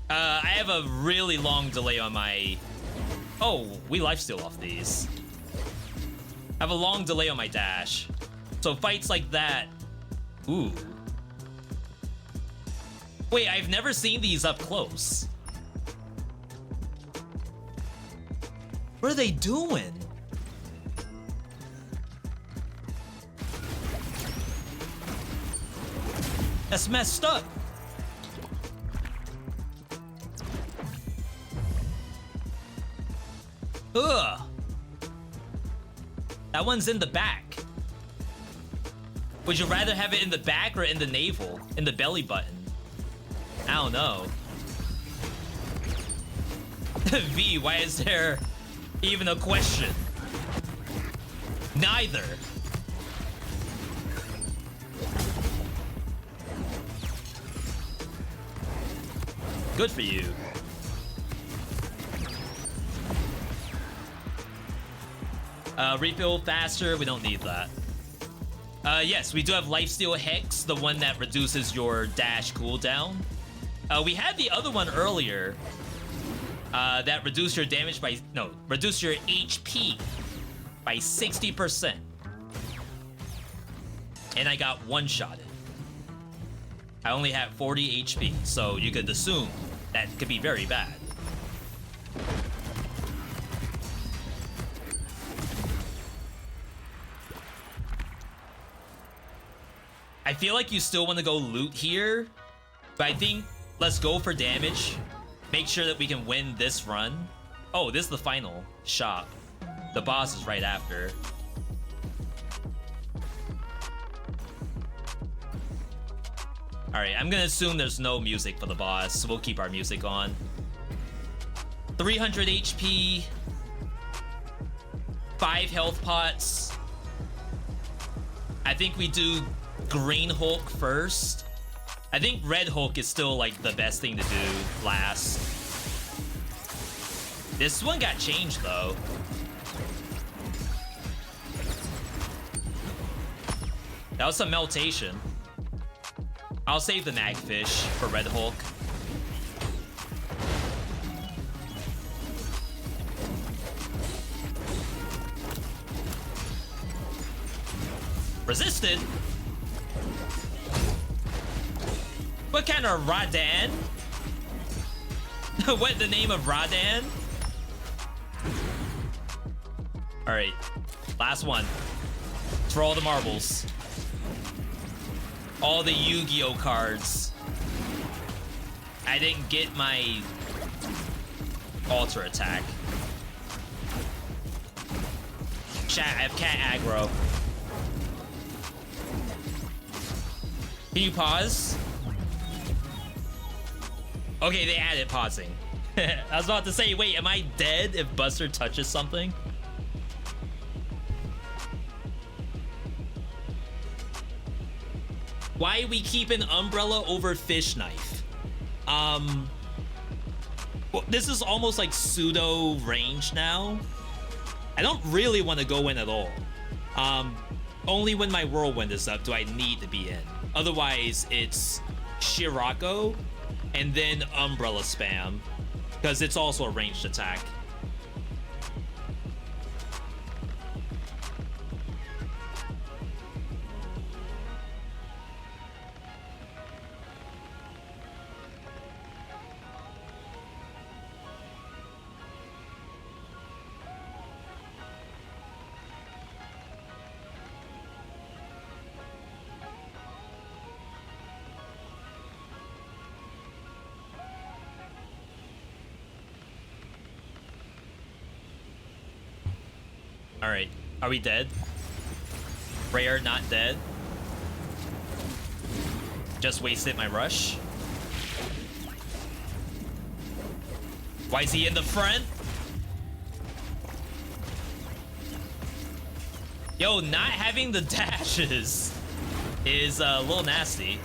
I have a really long delay on my... Oh, we lifesteal off these. I have a long delay on my dash. So fights like that... Ooh. Wait, I've never seen these up close. What are they doing? That's messed up. Ugh. That one's in the back. Would you rather have it in the back or in the navel? In the belly button? I don't know. V, why is there even a question? Neither. Good for you. Refill faster, we don't need that. Yes, we do have Lifesteal Hex, the one that reduces your dash cooldown. We had the other one earlier that reduced your damage by, no, reduce your HP by 60%. And I got one-shotted. I only have 40 HP, so you could assume that could be very bad. I feel like you still want to go loot here, but I think let's go for damage. Make sure that we can win this run. Oh, this is the final shop. The boss is right after. Alright, I'm gonna assume there's no music for the boss, so we'll keep our music on. 300 HP. 5 health pots. I think we do Green Hulk first. I think Red Hulk is still like the best thing to do last. This one got changed though. That was some meltation. I'll save the Magfish for Red Hulk. Resisted? What kind of Radan? What, the name of Radan? Alright, last one. For all the marbles. All the Yu-Gi-Oh cards. I didn't get my alter attack. Chat, I have cat aggro. Can you pause? Okay, they added pausing. I was about to say, wait, am I dead if Buster touches something? Why we keep an umbrella over fish knife? Well, this is almost like pseudo range now. I don't really want to go in at all. Only when my whirlwind is up do I need to be in. Otherwise, it's Shirako and then umbrella spam, because it's also a ranged attack. Alright, are we dead? Rare, not dead. Just wasted my rush. Why is he in the front? Yo, not having the dashes is a little nasty.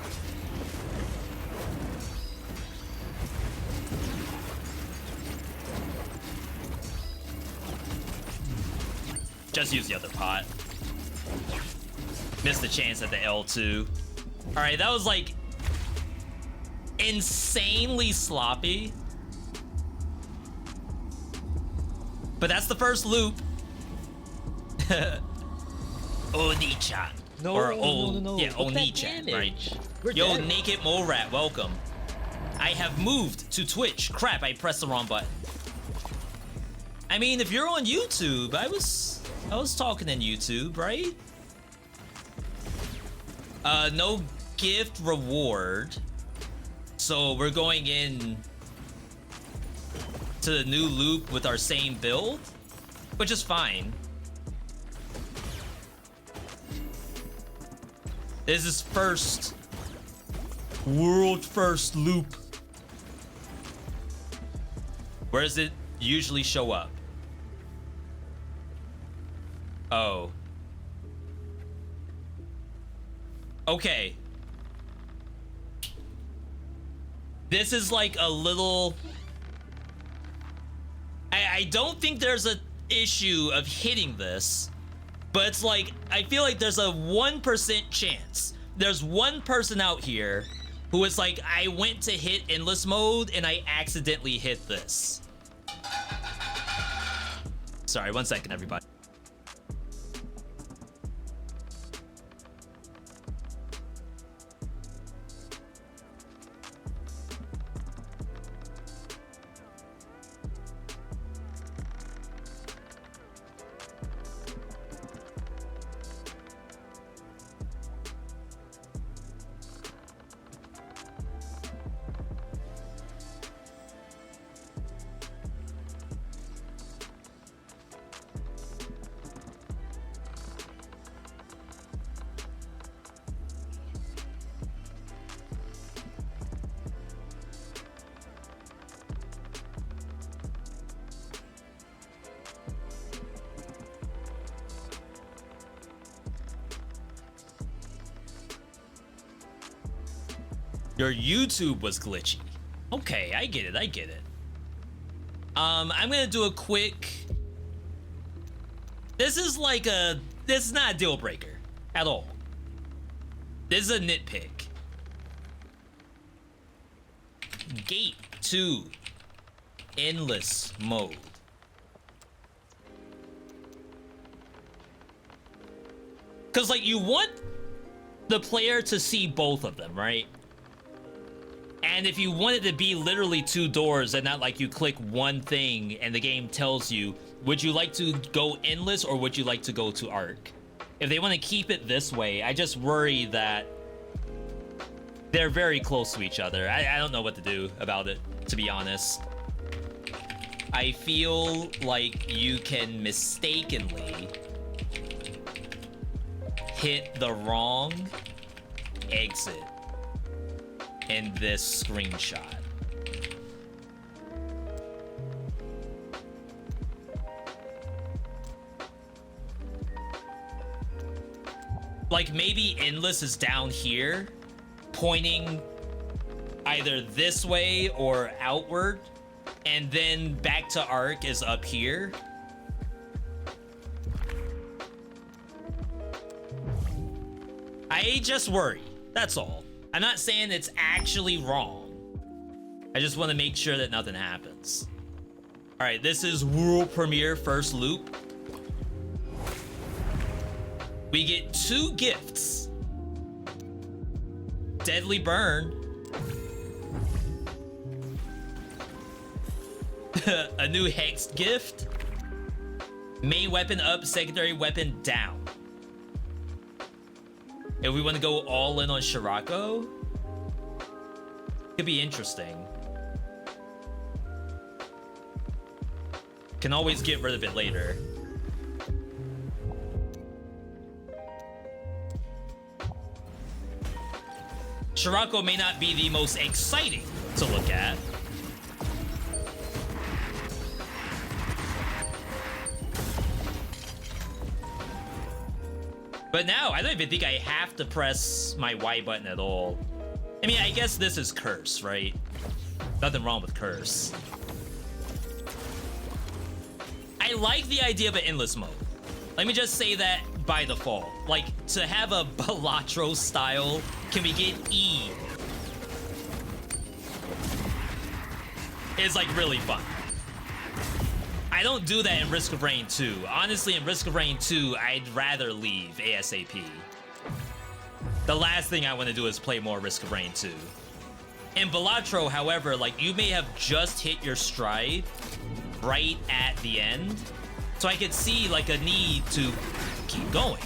Just use the other pot. Missed the chance at the L2. Alright, that was like insanely sloppy. But that's the first loop. Oni-chan. No, or no. Yeah, What's that Oni-chan, damage? right? We're Yo, dead. Naked Mole Rat, welcome. I have moved to Twitch. Crap, I pressed the wrong button. I mean, if you're on YouTube, I was talking in YouTube, right? No gift reward. So we're going in to the new loop with our same build, which is fine. This is world first loop. Where does it usually show up? Oh. Okay. This is like a little... I don't think there's an issue of hitting this, but it's like, I feel like there's a 1% chance. There's one person out here who is like, I went to hit endless mode and I accidentally hit this. Sorry, 1 second, everybody. Your YouTube was glitchy. Okay, I get it, I get it. I'm gonna do a quick... This is like a... This is not a deal breaker at all. This is a nitpick. Gate 2. Endless mode. Because, like, you want the player to see both of them, right? And if you want it to be literally 2 doors and not like you click one thing and the game tells you, would you like to go endless or would you like to go to arc? If they want to keep it this way, I just worry that they're very close to each other. I don't know what to do about it, to be honest. I feel like you can mistakenly hit the wrong exit in this screenshot. Like maybe endless is down here, pointing either this way or outward, and then back to arc is up here. I just worry, that's all. I'm not saying it's actually wrong. I just want to make sure that nothing happens. All right, this is world premiere first loop. We get 2 gifts. Deadly Burn. A new Hexed gift. Main weapon up, secondary weapon down. If we want to go all in on Shirako, could be interesting. Can always get rid of it later. Shirako may not be the most exciting to look at. But now, I don't even think I have to press my Y button at all. I mean, I guess this is curse, right? Nothing wrong with curse. I like the idea of an endless mode. Let me just say that by default. Like, to have a Balatro style, can we get E? It's like really fun. I don't do that in Risk of Rain 2. Honestly, in Risk of Rain 2, I'd rather leave ASAP. The last thing I want to do is play more Risk of Rain 2. In Balatro, however, like, you may have just hit your stride right at the end. So I could see, like, a need to keep going.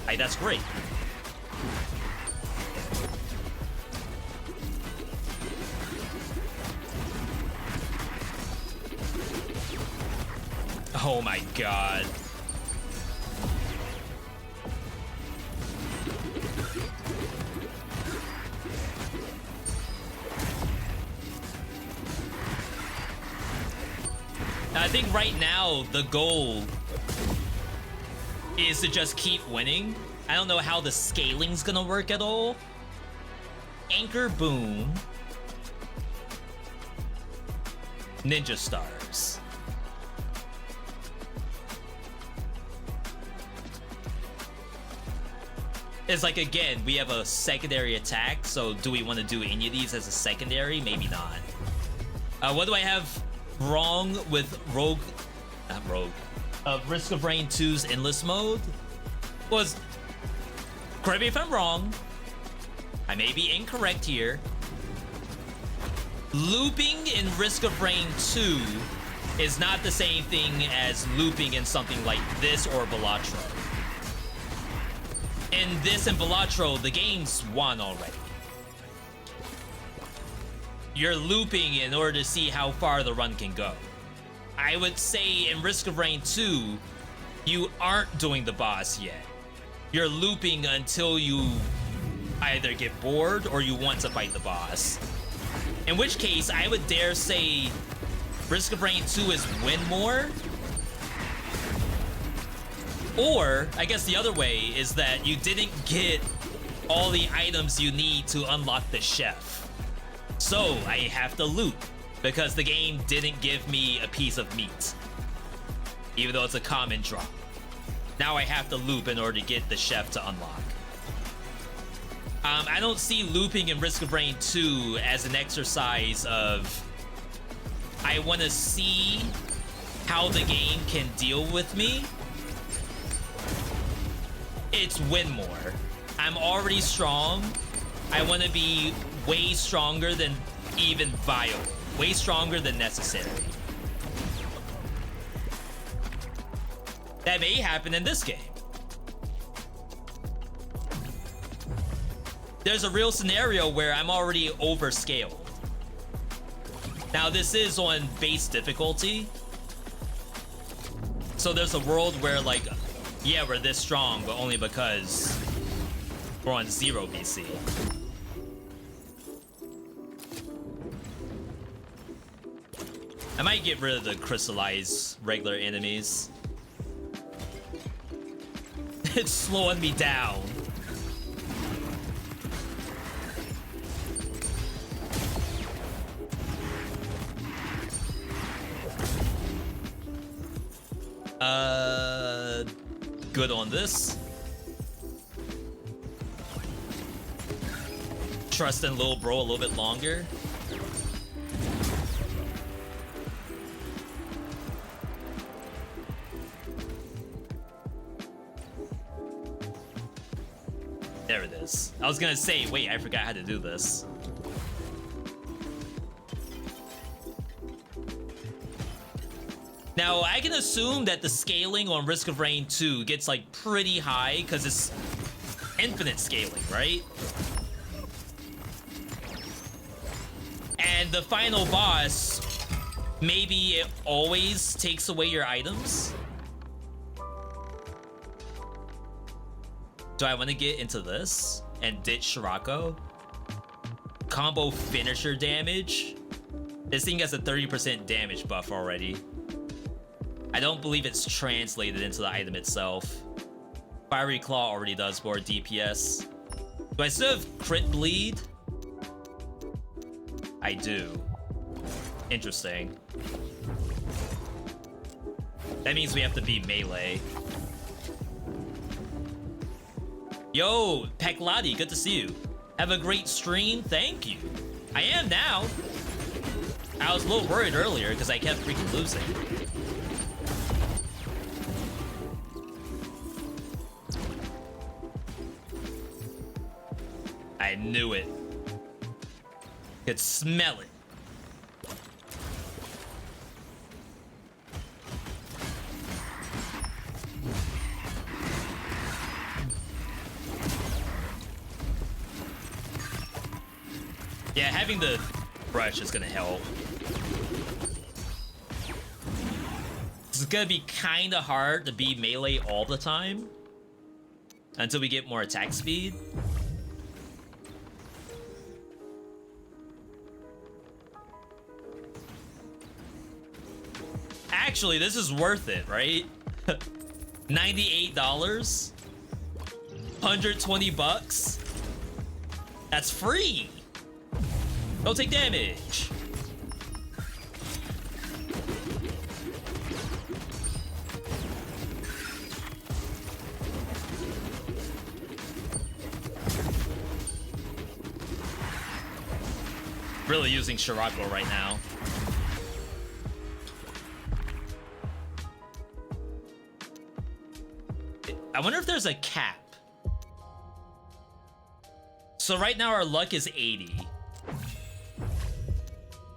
Like, that's great. Oh my god. I think right now the goal is to just keep winning. I don't know how the scaling's gonna work at all. Anchor Boom. Ninja Stars. It's like, again, we have a secondary attack, so do we want to do any of these as a secondary? Maybe not. What do I have wrong with Risk of Rain 2's Endless Mode? Was, correct me if I'm wrong, I may be incorrect here. Looping in Risk of Rain 2 is not the same thing as looping in something like this or Balatro. In this and Balatro, the game's won already. You're looping in order to see how far the run can go. I would say in Risk of Rain 2, you aren't doing the boss yet. You're looping until you either get bored or you want to fight the boss. In which case, I would dare say Risk of Rain 2 is win more. Or, I guess the other way is that you didn't get all the items you need to unlock the chef. So I have to loot because the game didn't give me a piece of meat, even though it's a common drop. Now I have to loop in order to get the chef to unlock. I don't see looping in Risk of Rain 2 as an exercise of I want to see how the game can deal with me. It's win more. I'm already strong. I want to be way stronger than even viable. Way stronger than necessary. That may happen in this game. There's a real scenario where I'm already overscaled. Now this is on base difficulty. So there's a world where like, yeah, we're this strong, but only because we're on 0 BC. I might get rid of the crystallized regular enemies. It's slowing me down. Good on this. Trust in Lil Bro a little bit longer. There it is. I was gonna say, wait, I forgot how to do this. Now, I can assume that the scaling on Risk of Rain 2 gets like pretty high because it's infinite scaling, right? And the final boss, maybe it always takes away your items. Do I want to get into this and ditch Shirako? Combo finisher damage? This thing has a 30% damage buff already. I don't believe it's translated into the item itself. Fiery Claw already does more DPS. Do I still have crit bleed? I do. Interesting. That means we have to be melee. Yo, Pekladi, good to see you. Have a great stream, thank you. I am now. I was a little worried earlier because I kept freaking losing. I knew it. Could smell it. Yeah, having the brush is gonna help. It's gonna be kinda hard to be melee all the time until we get more attack speed. Actually, this is worth it, right? $98? 120 bucks? That's free! Don't take damage! Really using Shirako right now. I wonder if there's a cap. So right now our luck is 80.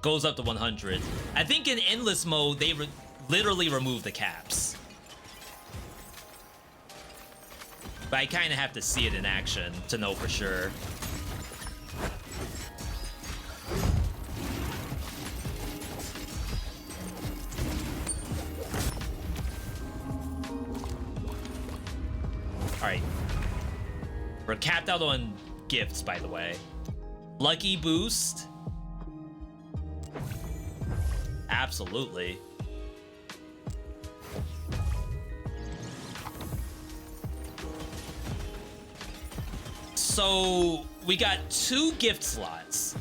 Goes up to 100. I think in endless mode, they literally remove the caps. But I kind of have to see it in action to know for sure. Alright. We're capped out on gifts, by the way. Lucky boost. Absolutely. so we got 2 gift slots.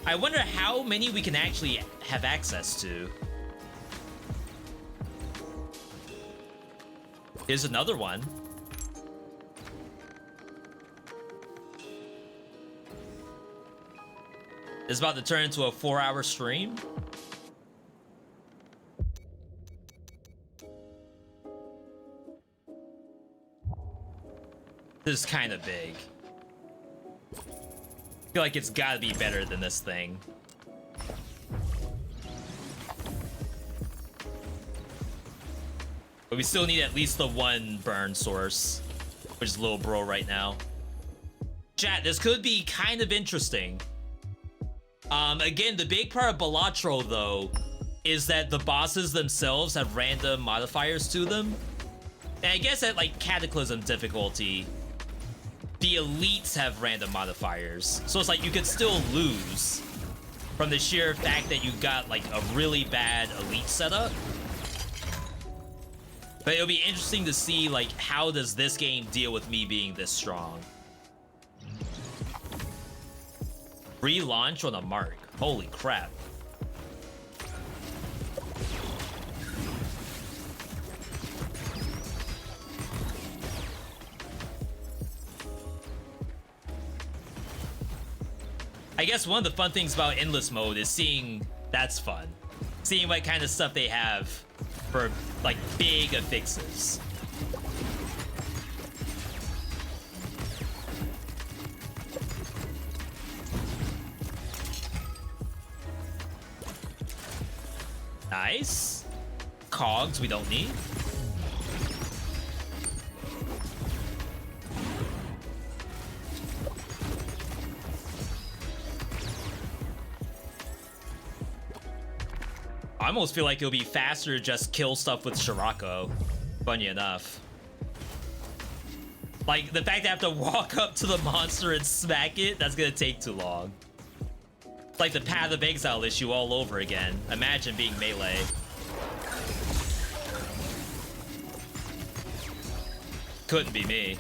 I wonder how many we can actually have access to. Here's another one. It's about to turn into a 4-hour stream. This is kind of big. I feel like it's gotta be better than this thing. But we still need at least the 1 burn source, which is Lil Bro right now. Chat, this could be kind of interesting. Again, the big part of Balatro, though, is that the bosses themselves have random modifiers to them. And I guess at, like, Cataclysm difficulty, the elites have random modifiers. So it's like you could still lose from the sheer fact that you got, like, a really bad elite setup. But it'll be interesting to see, like, how does this game deal with me being this strong? Relaunch on a mark. Holy crap. I guess one of the fun things about Endless Mode is seeing... That's fun. Seeing what kind of stuff they have for, like, big affixes. Nice. Cogs we don't need. I almost feel like it'll be faster to just kill stuff with Scirocco. Funny enough. Like, the fact that I have to walk up to the monster and smack it, that's gonna take too long. It's like the Path of Exile issue all over again. Imagine being melee. Couldn't be me.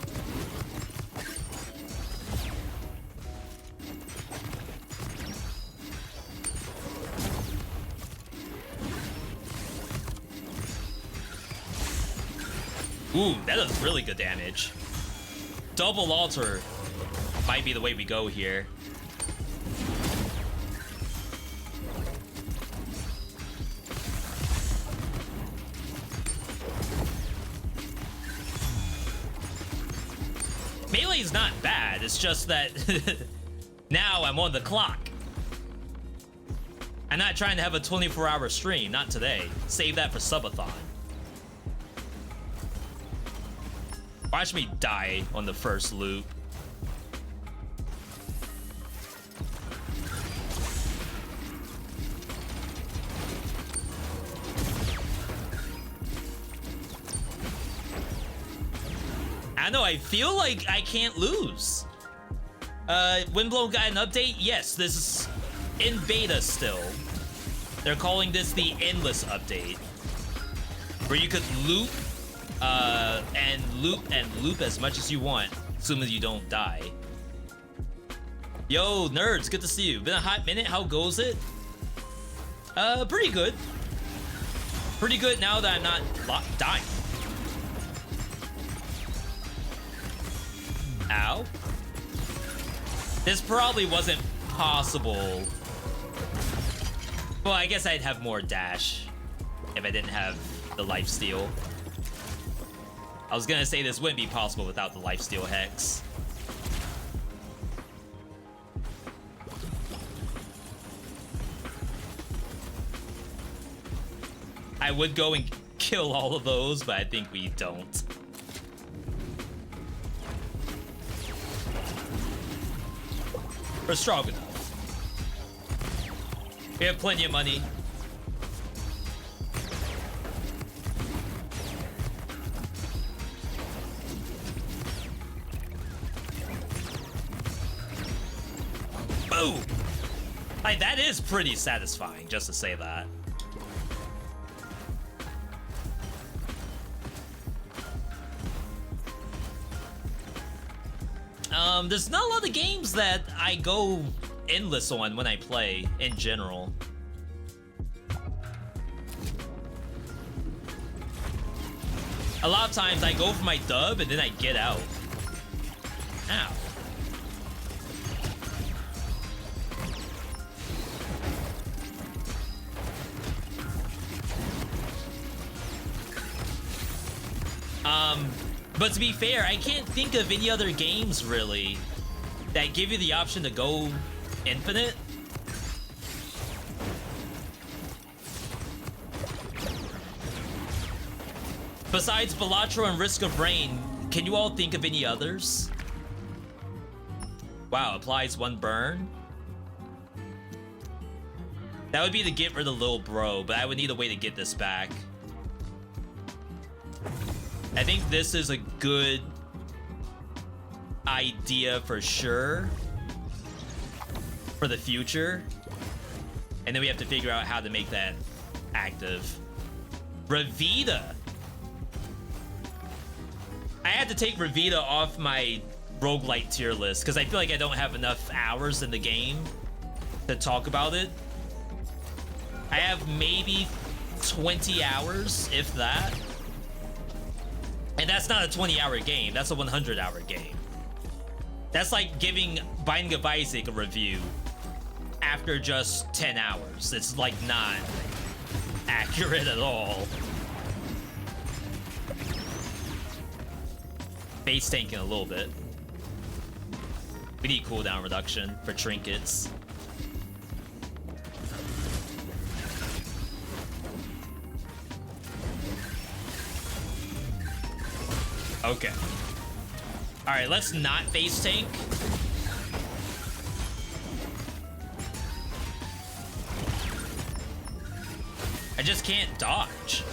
Ooh, that does really good damage. Double altar might be the way we go here. Melee's not bad, it's just that now I'm on the clock. I'm not trying to have a 24-hour stream, not today. Save that for subathon. Watch me die on the first loop. I know, I feel like I can't lose. Windblown got an update? Yes, this is in beta still. They're calling this the Endless Update, where you could loop and loop as much as you want, assuming you don't die. Yo, nerds, good to see you. Been a hot minute. How goes it? Pretty good. Pretty good now that I'm not dying. Ow. This probably wasn't possible. Well, I guess I'd have more dash if I didn't have the lifesteal. I was gonna say this wouldn't be possible without the lifesteal hex. I would go and kill all of those, but I think we don't. We're strong enough. We have plenty of money. Boom! Like, that is pretty satisfying, just to say that. There's not a lot of games that I go endless on when I play in general. A lot of times I go for my dub and then I get out. Ow. But to be fair, I can't think of any other games really that give you the option to go infinite. Besides Balatro and Risk of Rain, can you all think of any others? Wow, applies 1 burn. That would be to get rid of Lil Bro, but I would need a way to get this back. I think this is a good idea for sure for the future. And then we have to figure out how to make that active. Ravita. I had to take Ravita off my roguelite tier list because I feel like I don't have enough hours in the game to talk about it. I have maybe 20 hours, if that. And that's not a 20-hour game. That's a 100-hour game. That's like giving Binding of Isaac a review after just 10 hours. It's like not accurate at all. Base tanking a little bit. We need cooldown reduction for trinkets. Okay. All right, let's not face tank. I just can't dodge.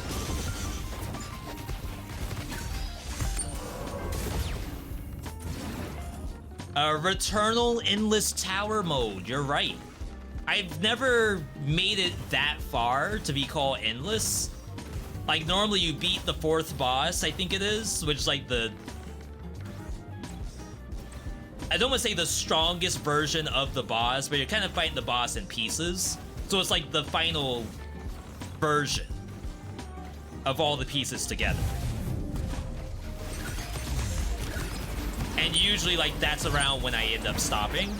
Returnal Endless Tower mode, you're right. I've never made it that far to be called endless. Like, normally you beat the 4th boss, I think it is, which is like the... I don't want to say the strongest version of the boss, but you're kind of fighting the boss in pieces. So it's like the final version of all the pieces together. And usually, like, that's around when I end up stopping.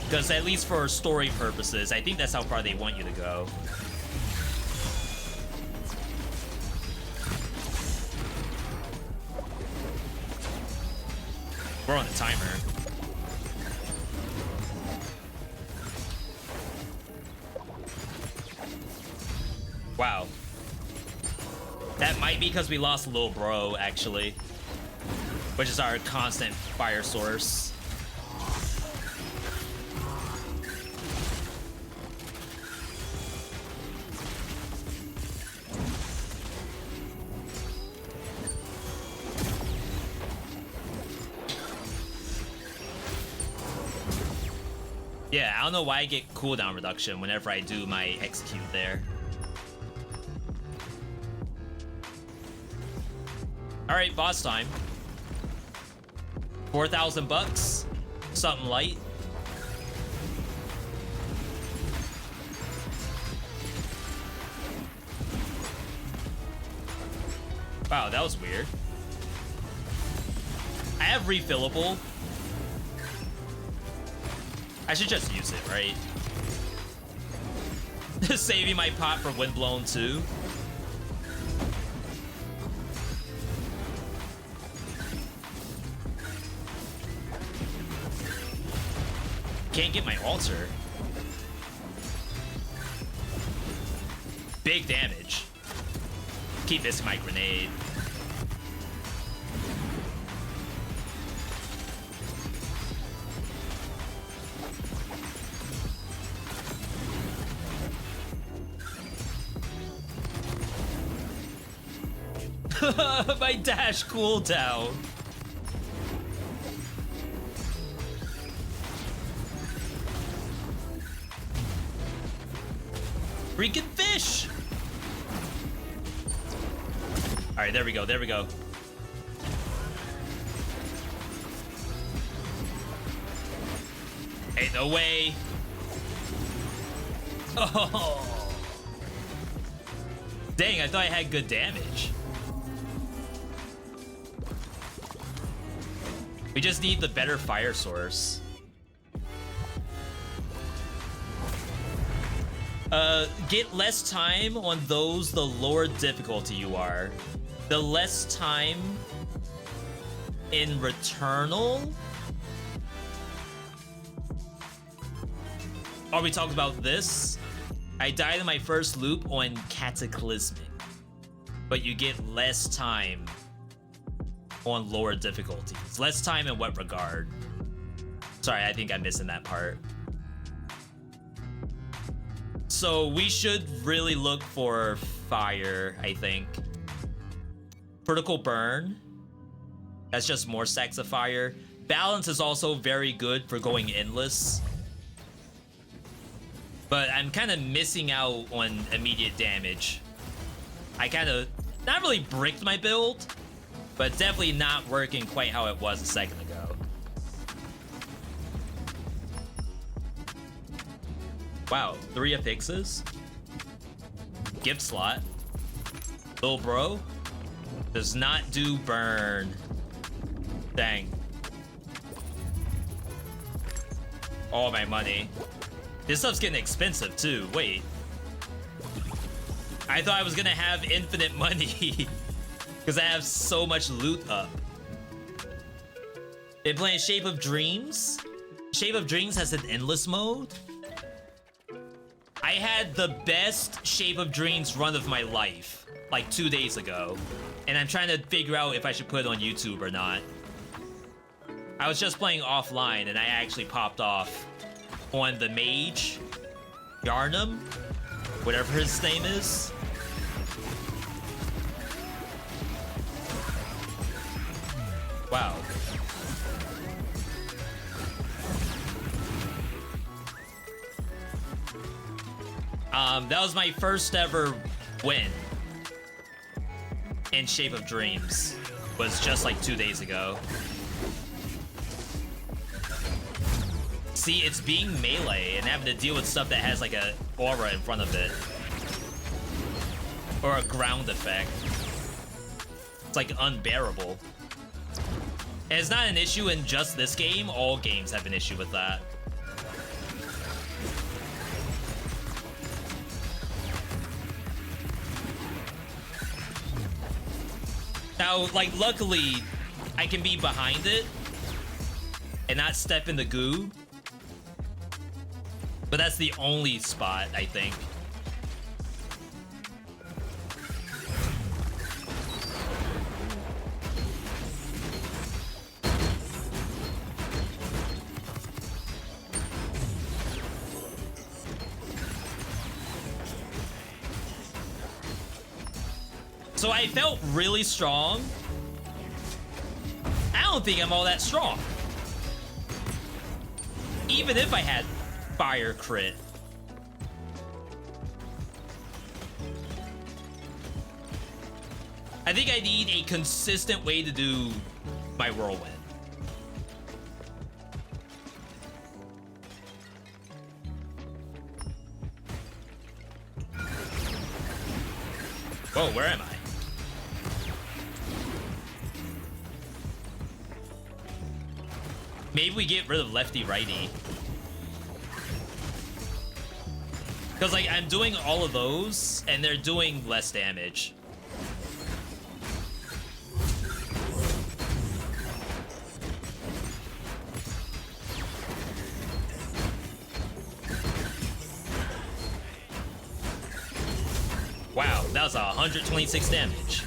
Because at least for story purposes, I think that's how far they want you to go. We're on the timer. Wow. That might be because we lost Lil Bro, actually. Which is our constant fire source. Yeah, I don't know why I get cooldown reduction whenever I do my execute there. Alright, boss time. 4,000 bucks. Something light. Wow, that was weird. I have refillable. I should just use it, right? Saving my pot for Windblown too. Can't get my altar. Big damage. Keep this my grenade. My dash cooldown. Freaking fish! Alright, there we go, there we go. Ain't no way. Oh. Dang, I thought I had good damage. We just need the better fire source. Get less time on those the lower difficulty you are. The less time in Returnal? Are we talking about this? I died in my first loop on Cataclysmic, but you get less time on lower difficulties. Less time in what regard? Sorry, I think I'm missing that part. So we should really look for fire, I think. Vertical burn. That's just more stacks of fire. Balance is also very good for going endless. But I'm kind of missing out on immediate damage. I kind of not really bricked my build, but definitely not working quite how it was a second ago. Wow, 3 affixes? Gift slot. Little bro does not do burn. Dang. All my money. This stuff's getting expensive too. Wait. I thought I was gonna have infinite money because I have so much loot up. Been playing Shape of Dreams. Shape of Dreams has an endless mode. I had the best Shape of Dreams run of my life like 2 days ago, and I'm trying to figure out if I should put it on YouTube or not. I was just playing offline and I actually popped off on the mage, Yarnum, whatever his name is. Wow. That was my first ever win in Shape of Dreams. Was just like 2 days ago. See, it's being melee and having to deal with stuff that has like a aura in front of it. Or a ground effect. It's like unbearable. And it's not an issue in just this game. All games have an issue with that. Now, like, luckily, I can be behind it and not step in the goo. But that's the only spot, I think. So I felt really strong. I don't think I'm all that strong. Even if I had fire crit. I think I need a consistent way to do my whirlwind. Whoa, where am I? Maybe we get rid of lefty righty. Because, like, I'm doing all of those, and they're doing less damage. Wow, that was 126 damage.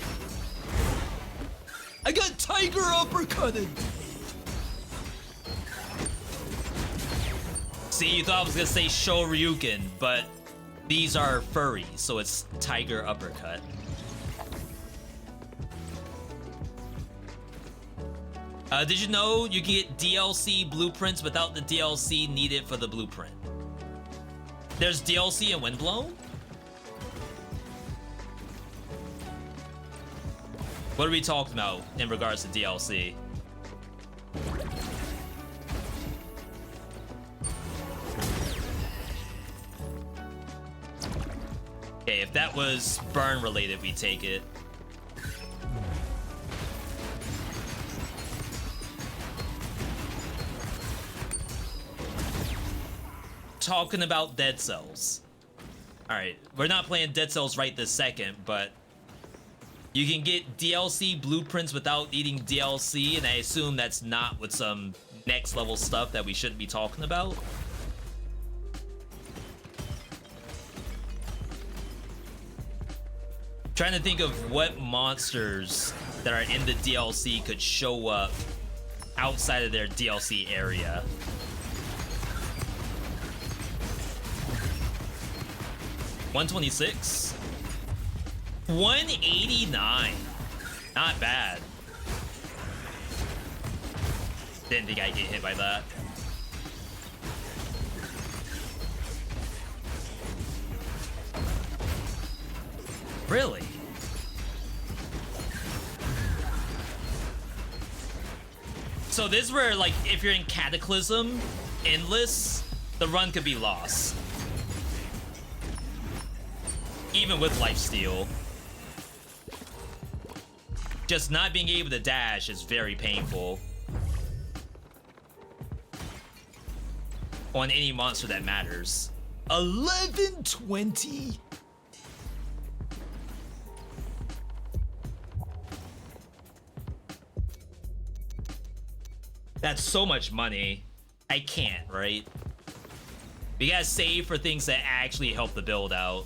I got tiger uppercutted! See, you thought I was gonna say Shoryuken, but these are furries, so it's tiger uppercut. Did you know you can get DLC blueprints without the DLC needed for the blueprint? There's DLC in Windblown? What are we talking about in regards to DLC? Okay, if that was burn related, we take it. Talking about Dead Cells. Alright, we're not playing Dead Cells right this second, but you can get DLC blueprints without needing DLC, and I assume that's not with some next level stuff that we shouldn't be talking about. Trying to think of what monsters that are in the DLC could show up outside of their DLC area. $126. $189. Not bad. Didn't think I'd get hit by that. Really? So this is where, like, if you're in Cataclysm, Endless, the run could be lost. Even with lifesteal. Just not being able to dash is very painful. On any monster that matters. 1120. That's so much money. I can't, right? We gotta save for things that actually help the build out.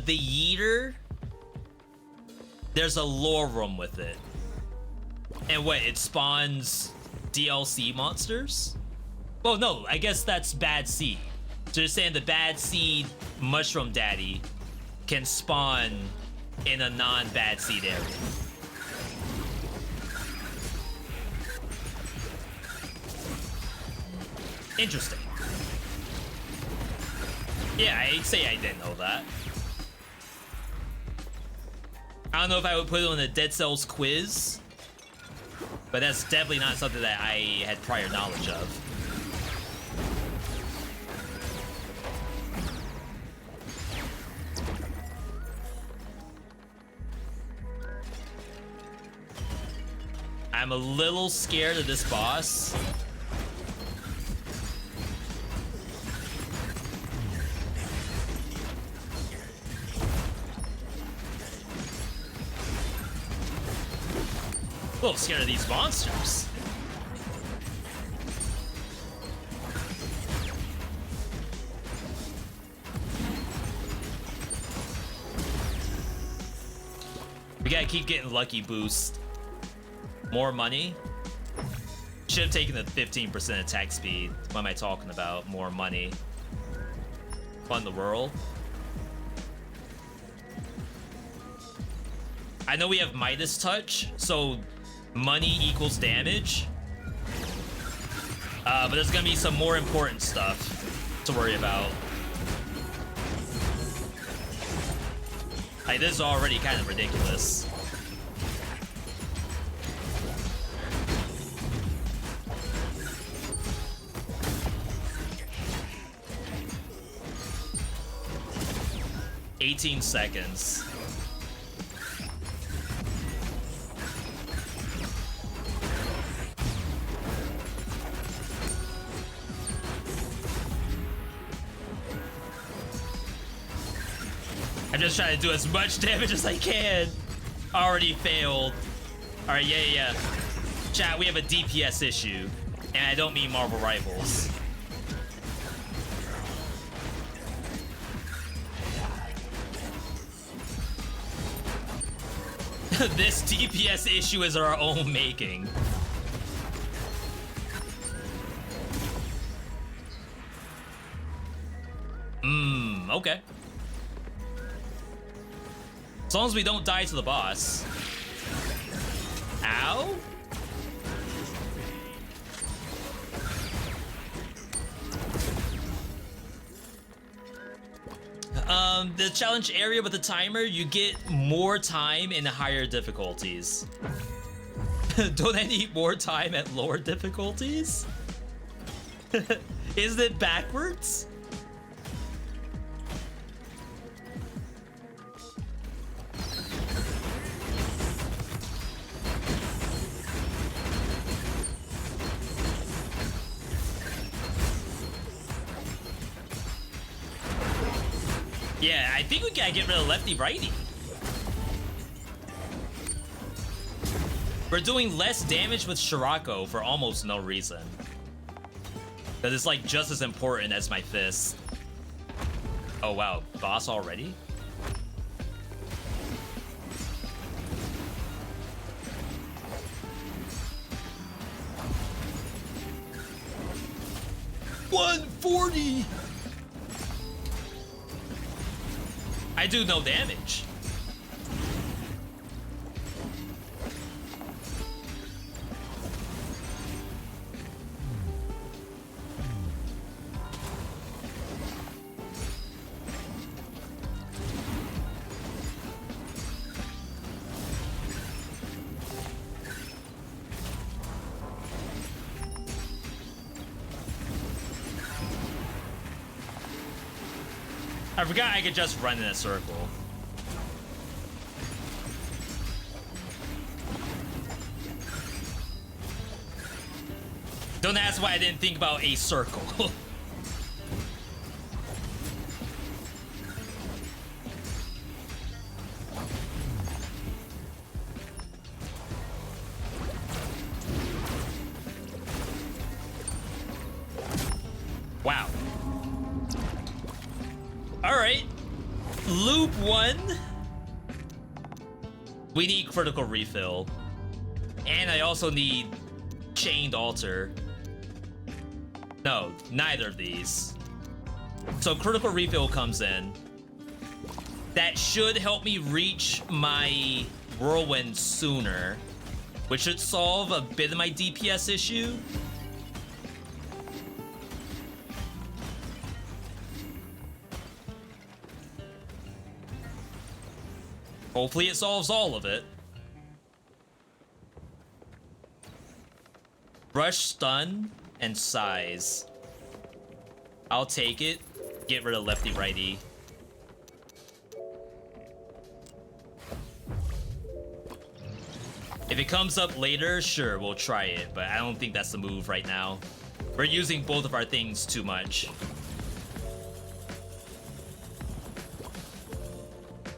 The Yeeter, there's a lore room with it. And what, it spawns DLC monsters? Well, no, I guess that's Bad Seed. So you're saying the Bad Seed Mushroom Daddy can spawn in a non-Bad Seed area. Interesting. Yeah, I'd say I didn't know that. I don't know if I would put it on a Dead Cells quiz, but that's definitely not something that I had prior knowledge of. I'm a little scared of this boss. A little scared of these monsters. We gotta keep getting lucky boost. More money. Should have taken the 15% attack speed. What am I talking about? More money. Fund the world. I know we have Midas Touch, so money equals damage. But there's gonna be some more important stuff to worry about. Like, this is already kind of ridiculous. $18 seconds. I'm just trying to do as much damage as I can. Already failed. Alright, yeah. Chat, we have a DPS issue. And I don't mean Marvel Rivals. This DPS issue is our own making. Okay. As long as we don't die to the boss. Ow? The challenge area with the timer, you get more time in higher difficulties. Don't I need more time at lower difficulties? Isn't it backwards? Yeah, I think we gotta get rid of lefty-righty. We're doing less damage with Shirako for almost no reason. That is like just as important as my fist. Oh wow, boss already? $140! I do no damage. I forgot I could just run in a circle. Don't ask why I didn't think about a circle. Wow. Alright. Loop 1. We need critical refill. And I also need chained altar. No, neither of these. So critical refill comes in. That should help me reach my whirlwind sooner, which should solve a bit of my DPS issue. Hopefully it solves all of it. Rush, stun, and size. I'll take it. Get rid of lefty righty. If it comes up later, sure, we'll try it, but I don't think that's the move right now. We're using both of our things too much.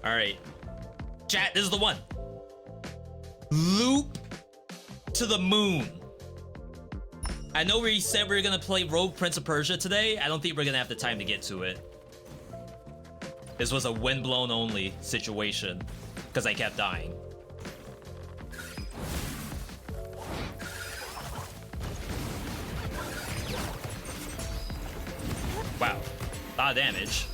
Alright. Chat, this is the one. Loop to the moon. I know we said we were gonna play Rogue Prince of Persia today. I don't think we're gonna have the time to get to it. This was a Windblown only situation because I kept dying. Wow, a lot of damage.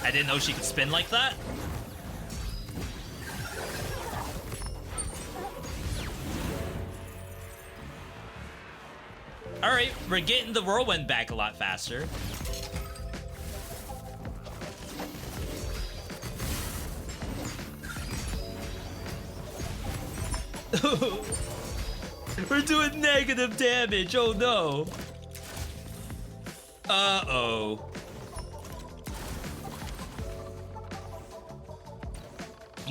I didn't know she could spin like that. Alright, we're getting the whirlwind back a lot faster. We're doing negative damage, oh no. Uh-oh.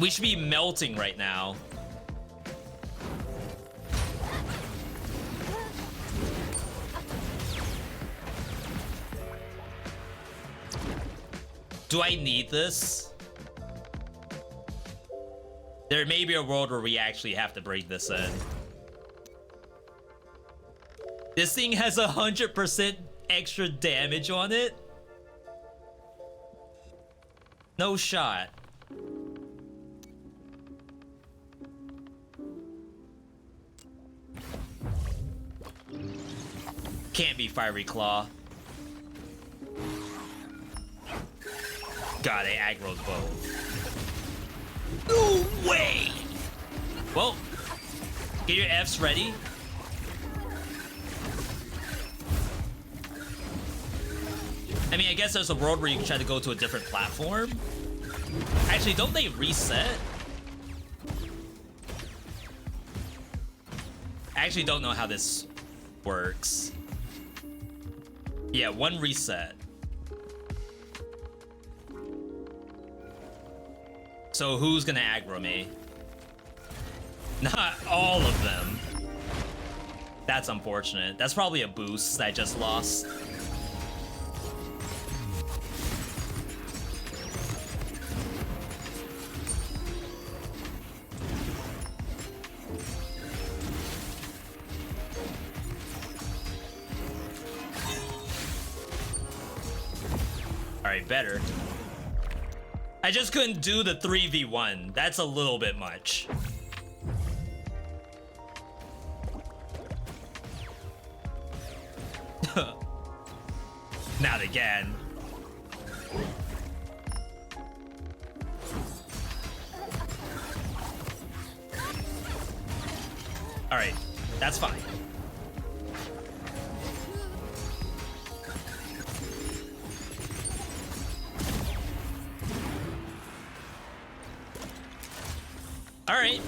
We should be melting right now. Do I need this? There may be a world where we actually have to bring this in. This thing has 100% extra damage on it? No shot. Can't be Fiery Claw. God, they aggroed both. No way! Well, get your Fs ready. I mean, I guess there's a world where you can try to go to a different platform. Actually, don't they reset? I actually don't know how this works. Yeah, one reset. So who's gonna aggro me? Not all of them. That's unfortunate. That's probably a boost that I just lost. Alright, better. I just couldn't do the 3v1. That's a little bit much. Not again. Alright, that's fine. Alright.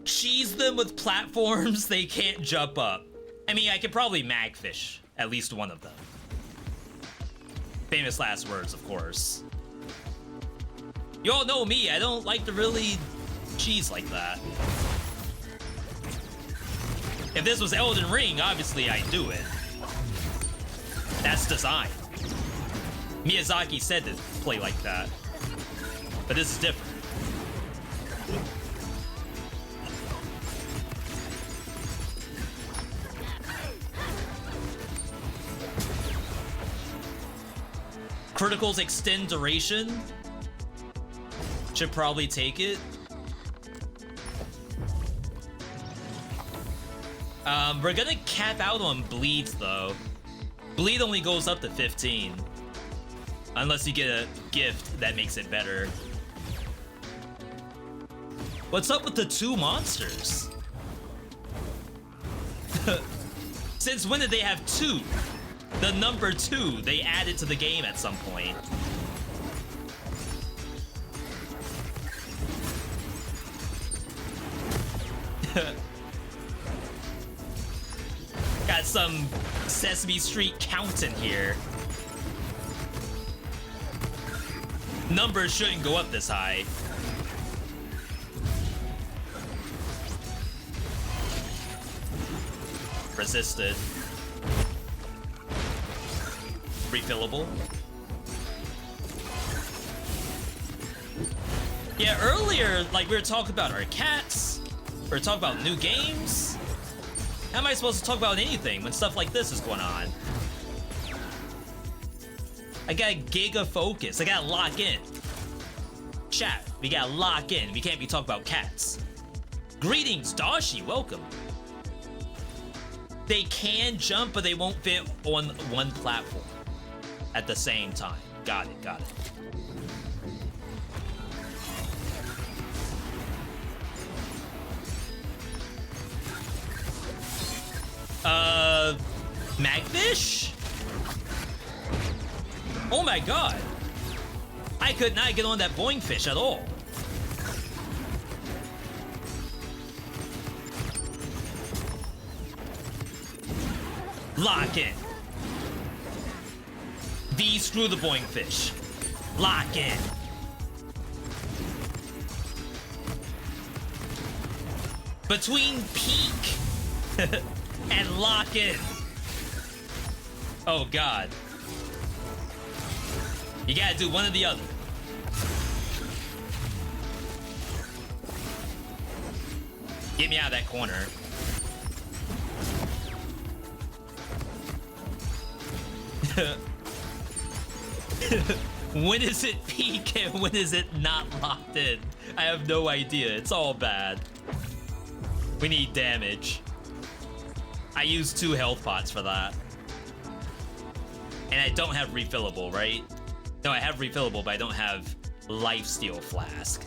Cheese them with platforms they can't jump up. I mean, I could probably magfish at least one of them. Famous last words, of course. You all know me, I don't like to really cheese like that. If this was Elden Ring, obviously I'd do it. That's design. Miyazaki said to play like that. But this is different. Criticals extend duration. Should probably take it. We're gonna cap out on bleeds though. Bleed only goes up to 15. Unless you get a gift that makes it better. What's up with the two monsters? Since when did they have two? The number 2 they added to the game at some point. Got some Sesame Street counting here. Numbers shouldn't go up this high. Resisted. Refillable. Yeah, earlier, like, we were talking about our cats. We were talking about new games. How am I supposed to talk about anything when stuff like this is going on? I gotta giga focus. I gotta lock in. Chat, we gotta lock in. We can't be talking about cats. Greetings, Dashi. Welcome. They can jump, but they won't fit on one platform at the same time. Got it, got it. Magfish? Oh my god. I could not get on that boing fish at all. Lock in. V, screw the boing fish. Lock in. Between peak and lock in. Oh god. You gotta do one or the other. Get me out of that corner. When is it peak and when is it not locked in? I have no idea. It's all bad. We need damage. I use 2 health pots for that. And I don't have refillable, right? No, I have refillable, but I don't have lifesteal flask.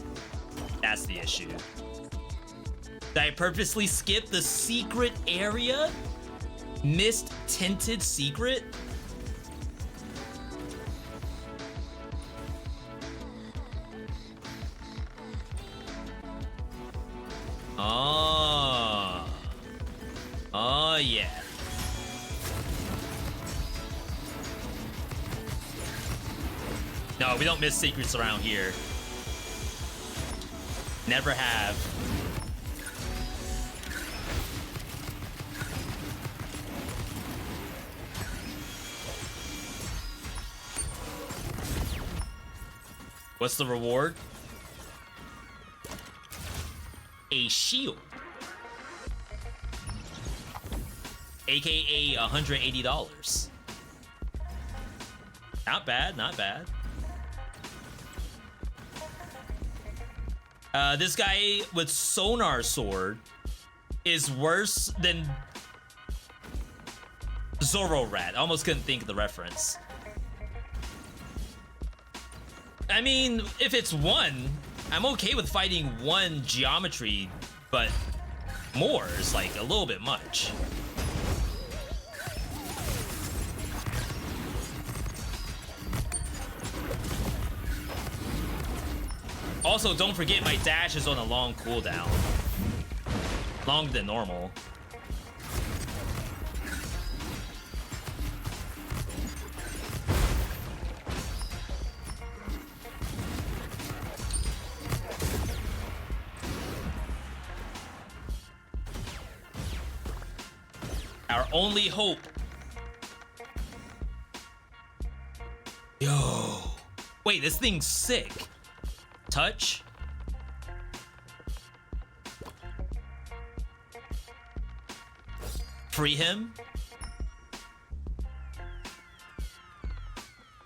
That's the issue. Did I purposely skip the secret area? Mist tinted secret? Oh. Oh, yeah. No, we don't miss secrets around here. Never have. What's the reward? A shield. AKA $180. Not bad, not bad. This guy with sonar sword is worse than Zoro Rat. I almost couldn't think of the reference. I mean, if it's one, I'm okay with fighting one geometry, but more is like a little bit much. Also, don't forget my dash is on a long cooldown. Longer than normal. Our only hope. Yo. Wait, this thing's sick. Touch. Free him.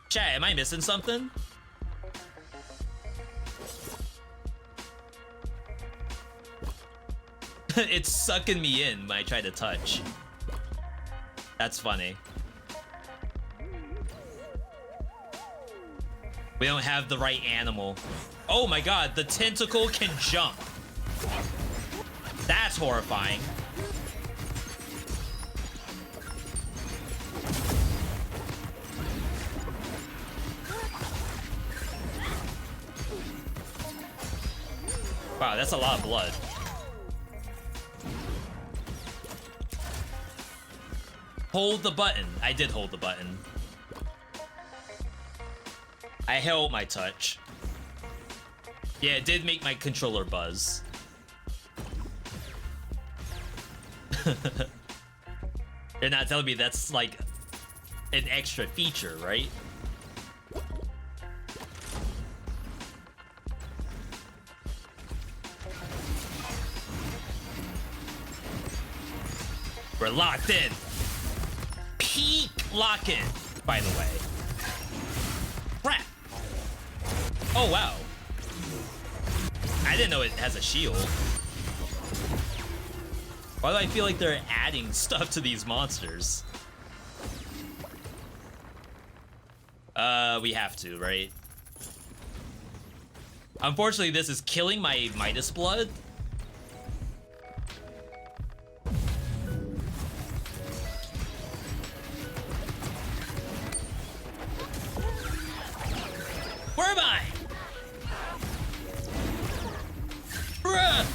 Chat, am I missing something? It's sucking me in when I try to touch. That's funny. We don't have the right animal. Oh my god, the tentacle can jump. That's horrifying. Wow, that's a lot of blood. Hold the button. I did hold the button. I held my touch. Yeah, it did make my controller buzz. You're not telling me that's like an extra feature, right? We're locked in. Peak lock-in, by the way. Crap. Oh, wow. I didn't know it has a shield. Why do I feel like they're adding stuff to these monsters? We have to, right? Unfortunately, this is killing my Midas blood. Where am I? Bruh!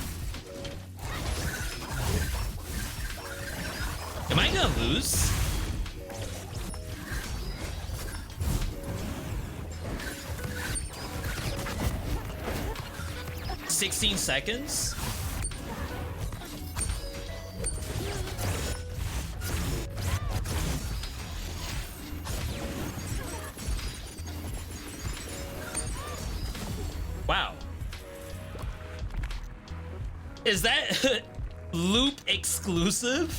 Am I gonna lose? $16 seconds? Wow. Is that loop exclusive?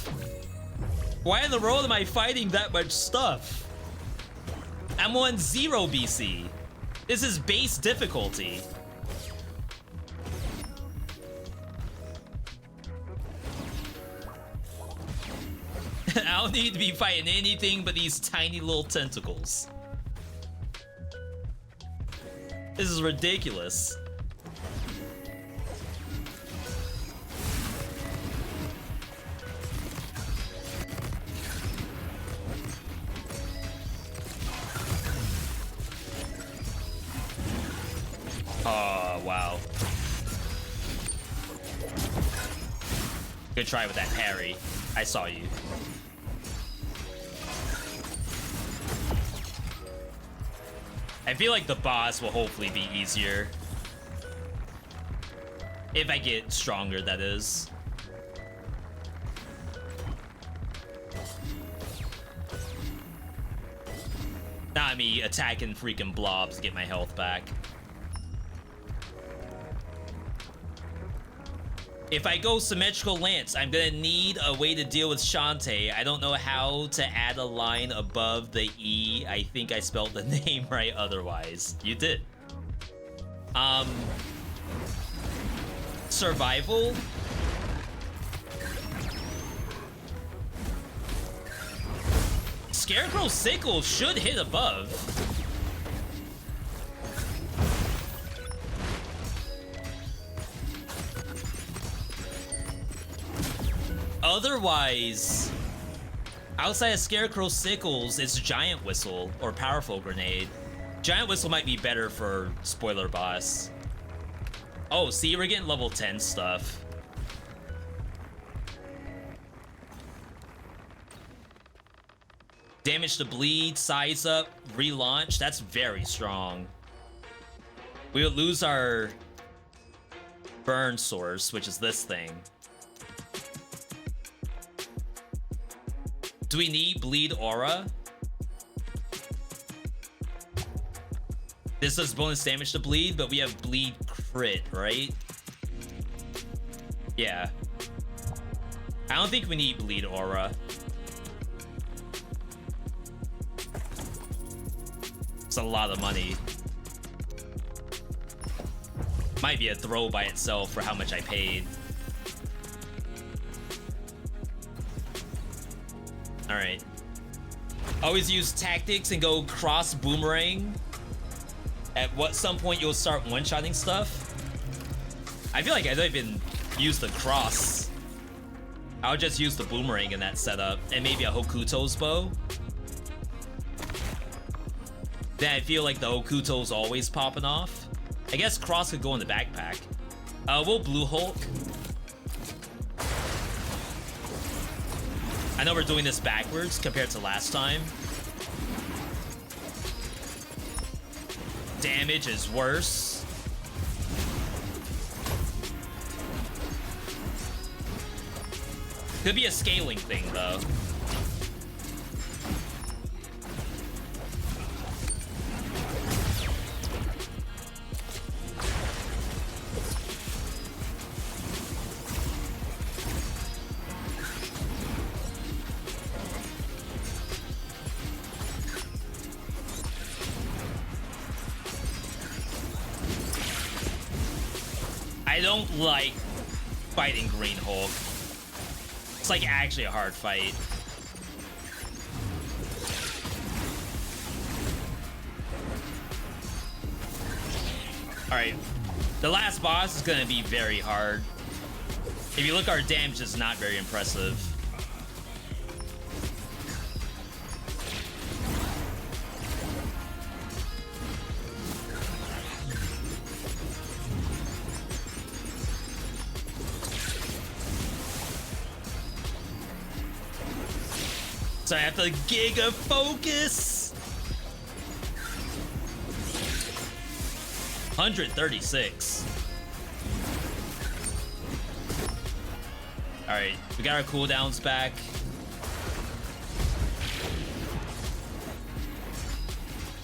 Why in the world am I fighting that much stuff? I'm on 0 BC. This is base difficulty. I don't need to be fighting anything but these tiny little tentacles. This is ridiculous. Good try with that parry. I saw you. I feel like the boss will hopefully be easier. If I get stronger, that is. Not me attacking freaking blobs to get my health back. If I go symmetrical lance, I'm gonna need a way to deal with Shantae. I don't know how to add a line above the E. I think I spelled the name right otherwise. You did. Survival? Scarecrow Sickle should hit above. Otherwise, outside of Scarecrow Sickles, it's Giant Whistle or Powerful Grenade. Giant Whistle might be better for spoiler boss. Oh, see, we're getting level 10 stuff. Damage to bleed, size up, relaunch. That's very strong. We would lose our burn source, which is this thing. Do we need bleed aura? This does bonus damage to bleed, but we have bleed crit, right? Yeah. I don't think we need bleed aura. It's a lot of money. Might be a throw by itself for how much I paid. All right. Always use tactics and go cross boomerang. At some point you'll start one-shotting stuff. I feel like I don't even use the cross. I'll just use the boomerang in that setup and maybe a Hokuto's bow. Then I feel like the Hokuto's always popping off. I guess cross could go in the backpack. We'll Blue Hulk. I know we're doing this backwards compared to last time. Damage is worse. Could be a scaling thing, though. I don't like fighting Green Hulk. It's like actually a hard fight. Alright, the last boss is gonna be very hard. If you look, our damage is not very impressive. So I have to Giga Focus. 136. All right, we got our cooldowns back.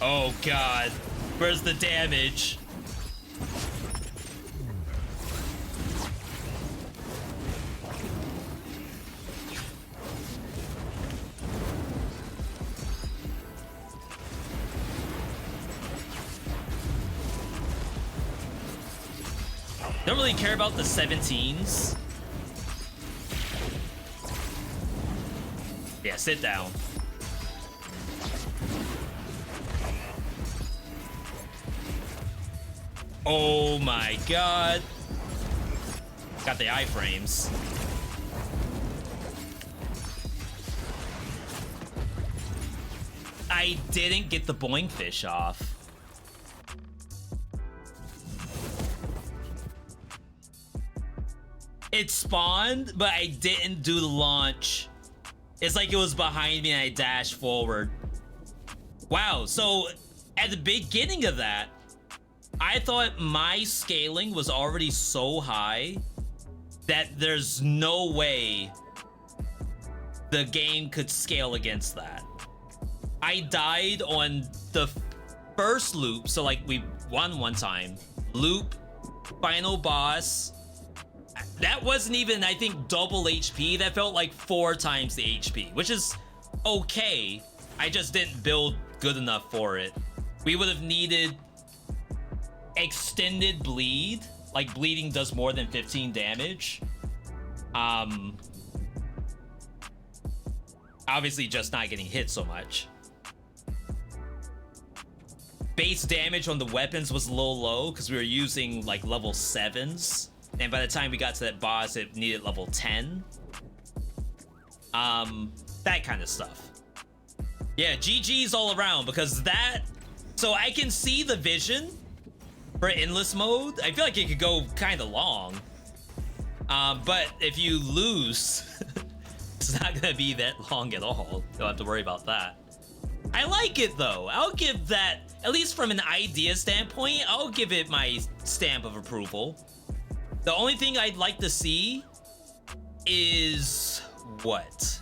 Oh God, where's the damage? Don't really care about the 17s. Yeah, sit down. Oh my God. Got the iframes. I didn't get the boing fish off. It spawned, but I didn't do the launch. It's like it was behind me and I dashed forward. Wow, so at the beginning of that, I thought my scaling was already so high that there's no way the game could scale against that. I died on the first loop, so like we won one time. Loop, final boss. That wasn't even, I think, double HP. That felt like 4 times the HP, which is okay. I just didn't build good enough for it. We would have needed extended bleed. Like, bleeding does more than 15 damage. Obviously just not getting hit so much. Base damage on the weapons was a little low because we were using like level 7s. And by the time we got to that boss, it needed level 10. That kind of stuff. Yeah, GG's all around because that... So I can see the vision for endless mode. I feel like it could go kind of long. But if you lose, it's not gonna be that long at all. Don't have to worry about that. I like it though. I'll give that, at least from an idea standpoint, I'll give it my stamp of approval. The only thing I'd like to see is what?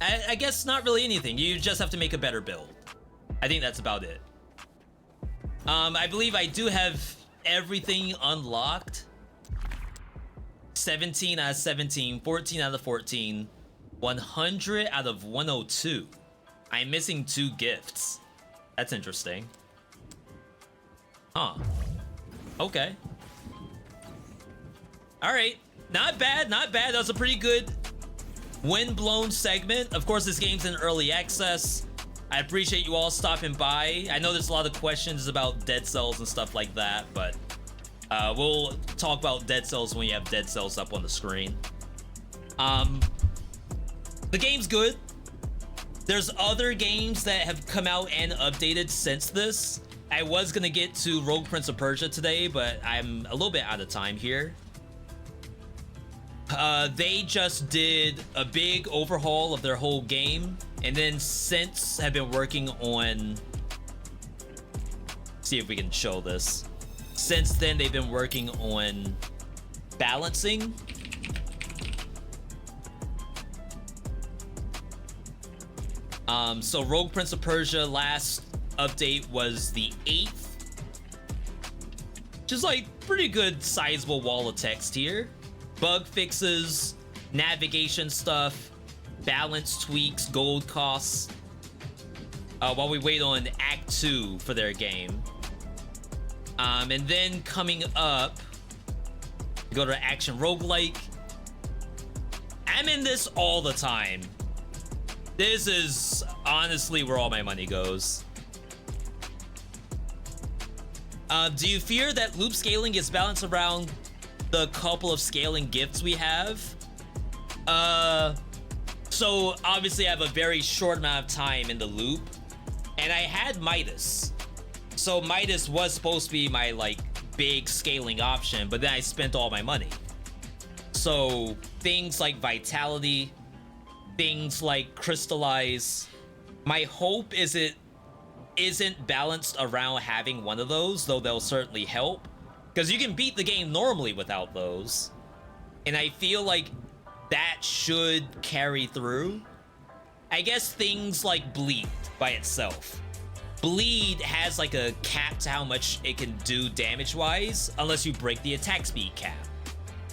I guess not really anything. You just have to make a better build. I think that's about it. I believe I do have everything unlocked. 17 out of 17, 14 out of 14, 100 out of 102. I'm missing 2 gifts. That's interesting. Huh. Okay. Alright. Not bad, not bad. That was a pretty good Windblown segment. Of course, this game's in early access. I appreciate you all stopping by. I know there's a lot of questions about Dead Cells and stuff like that, but we'll talk about Dead Cells when you have Dead Cells up on the screen. The game's good. There's other games that have come out and updated since this. I was gonna get to Rogue Prince of Persia today, but I'm a little bit out of time here. They just did a big overhaul of their whole game, and then since have been working on... See if we can show this. Since then, they've been working on balancing. So Rogue Prince of Persia last update was the 8th, which is like pretty good sizable wall of text here. Bug fixes, navigation stuff, balance tweaks, gold costs, while we wait on Act 2 for their game. And then coming up, go to Action Roguelike. I'm in this all the time. This is honestly where all my money goes. Do you fear that loop scaling is balanced around the couple of scaling gifts we have? So obviously I have a very short amount of time in the loop, and I had Midas. So Midas was supposed to be my like big scaling option, but then I spent all my money. So things like Vitality, things like Crystallize, my hope is it isn't balanced around having one of those, though they'll certainly help. Because you can beat the game normally without those. And I feel like that should carry through. I guess things like Bleed by itself. Bleed has like a cap to how much it can do damage-wise, unless you break the attack speed cap.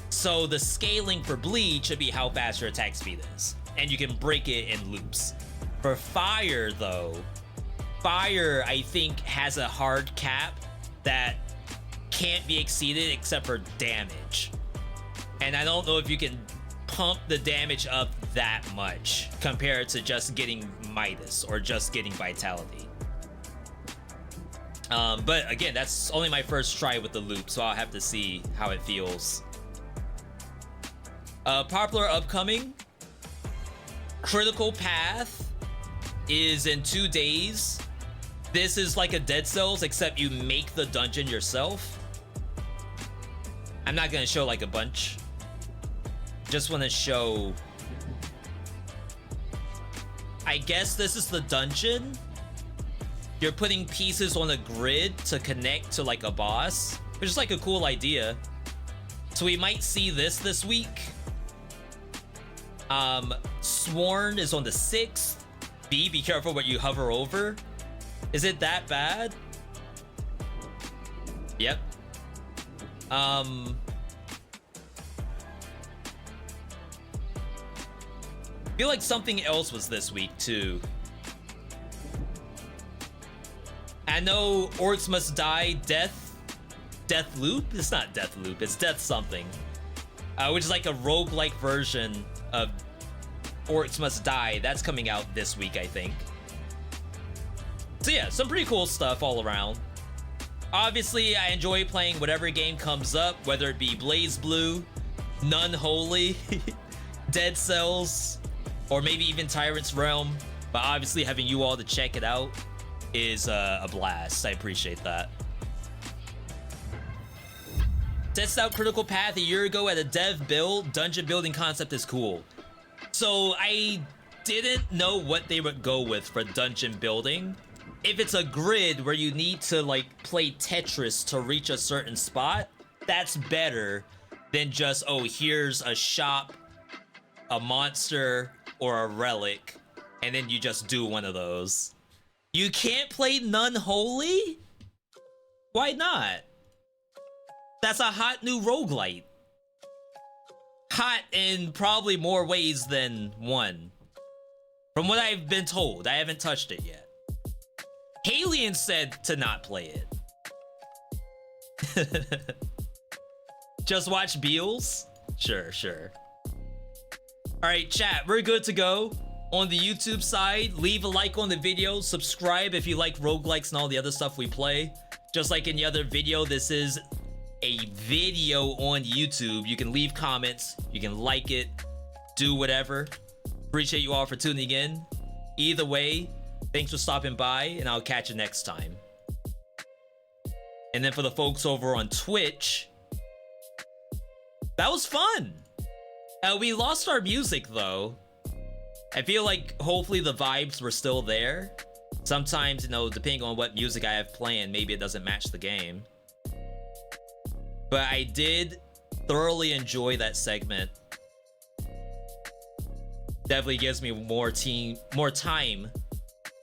So the scaling for Bleed should be how fast your attack speed is. And you can break it in loops. For Fire, though, Fire, I think, has a hard cap that can't be exceeded except for damage. And I don't know if you can pump the damage up that much compared to just getting Midas or just getting Vitality. But again, that's only my first try with the loop, so I'll have to see how it feels. Popular upcoming, Critical Path is in 2 days. This is like a Dead Cells, except you make the dungeon yourself. I'm not gonna show like a bunch. Just want to show. I guess this is the dungeon. You're putting pieces on a grid to connect to like a boss, which is like a cool idea. So we might see this week. Sworn is on the 6th. Be careful what you hover over. Is it that bad? Yep. Feel like something else was this week too. I know Orcs Must Die Death Loop? It's not Death Loop, it's Death something. Which is like a roguelike version of Orcs Must Die. That's coming out this week, I think. So yeah, some pretty cool stuff all around. Obviously, I enjoy playing whatever game comes up, whether it be Blaze Blue, None Holy, Dead Cells, or maybe even Tyrant's Realm. But obviously, having you all to check it out is a blast. I appreciate that. Tested out Critical Path a year ago at a dev build. Dungeon building concept is cool. So I didn't know what they would go with for dungeon building. If it's a grid where you need to like play Tetris to reach a certain spot, that's better than just, oh, here's a shop, a monster, or a relic, and then you just do one of those. You can't play None Holy? Why not? That's a hot new roguelite. Hot in probably more ways than one. From what I've been told, I haven't touched it yet. Halion said to not play it. Just watch Beals? Sure. Alright, chat, we're good to go. On the YouTube side, leave a like on the video, subscribe if you like roguelikes and all the other stuff we play. Just like in the other video, this is a video on YouTube. You can leave comments, you can like it, do whatever. Appreciate you all for tuning in. Either way, thanks for stopping by, and I'll catch you next time. And then for the folks over on Twitch, that was fun. We lost our music though. I feel like hopefully the vibes were still there. Sometimes, you know, depending on what music I have playing, maybe it doesn't match the game. But I did thoroughly enjoy that segment. Definitely gives me more time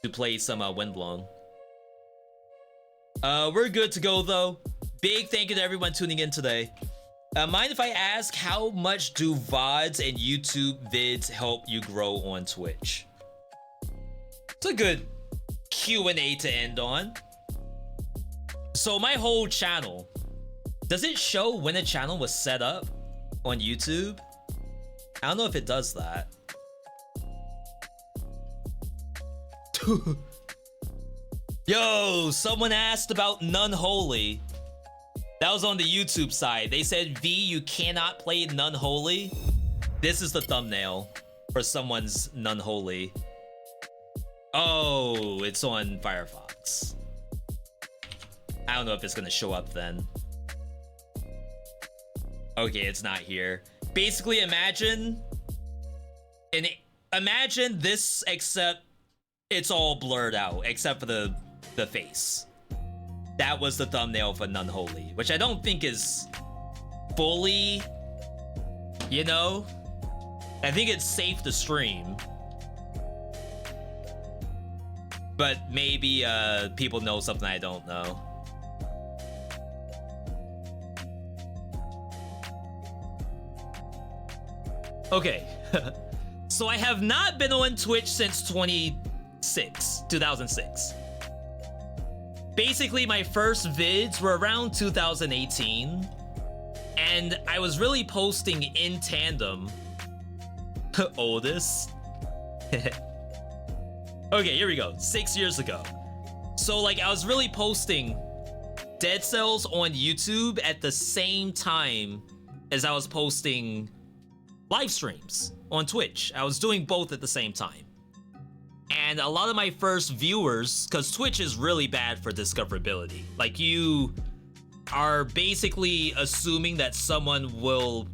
to play some Windblown. We're good to go though. Big thank you to everyone tuning in today. Mind if I ask, how much do VODs and YouTube vids help you grow on Twitch? It's a good Q&A to end on. So my whole channel, does it show when a channel was set up on YouTube? I don't know if it does that. Yo, someone asked about None Holy. That was on the YouTube side. They said, V, you cannot play None Holy. This is the thumbnail for someone's None Holy. Oh, it's on Firefox. I don't know if it's gonna show up then. Okay, it's not here. Basically, imagine this, except it's all blurred out, except for the face. That was the thumbnail for None Holy, which I don't think is fully, you know? I think it's safe to stream. But maybe people know something I don't know. Okay. So I have not been on Twitch since 2006. Basically, my first vids were around 2018, and I was really posting in tandem. Oldest. Okay, here we go. 6 years ago. So, like, I was really posting Dead Cells on YouTube at the same time as I was posting live streams on Twitch. I was doing both at the same time. And a lot of my first viewers, because Twitch is really bad for discoverability. Like, you are basically assuming that someone will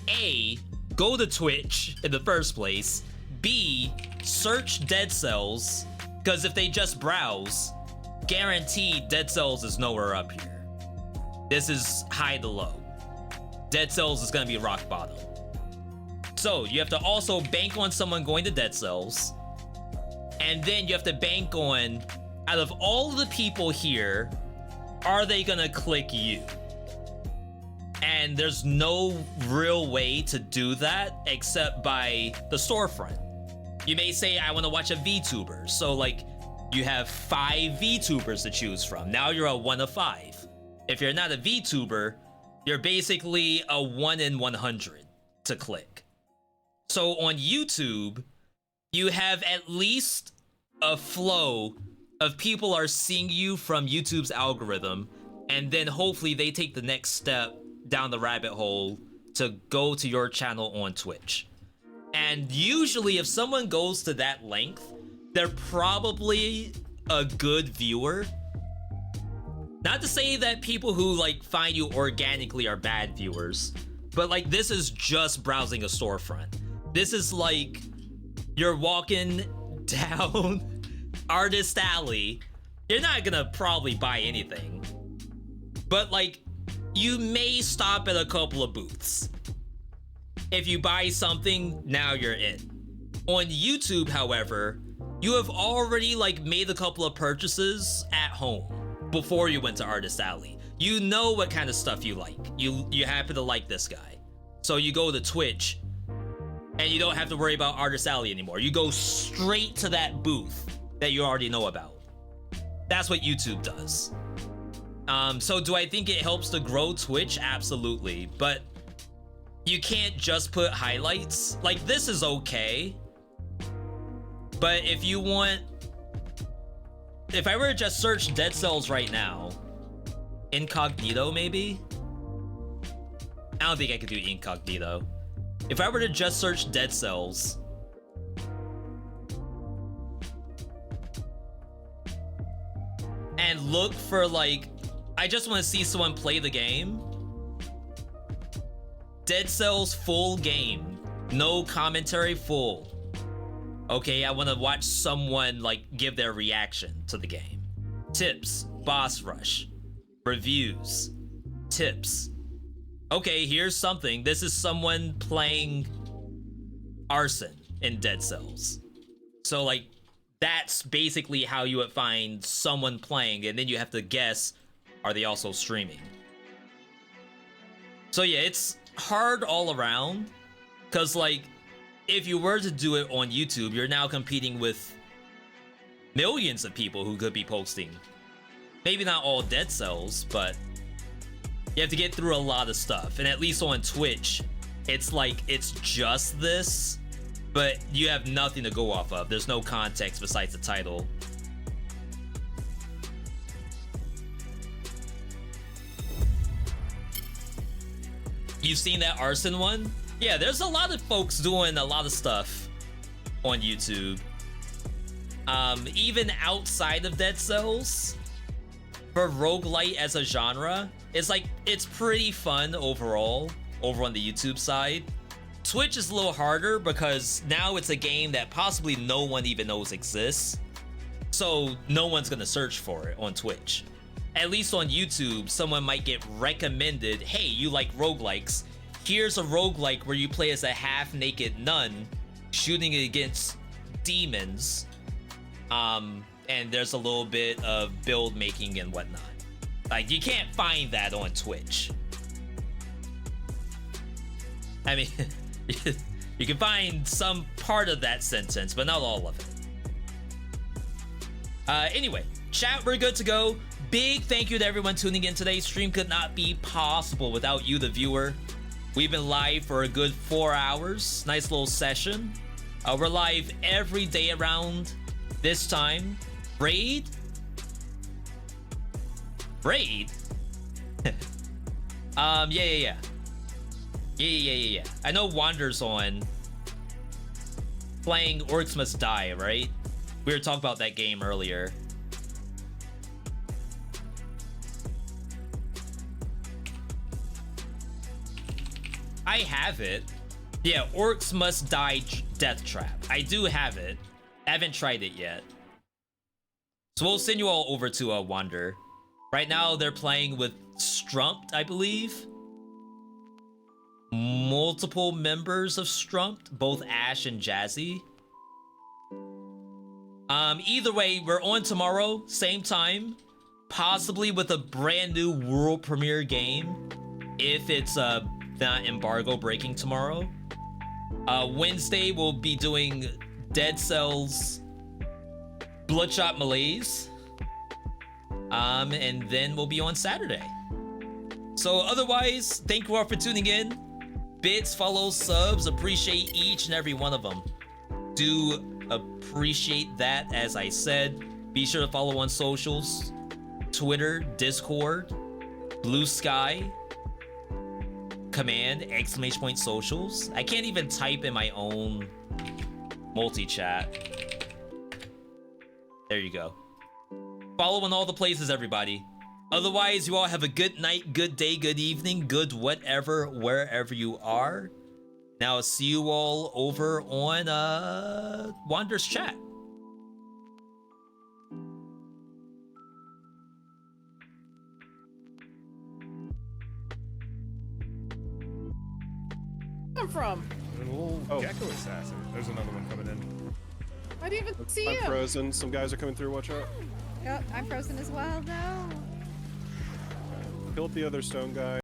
A, go to Twitch in the first place, B, search Dead Cells, because if they just browse, guaranteed Dead Cells is nowhere up here. This is high to low. Dead Cells is gonna be rock bottom. So you have to also bank on someone going to Dead Cells, and then you have to bank on, out of all of the people here, are they gonna click you? And there's no real way to do that except by the storefront. You may say, I want to watch a VTuber. So like, you have 5 VTubers to choose from. Now you're a 1 of 5. If you're not a VTuber, you're basically a 1 in 100 to click. So on YouTube, you have at least a flow of people are seeing you from YouTube's algorithm, and then hopefully they take the next step down the rabbit hole to go to your channel on Twitch. And usually if someone goes to that length, they're probably a good viewer. Not to say that people who like find you organically are bad viewers, but like this is just browsing a storefront. This is like you're walking down Artist Alley. You're not gonna probably buy anything, but like you may stop at a couple of booths. If you buy something, now you're in. On YouTube, however, you have already like made a couple of purchases at home before you went to Artist Alley. You know what kind of stuff you like. You happen to like this guy. So you go to Twitch and you don't have to worry about Artist Alley anymore. You go straight to that booth that you already know about. That's what YouTube does. So do I think it helps to grow Twitch? Absolutely. But you can't just put highlights. Like this is okay. But if you want, if I were to just search Dead Cells right now, incognito maybe? I don't think I could do incognito. If I were to just search Dead Cells, and look for like, I just want to see someone play the game. Dead Cells full game, no commentary, full. Okay, I want to watch someone like give their reaction to the game. Tips, boss rush, reviews, tips. Okay, here's something. This is someone playing Arson in Dead Cells. So like, that's basically how you would find someone playing, and then you have to guess, are they also streaming? So yeah, it's hard all around, because like, if you were to do it on YouTube, you're now competing with millions of people who could be posting. Maybe not all Dead Cells, but you have to get through a lot of stuff. And at least on Twitch, it's like, it's just this, but you have nothing to go off of. There's no context besides the title. You've seen that Arson one? Yeah, there's a lot of folks doing a lot of stuff on YouTube. Even outside of Dead Cells, for roguelite as a genre, it's like, it's pretty fun overall, over on the YouTube side. Twitch is a little harder because now it's a game that possibly no one even knows exists. So no one's gonna search for it on Twitch. At least on YouTube, someone might get recommended, hey, you like roguelikes. Here's a roguelike where you play as a half-naked nun shooting against demons. And there's a little bit of build making and whatnot. Like, you can't find that on Twitch. I mean, you can find some part of that sentence, but not all of it. Anyway, chat, we're good to go. Big thank you to everyone tuning in today. Stream could not be possible without you, the viewer. We've been live for a good 4 hours. Nice little session. We're live every day around this time. Raid? Raid? Yeah. I know Wander's on. Playing Orcs Must Die, right? We were talking about that game earlier. I have it. Yeah, Orcs Must Die Death Trap. I do have it. I haven't tried it yet. So we'll send you all over to Wander. Right now they're playing with Strumped, I believe. Multiple members of Strumped, both Ash and Jazzy. Either way, we're on tomorrow, same time, possibly with a brand new world premiere game, if it's not embargo breaking tomorrow. Wednesday we'll be doing Dead Cells Bloodshot Malaise. And then we'll be on Saturday. So otherwise, thank you all for tuning in. Bits, follows, subs, appreciate each and every one of them. Do appreciate that, as I said. Be sure to follow on socials. Twitter, Discord, Blue Sky, Command, ! Socials. I can't even type in my own multi-chat. There you go. Follow in all the places, everybody. Otherwise, you all have a good night, good day, good evening, good whatever, wherever you are. Now, see you all over on Wander's chat. Come from? A little gecko assassin. There's another one coming in. I didn't even see I'm him. frozen. Some guys are coming through. Watch out. Yep, I'm frozen as well. No. Killed the other stone guy.